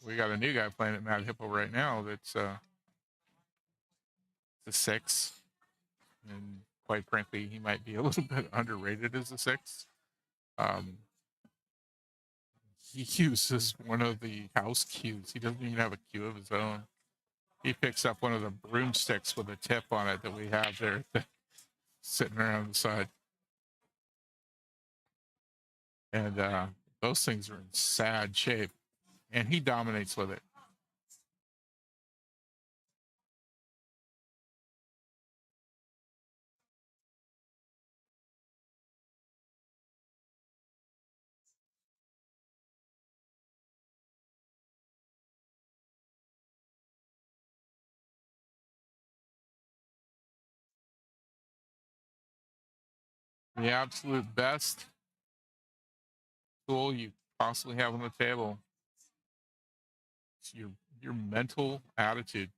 We got a new guy playing at Mad Hippo right now that's the 6, and quite frankly, he might be a little bit underrated as a 6. He uses one of the house cues. He doesn't even have a cue of his own. He picks up one of the broomsticks with a tip on it that we have there sitting around the side. And those things are in sad shape. And he dominates with it. The absolute best tool you possibly have on the table. It's your mental attitude.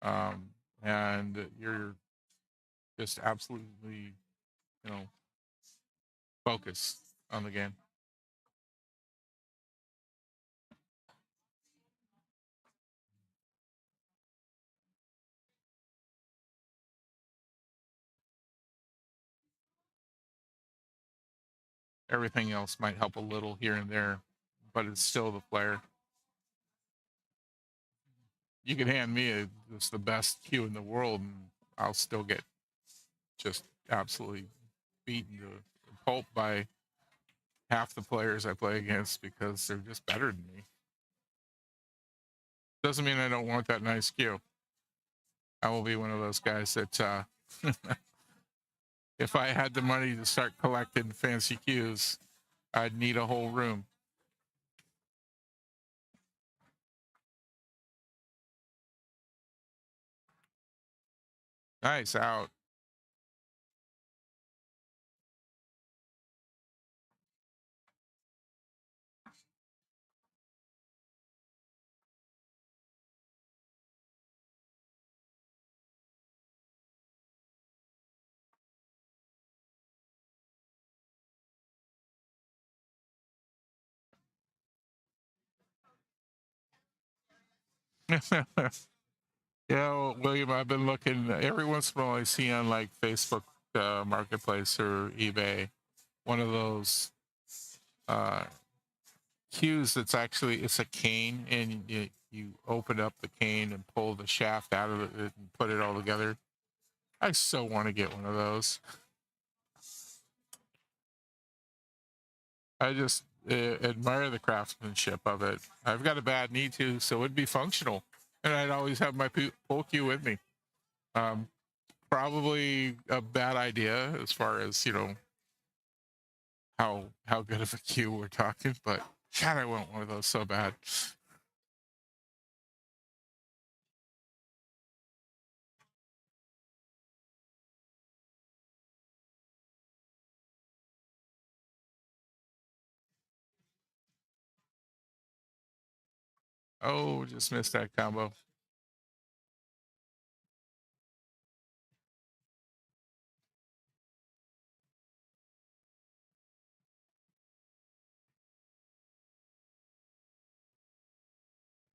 And you're just absolutely, focused on the game. Everything else might help a little here and there, but it's still the player. You can hand me it's the best cue in the world, and I'll still get just absolutely beaten to a pulp by half the players I play against because they're just better than me. Doesn't mean I don't want that nice cue. I will be one of those guys that if I had the money to start collecting fancy cues, I'd need a whole room. Nice out. Yeah, William, I've been looking every once in a while. I see on like Facebook Marketplace or eBay one of those cues that's actually it's a cane, and you open up the cane and pull the shaft out of it and put it all together. I so want to get one of those. I just admire the craftsmanship of it. I've got a bad knee too, so it'd be functional, and I'd always have my pull cue with me. Probably a bad idea as far as how good of a cue we're talking, but God, I want one of those so bad. Oh, just missed that combo.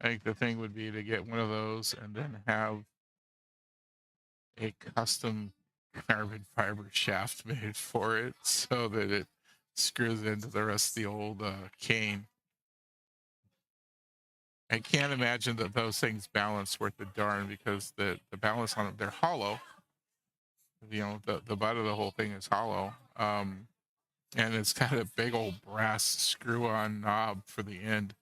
I think the thing would be to get one of those and then have a custom carbon fiber shaft made for it so that it screws into the rest of the old cane. I can't imagine that those things balance worth the darn because the balance on them, they're hollow. The butt of the whole thing is hollow. And it's got a big old brass screw on knob for the end.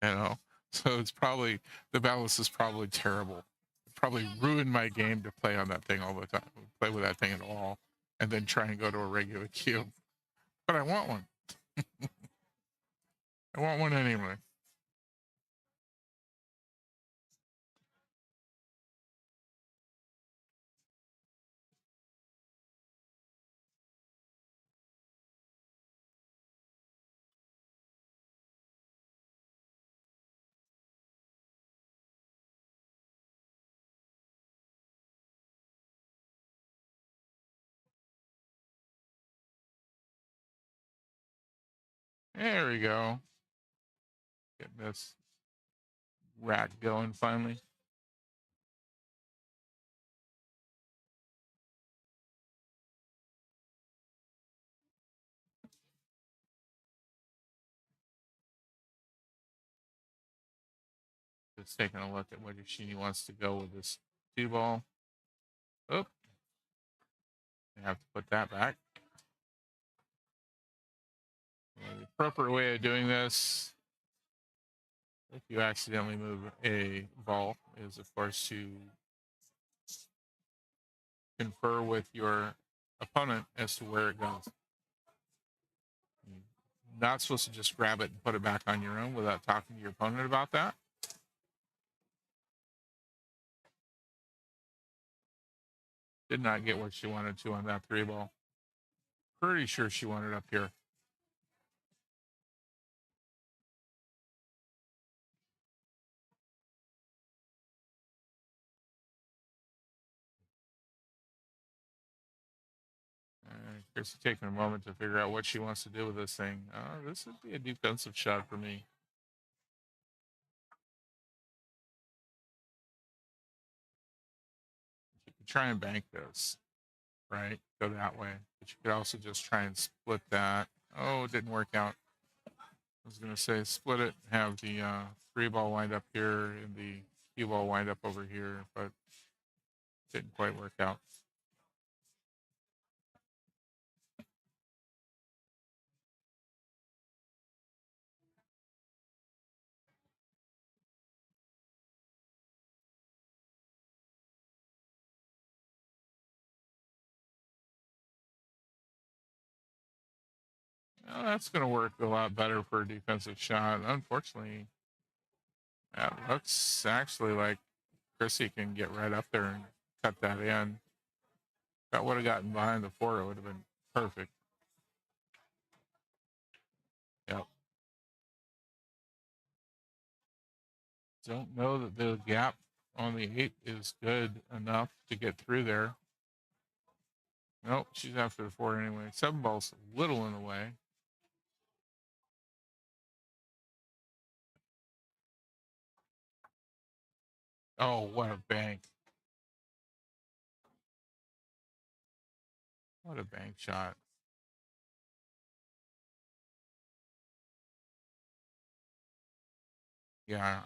So it's probably the balance is probably terrible. It probably ruined my game to play on that thing all the time, play with that thing at all, and then try and go to a regular cube. But I want one. I want one anyway. There we go. Get this rack going finally. Just taking a look at where she wants to go with this cue ball. Oh, I have to put that back. The appropriate way of doing this, if you accidentally move a ball, is of course to confer with your opponent as to where it goes. You're not supposed to just grab it and put it back on your own without talking to your opponent about that. Did not get what she wanted to on that 3 ball. Pretty sure she wanted up here. Chrissy taking a moment to figure out what she wants to do with this thing. This would be a defensive shot for me. You could try and bank this, right? Go that way. But you could also just try and split that. Oh, it didn't work out. I was going to say split it, have the 3 ball wind up here and the cue ball wind up over here, but didn't quite work out. Well, that's going to work a lot better for a defensive shot. Unfortunately, that looks actually like Chrissy can get right up there and cut that in. If that would have gotten behind the 4, it would have been perfect. Yep. Don't know that the gap on the 8 is good enough to get through there. Nope, she's after the 4 anyway. 7 ball's a little in the way. Oh, what a bank. What a bank shot. Yeah,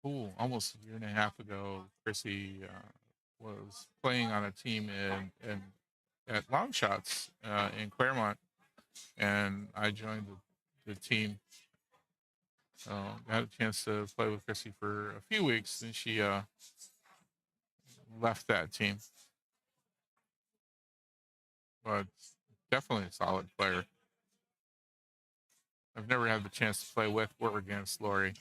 almost a year and a half ago, Chrissy was playing on a team in at Long Shots in Claremont, and I joined the team. So I had a chance to play with Chrissy for a few weeks, and she left that team. But definitely a solid player. I've never had the chance to play with or against Lori.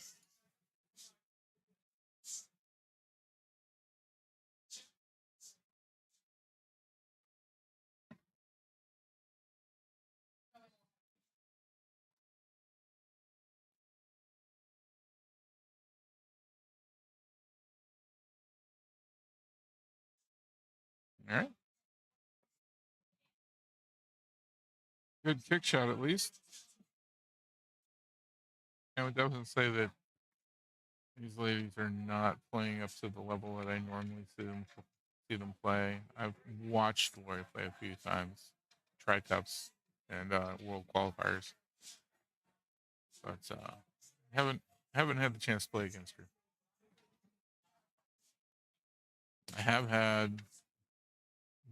All right. Good kick shot, at least. I would definitely say that these ladies are not playing up to the level that I normally see them play. I've watched Lori play a few times, tri-cups and world qualifiers, but haven't had the chance to play against her. I have had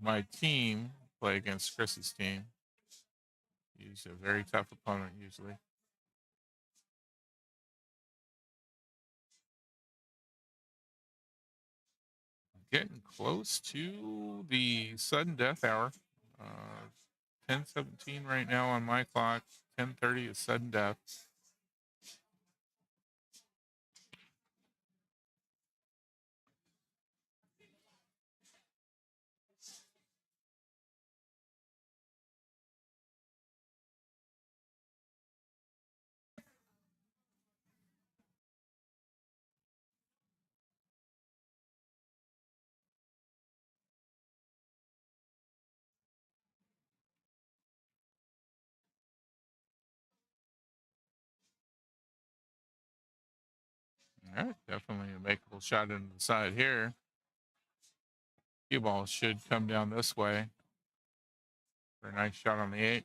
my team play against Chrissy's team. He's a very tough opponent usually. Getting close to the sudden death hour. 10:17 right now on my clock. 10:30 is sudden death. All right, definitely a makeable shot into the side here. Cue ball should come down this way for a nice shot on the 8.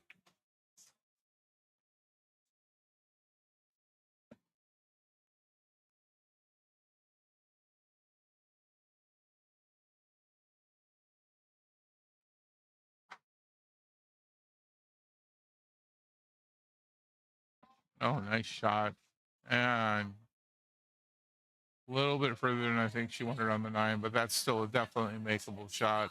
Oh, nice shot. And a little bit further than I think she wanted on the 9, but that's still a definitely makeable shot.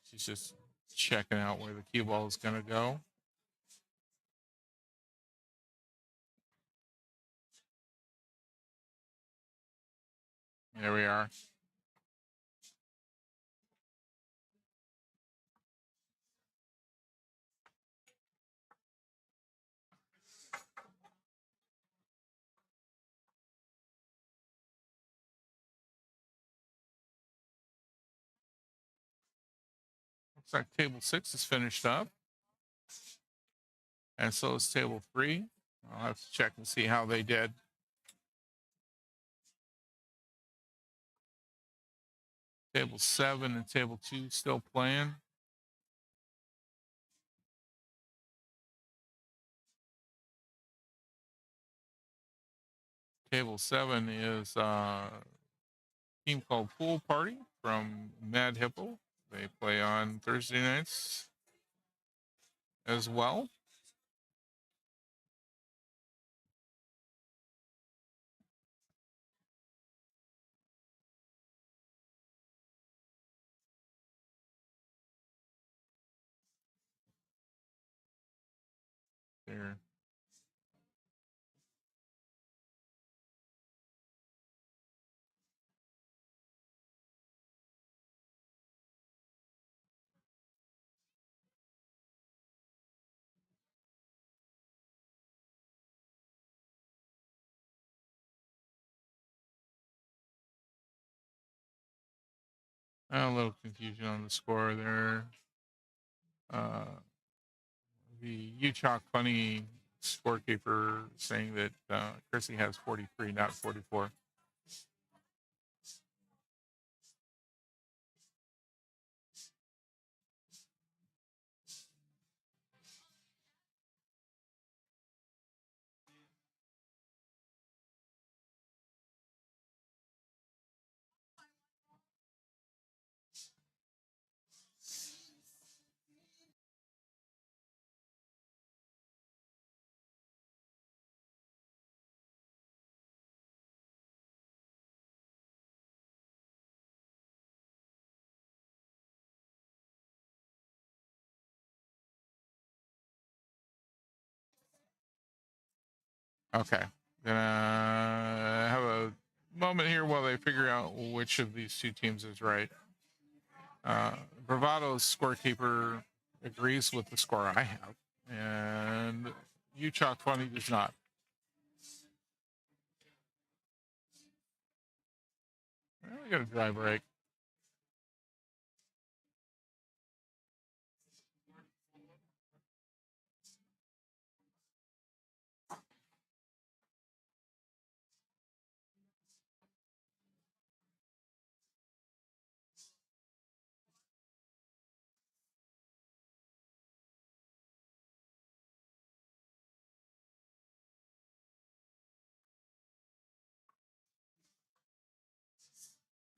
She's just checking out where the cue ball is going to go. There we are. Looks like table 6 is finished up. And so is table 3. I'll have to check and see how they did. Table 7 and table 2 still playing. Table 7 is a team called Pool Party from Mad Hippo. They play on Thursday nights as well. There. A little confusion on the score there. The UChalk Funny scorekeeper saying that Chrissy has 43, not 44. Okay. Gonna have a moment here while they figure out which of these two teams is right. Bravados scorekeeper agrees with the score I have, and UChalk Funny does not. Well, we got a dry break.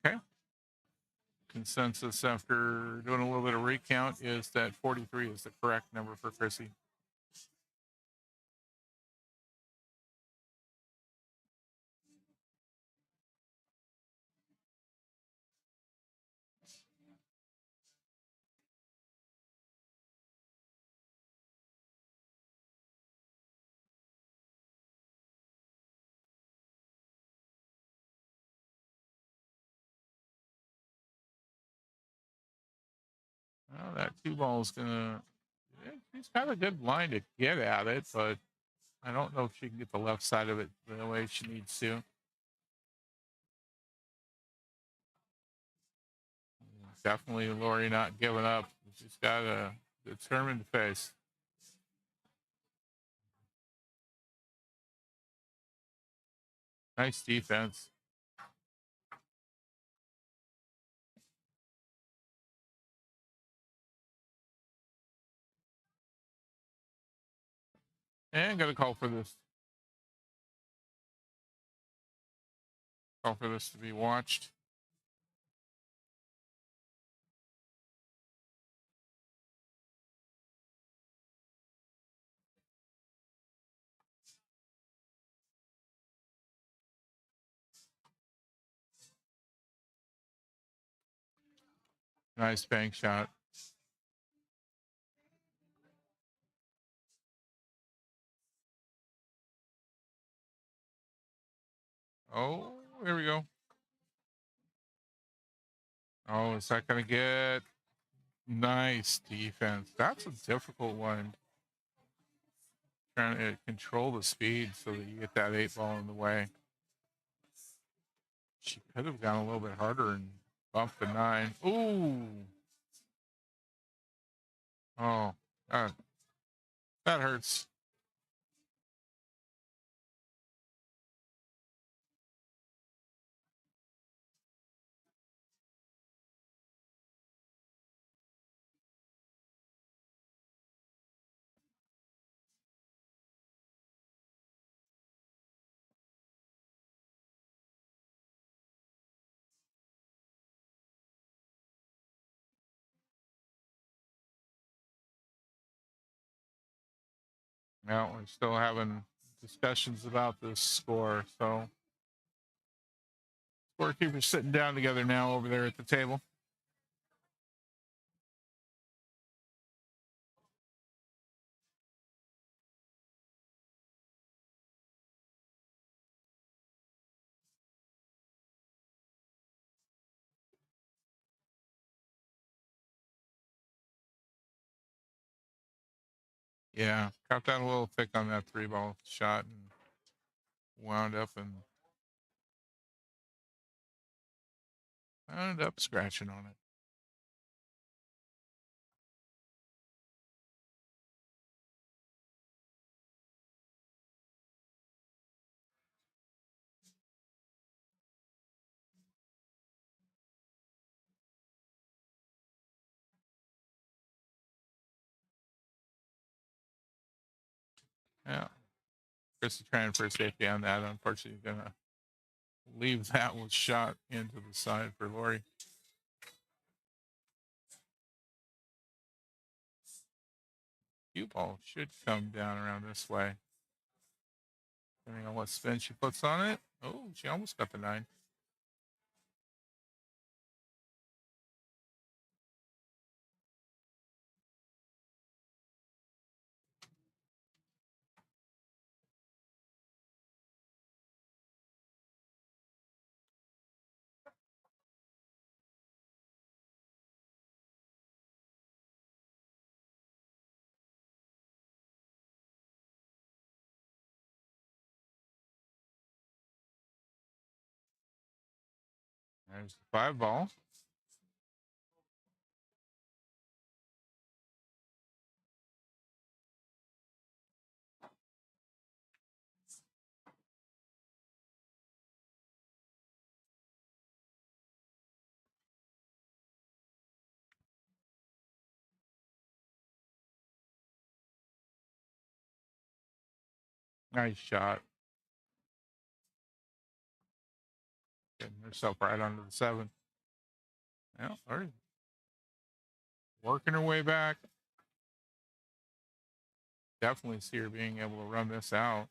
Okay. Consensus after doing a little bit of recount is that 43 is the correct number for Chrissy. Well, that 2 ball is gonna. She's got a good line to get at it, but I don't know if she can get the left side of it the way she needs to. Definitely Lori not giving up. She's got a determined face. Nice defense. And got to call for this. Call for this to be watched. Nice bank shot. Oh, here we go. Oh, is that going to get? Nice defense. That's a difficult one. Trying to control the speed so that you get that 8 ball in the way. She could have gone a little bit harder and bumped the 9. Ooh. Oh, that hurts. Now we're still having discussions about this score. So scorekeepers sitting down together now over there at the table. Yeah, got that a little thick on that 3-ball shot and wound up scratching on it. Yeah. Chrissy trying for safety on that. Unfortunately, gonna leave that one shot into the side for Lori. Cue ball should come down around this way. Depending on what spin she puts on it. Oh, she almost got the 9. There's the 5-ball. Nice shot. Getting herself right onto the 7. Yeah, Lori working her way back. Definitely see her being able to run this out.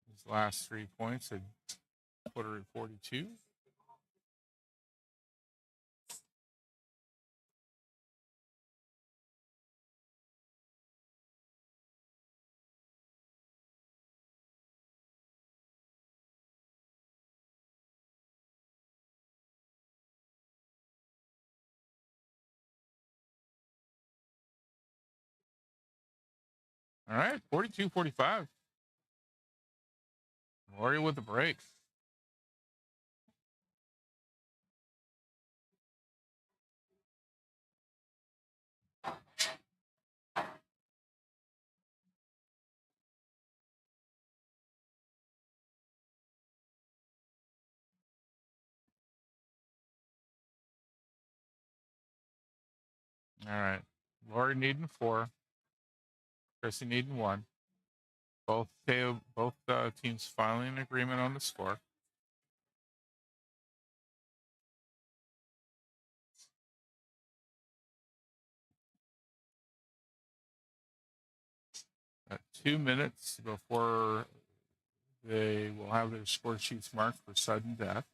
These last 3 points had put her at 42. All right, 42-45. Lori with the break. All right. Lori needing 4. Chrissy needing 1. Both teams filing an agreement on the score. At 2 minutes before they will have their score sheets marked for sudden death.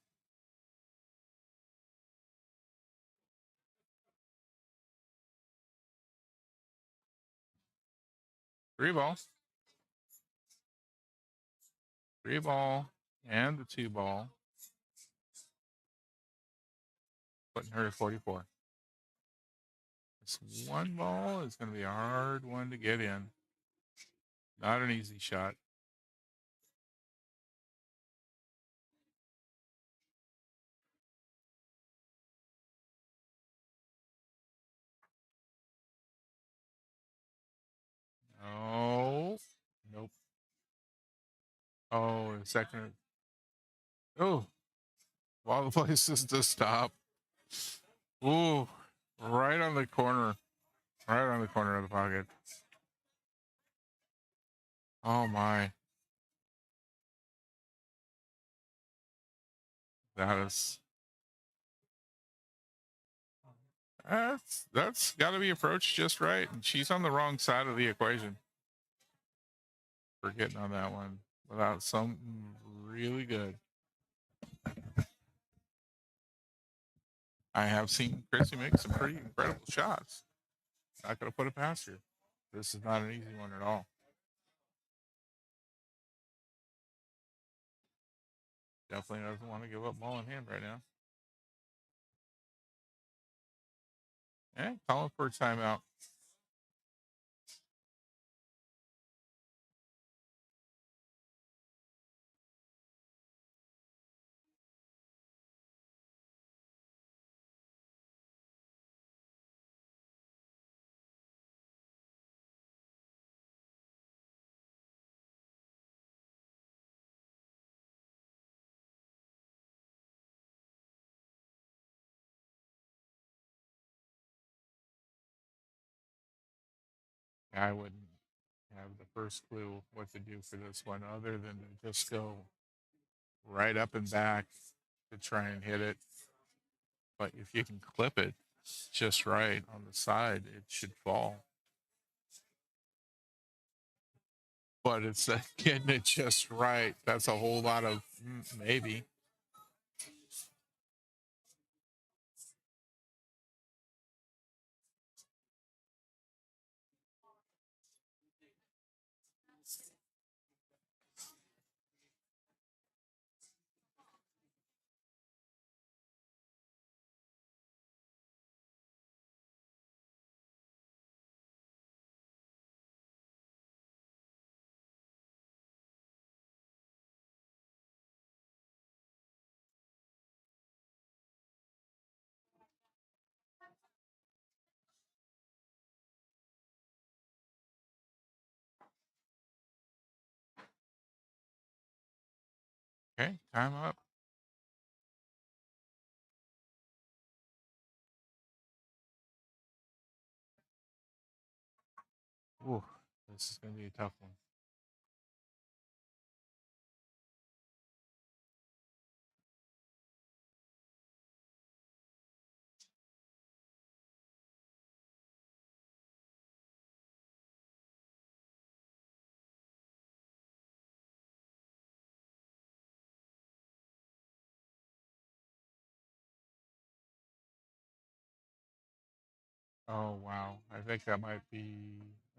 Three ball, and the 2 ball, putting her at 44. This 1 ball is going to be a hard one to get in. Not an easy shot. Oh, nope. Oh, second. Oh, all the places to stop. Ooh, right on the corner. Right on the corner of the pocket. Oh my. That's got to be approached just right, and she's on the wrong side of the equation for getting on that one without something really good. I have seen Chrissy make some pretty incredible shots. Not going to put it past her. This is not an easy one at all. Definitely doesn't want to give up ball in hand right now. And calling for a timeout. I wouldn't have the first clue what to do for this one other than to just go right up and back to try and hit it. But if you can clip it just right on the side, it should fall. But it's getting it just right. That's a whole lot of maybe. Okay, time up. Ooh, this is going to be a tough one. Oh, wow. I think that might be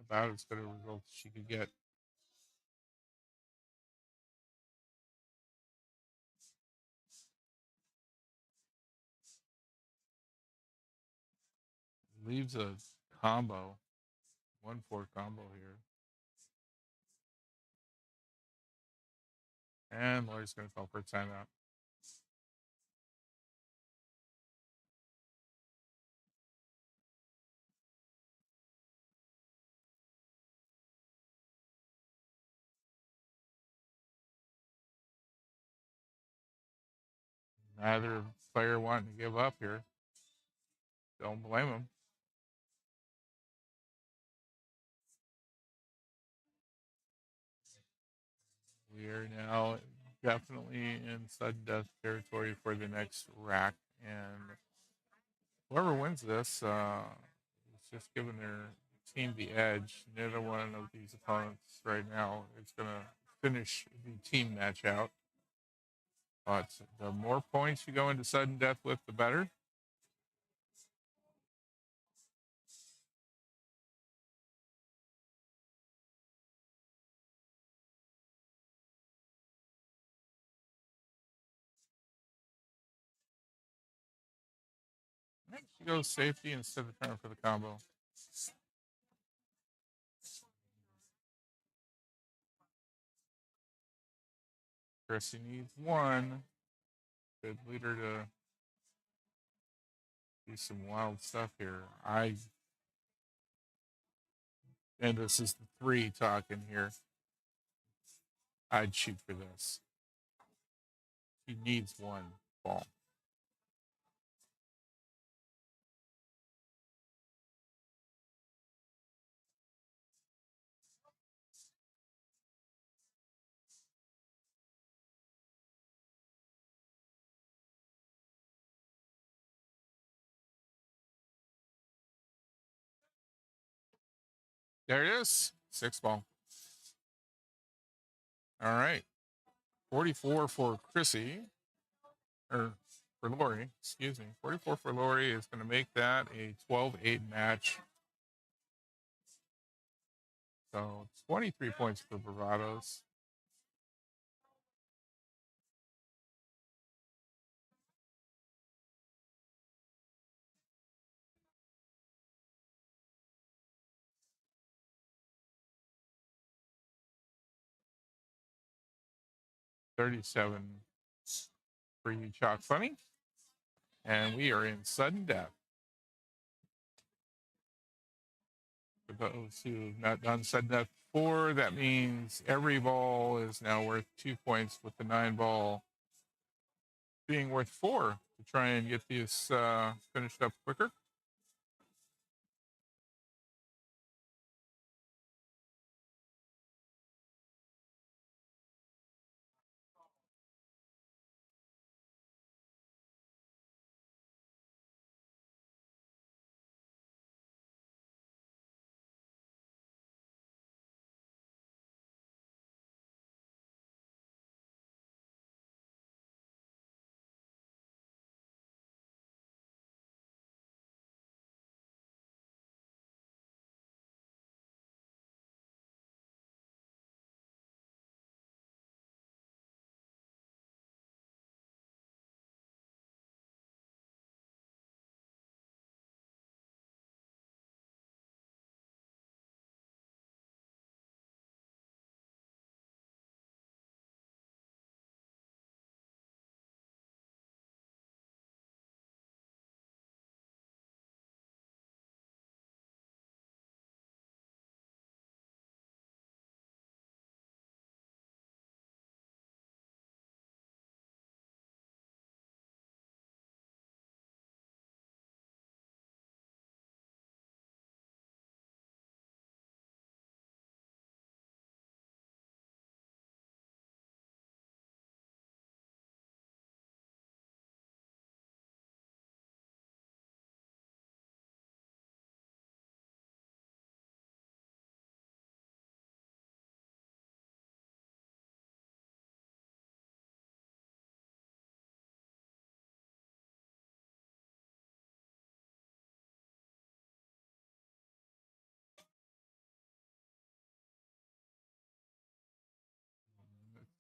about as good a result as she could get. Leaves a combo, 1-4 combo here. And Lori's going to call for a timeout. Neither player wanting to give up here. Don't blame him. We are now definitely in sudden death territory for the next rack, and whoever wins this is just giving their team the edge. Neither one of these opponents right now is going to finish the team match out. But the more points you go into sudden death with, the better. She goes safety instead of trying for the combo. Chrissy needs one. Good leader to do some wild stuff here. And this is the 3 talking here. I'd shoot for this. He needs one ball. There it is. 6 ball. All right. 44 for Chrissy. Or for Lori, excuse me. 44 for Lori is going to make that a 12-8 match. So 23 points for Bravados. $37 for you, Chalk Funny. And we are in sudden death. For those who have not done sudden death before, that means every ball is now worth 2 points, with the 9 ball being worth 4 to try and get this finished up quicker.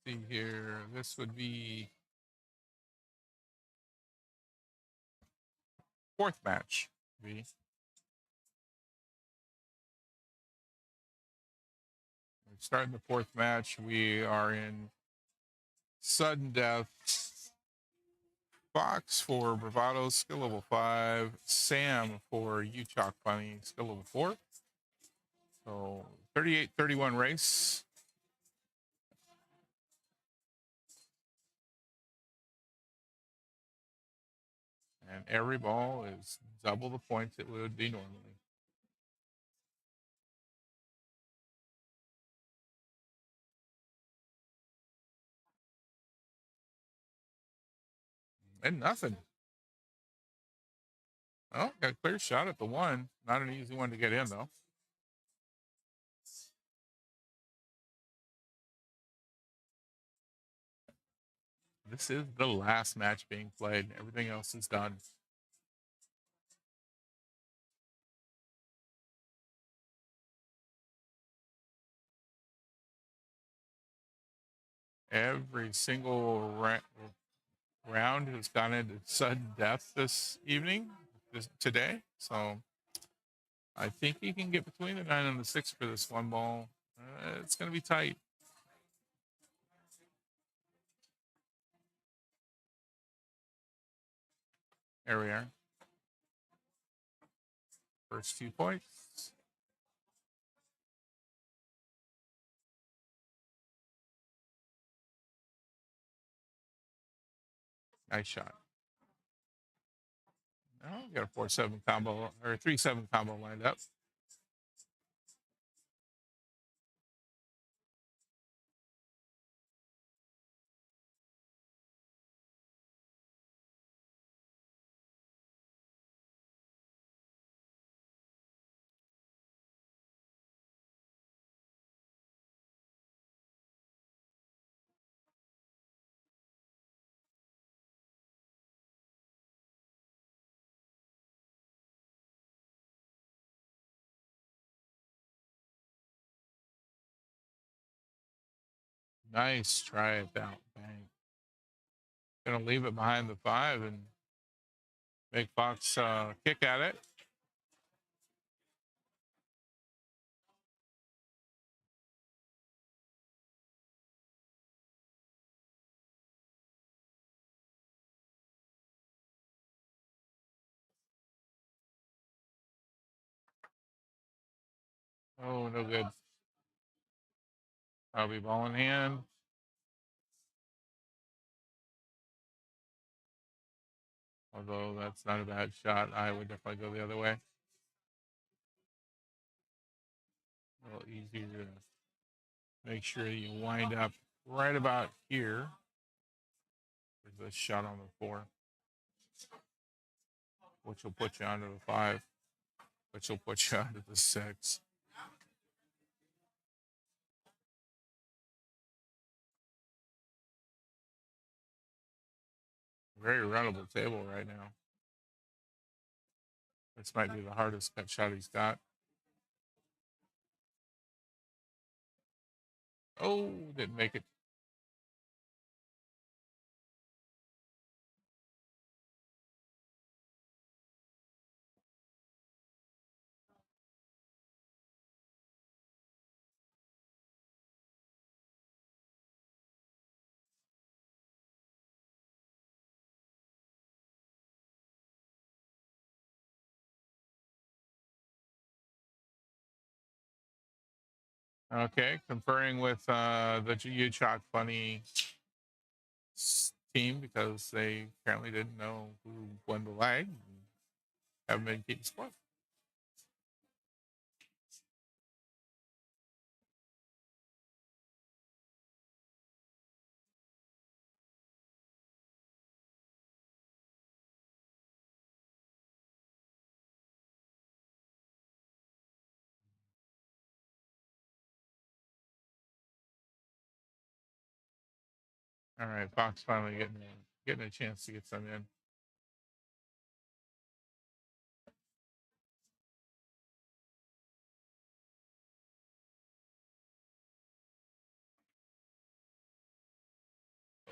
Let's see here. This would be 4th match. Starting the 4th match, we are in sudden death. Fox for Bravados, skill level 5. Sam for Chalk Funny, skill level 4. So 38-31 race. And every ball is double the points it would be normally. And nothing. Oh, got a clear shot at the one. Not an easy one to get in, though. This is the last match being played. Everything else is done. Every single round has gone into sudden death this evening, today. So I think he can get between the 9 and the 6 for this one ball. It's going to be tight. There we are. First 2 points. Nice shot. Oh, we got a 4-7 combo or a 3-7 combo lined up. Nice try at that. Bang. Gonna leave it behind the 5 and make Fox kick at it. Oh, no good. Probably ball in hand. Although that's not a bad shot. I would definitely go the other way. A little easier to make sure you wind up right about here. There's a shot on the 4, which will put you onto the 5, which will put you onto the 6. Very runnable table right now. This might be the hardest cut shot he's got. Oh, didn't make it. Okay, conferring with the You Chalk Funny team because they apparently didn't know who won the leg. Haven't been keeping score. All right, Fox finally getting a chance to get some in.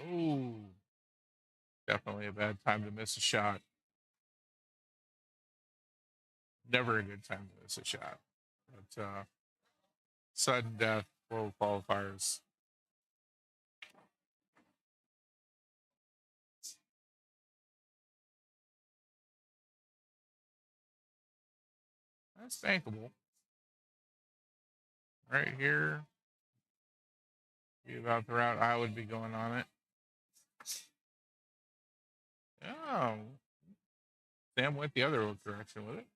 Oh, definitely a bad time to miss a shot. Never a good time to miss a shot. But sudden death, world qualifiers. That's bankable. Right here. Be about the route I would be going on it. Oh, Sam went the other direction with it.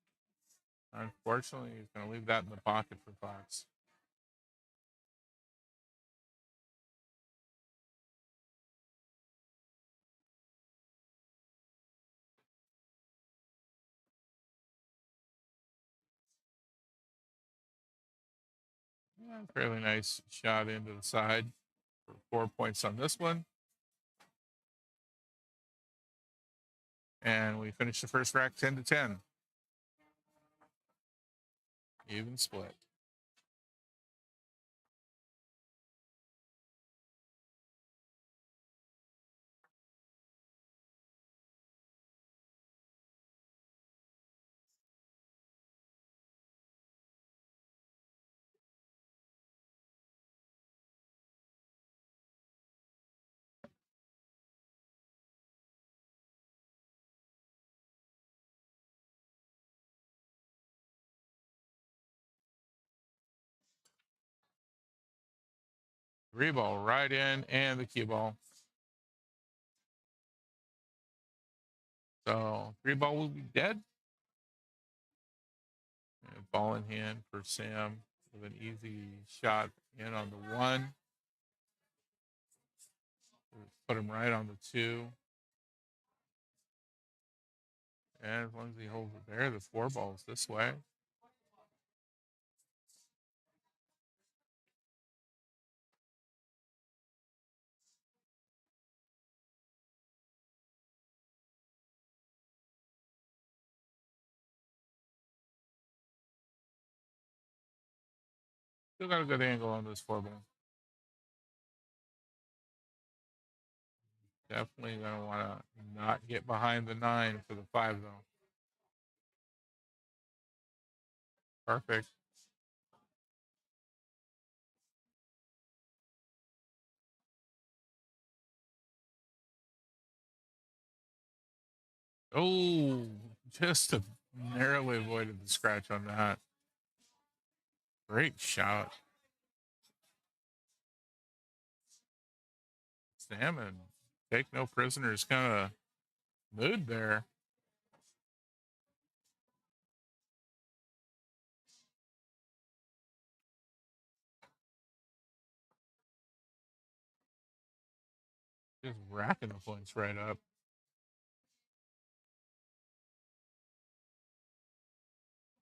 Unfortunately, he's going to leave that in the pocket for Fox. Yeah, fairly nice shot into the side for 4 points on this one. And we finish the first rack 10-10. Even split. Three ball right in and the cue ball. So 3 ball will be dead. And ball in hand for Sam with an easy shot in on the 1. Put him right on the 2. And as long as he holds it there, the 4 ball's this way. Still got a good angle on this 4 ball. Definitely gonna want to not get behind the 9 for the 5 though. Perfect. Oh, just narrowly avoided the scratch on that. Great shot. Salmon, take no prisoners kind of mood there. Just racking the points right up.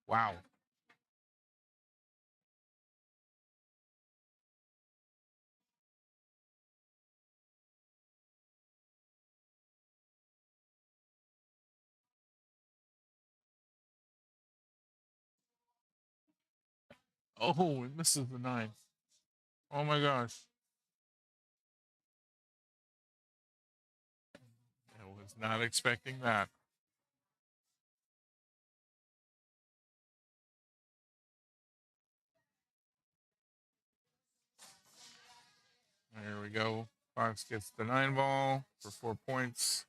Wow. Oh, it misses the 9. Oh my gosh. I was not expecting that. There we go. Fox gets the 9 ball for 4 points.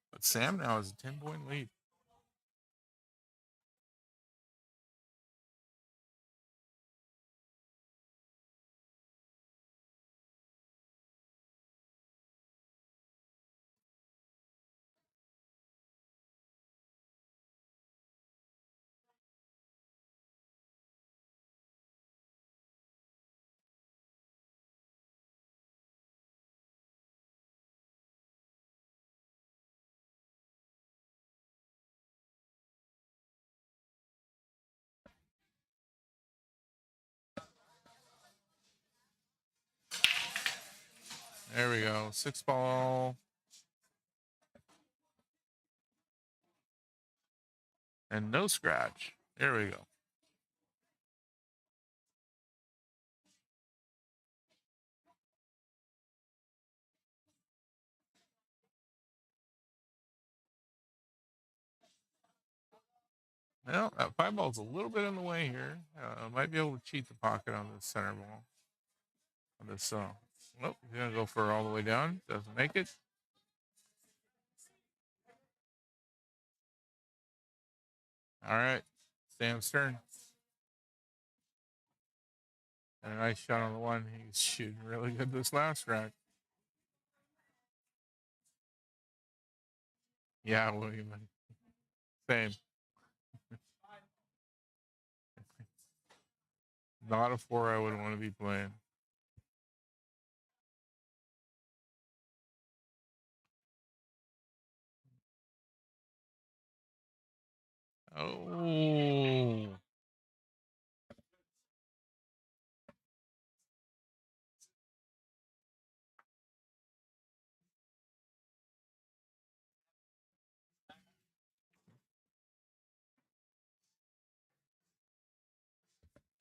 But Sam now has a 10-point lead. There we go. 6 ball. And no scratch. There we go. Well, that 5 ball's a little bit in the way here. Might be able to cheat the pocket on this center ball. On this, nope, he's going to go for all the way down. Doesn't make it. All right. Sam's turn. And a nice shot on the 1. He's shooting really good this last rack. Yeah, William. Same. Not a 4 I would want to be playing. Oh.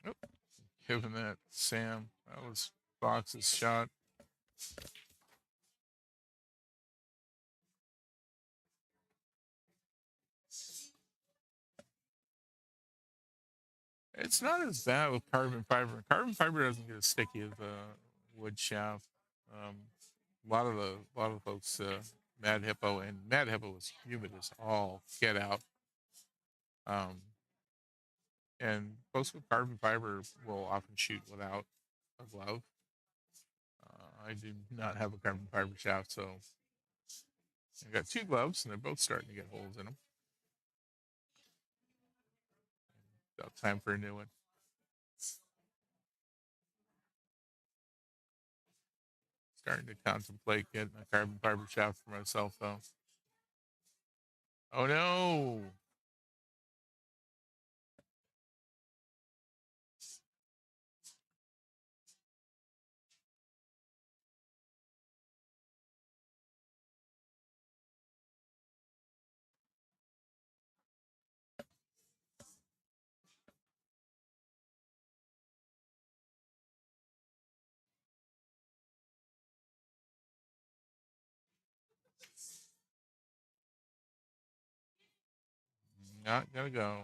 Oh, giving that Sam. That was Fox's shot. It's not as bad with carbon fiber. Carbon fiber doesn't get as sticky as wood shaft. A lot of the folks, Mad Hippo, and Mad Hippo was humid as all get out. And folks with carbon fiber will often shoot without a glove. I do not have a carbon fiber shaft, so I got 2 gloves, and they're both starting to get holes in them. About time for a new one. Starting to contemplate getting a carbon fiber shaft for myself, though. Oh no! Not gonna go.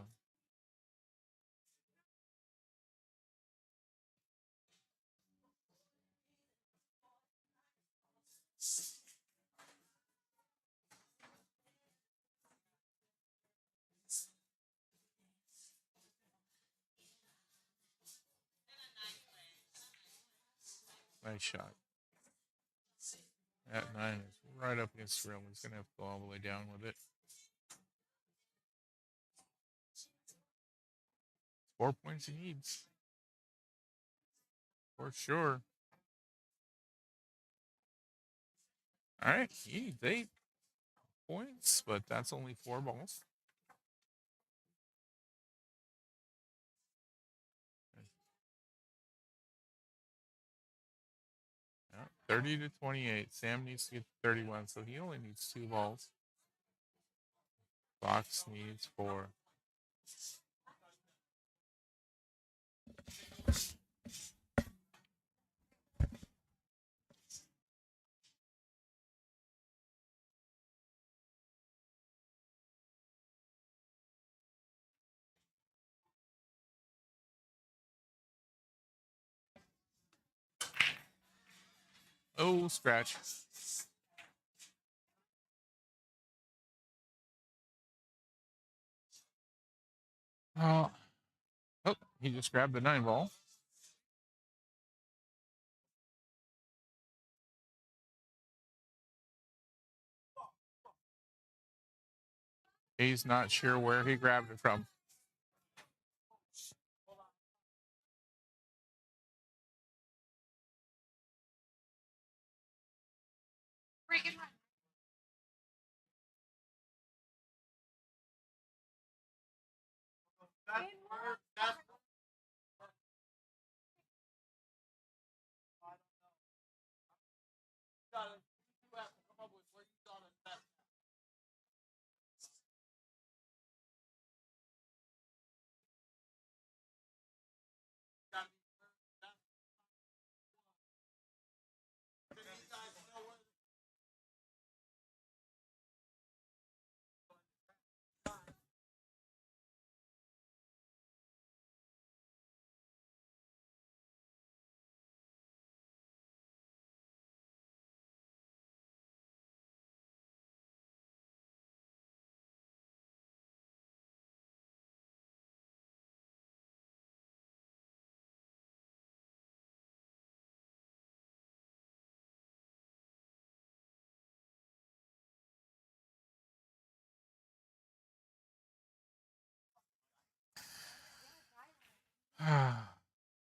Nice shot. That 9 is right up against the rim. He's gonna have to go all the way down with it. 4 points he needs. For sure. All right, he needs 8 points, but that's only 4 balls. Yeah, 30 to 28. Sam needs to get to 31, so he only needs 2 balls. Fox needs 4. Oh, scratch. Oh, he just grabbed the 9 ball. He's not sure where he grabbed it from. Freaking run.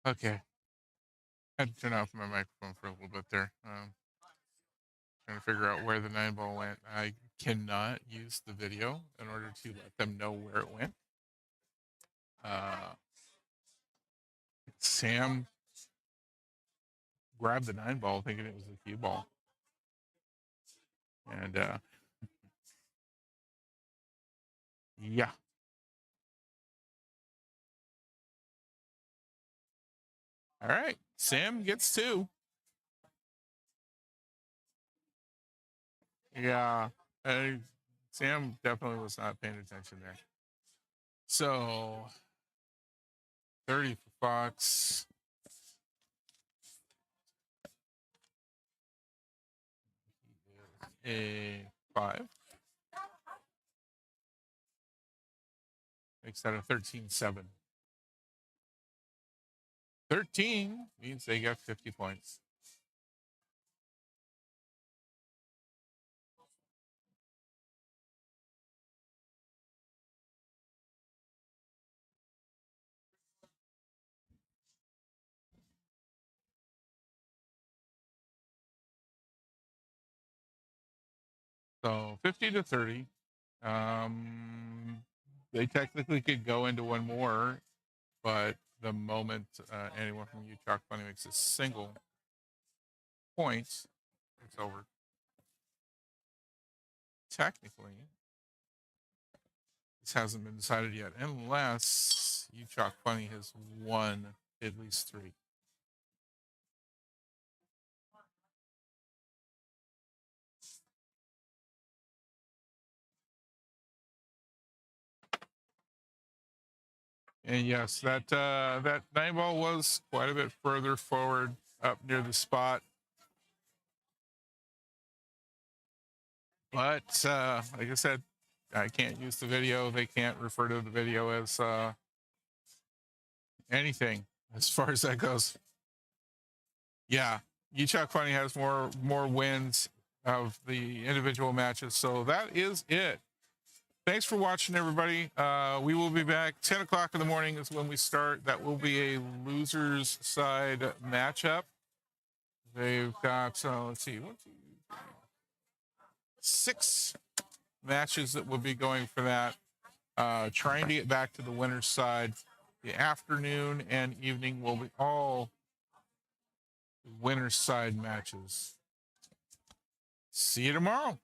Okay. I had to turn off my microphone for a little bit there. Trying to figure out where the 9 ball went. I cannot use the video in order to let them know where it went. Sam grabbed the 9 ball thinking it was a cue ball. And yeah. All right. Sam gets 2. Yeah. Sam definitely was not paying attention there. So 30 for Fox. A 5. Makes that a 13-7. 13 means they got 50 points. So 50 to 30. They technically could go into one more, but the moment anyone from Utah Funny makes a single point, it's over. Technically, this hasn't been decided yet, unless Utah Funny has won at least 3. And yes, that 9 ball was quite a bit further forward up near the spot. But like I said, I can't use the video. They can't refer to the video as anything as far as that goes. Yeah, Utah Funny has more wins of the individual matches. So that is it. Thanks for watching, everybody. We will be back 10 o'clock in the morning is when we start. That will be a losers side matchup. They've got let's see, 6 matches that will be going for that. Trying to get back to the winner's side. The afternoon and evening will be all winner's side matches. See you tomorrow.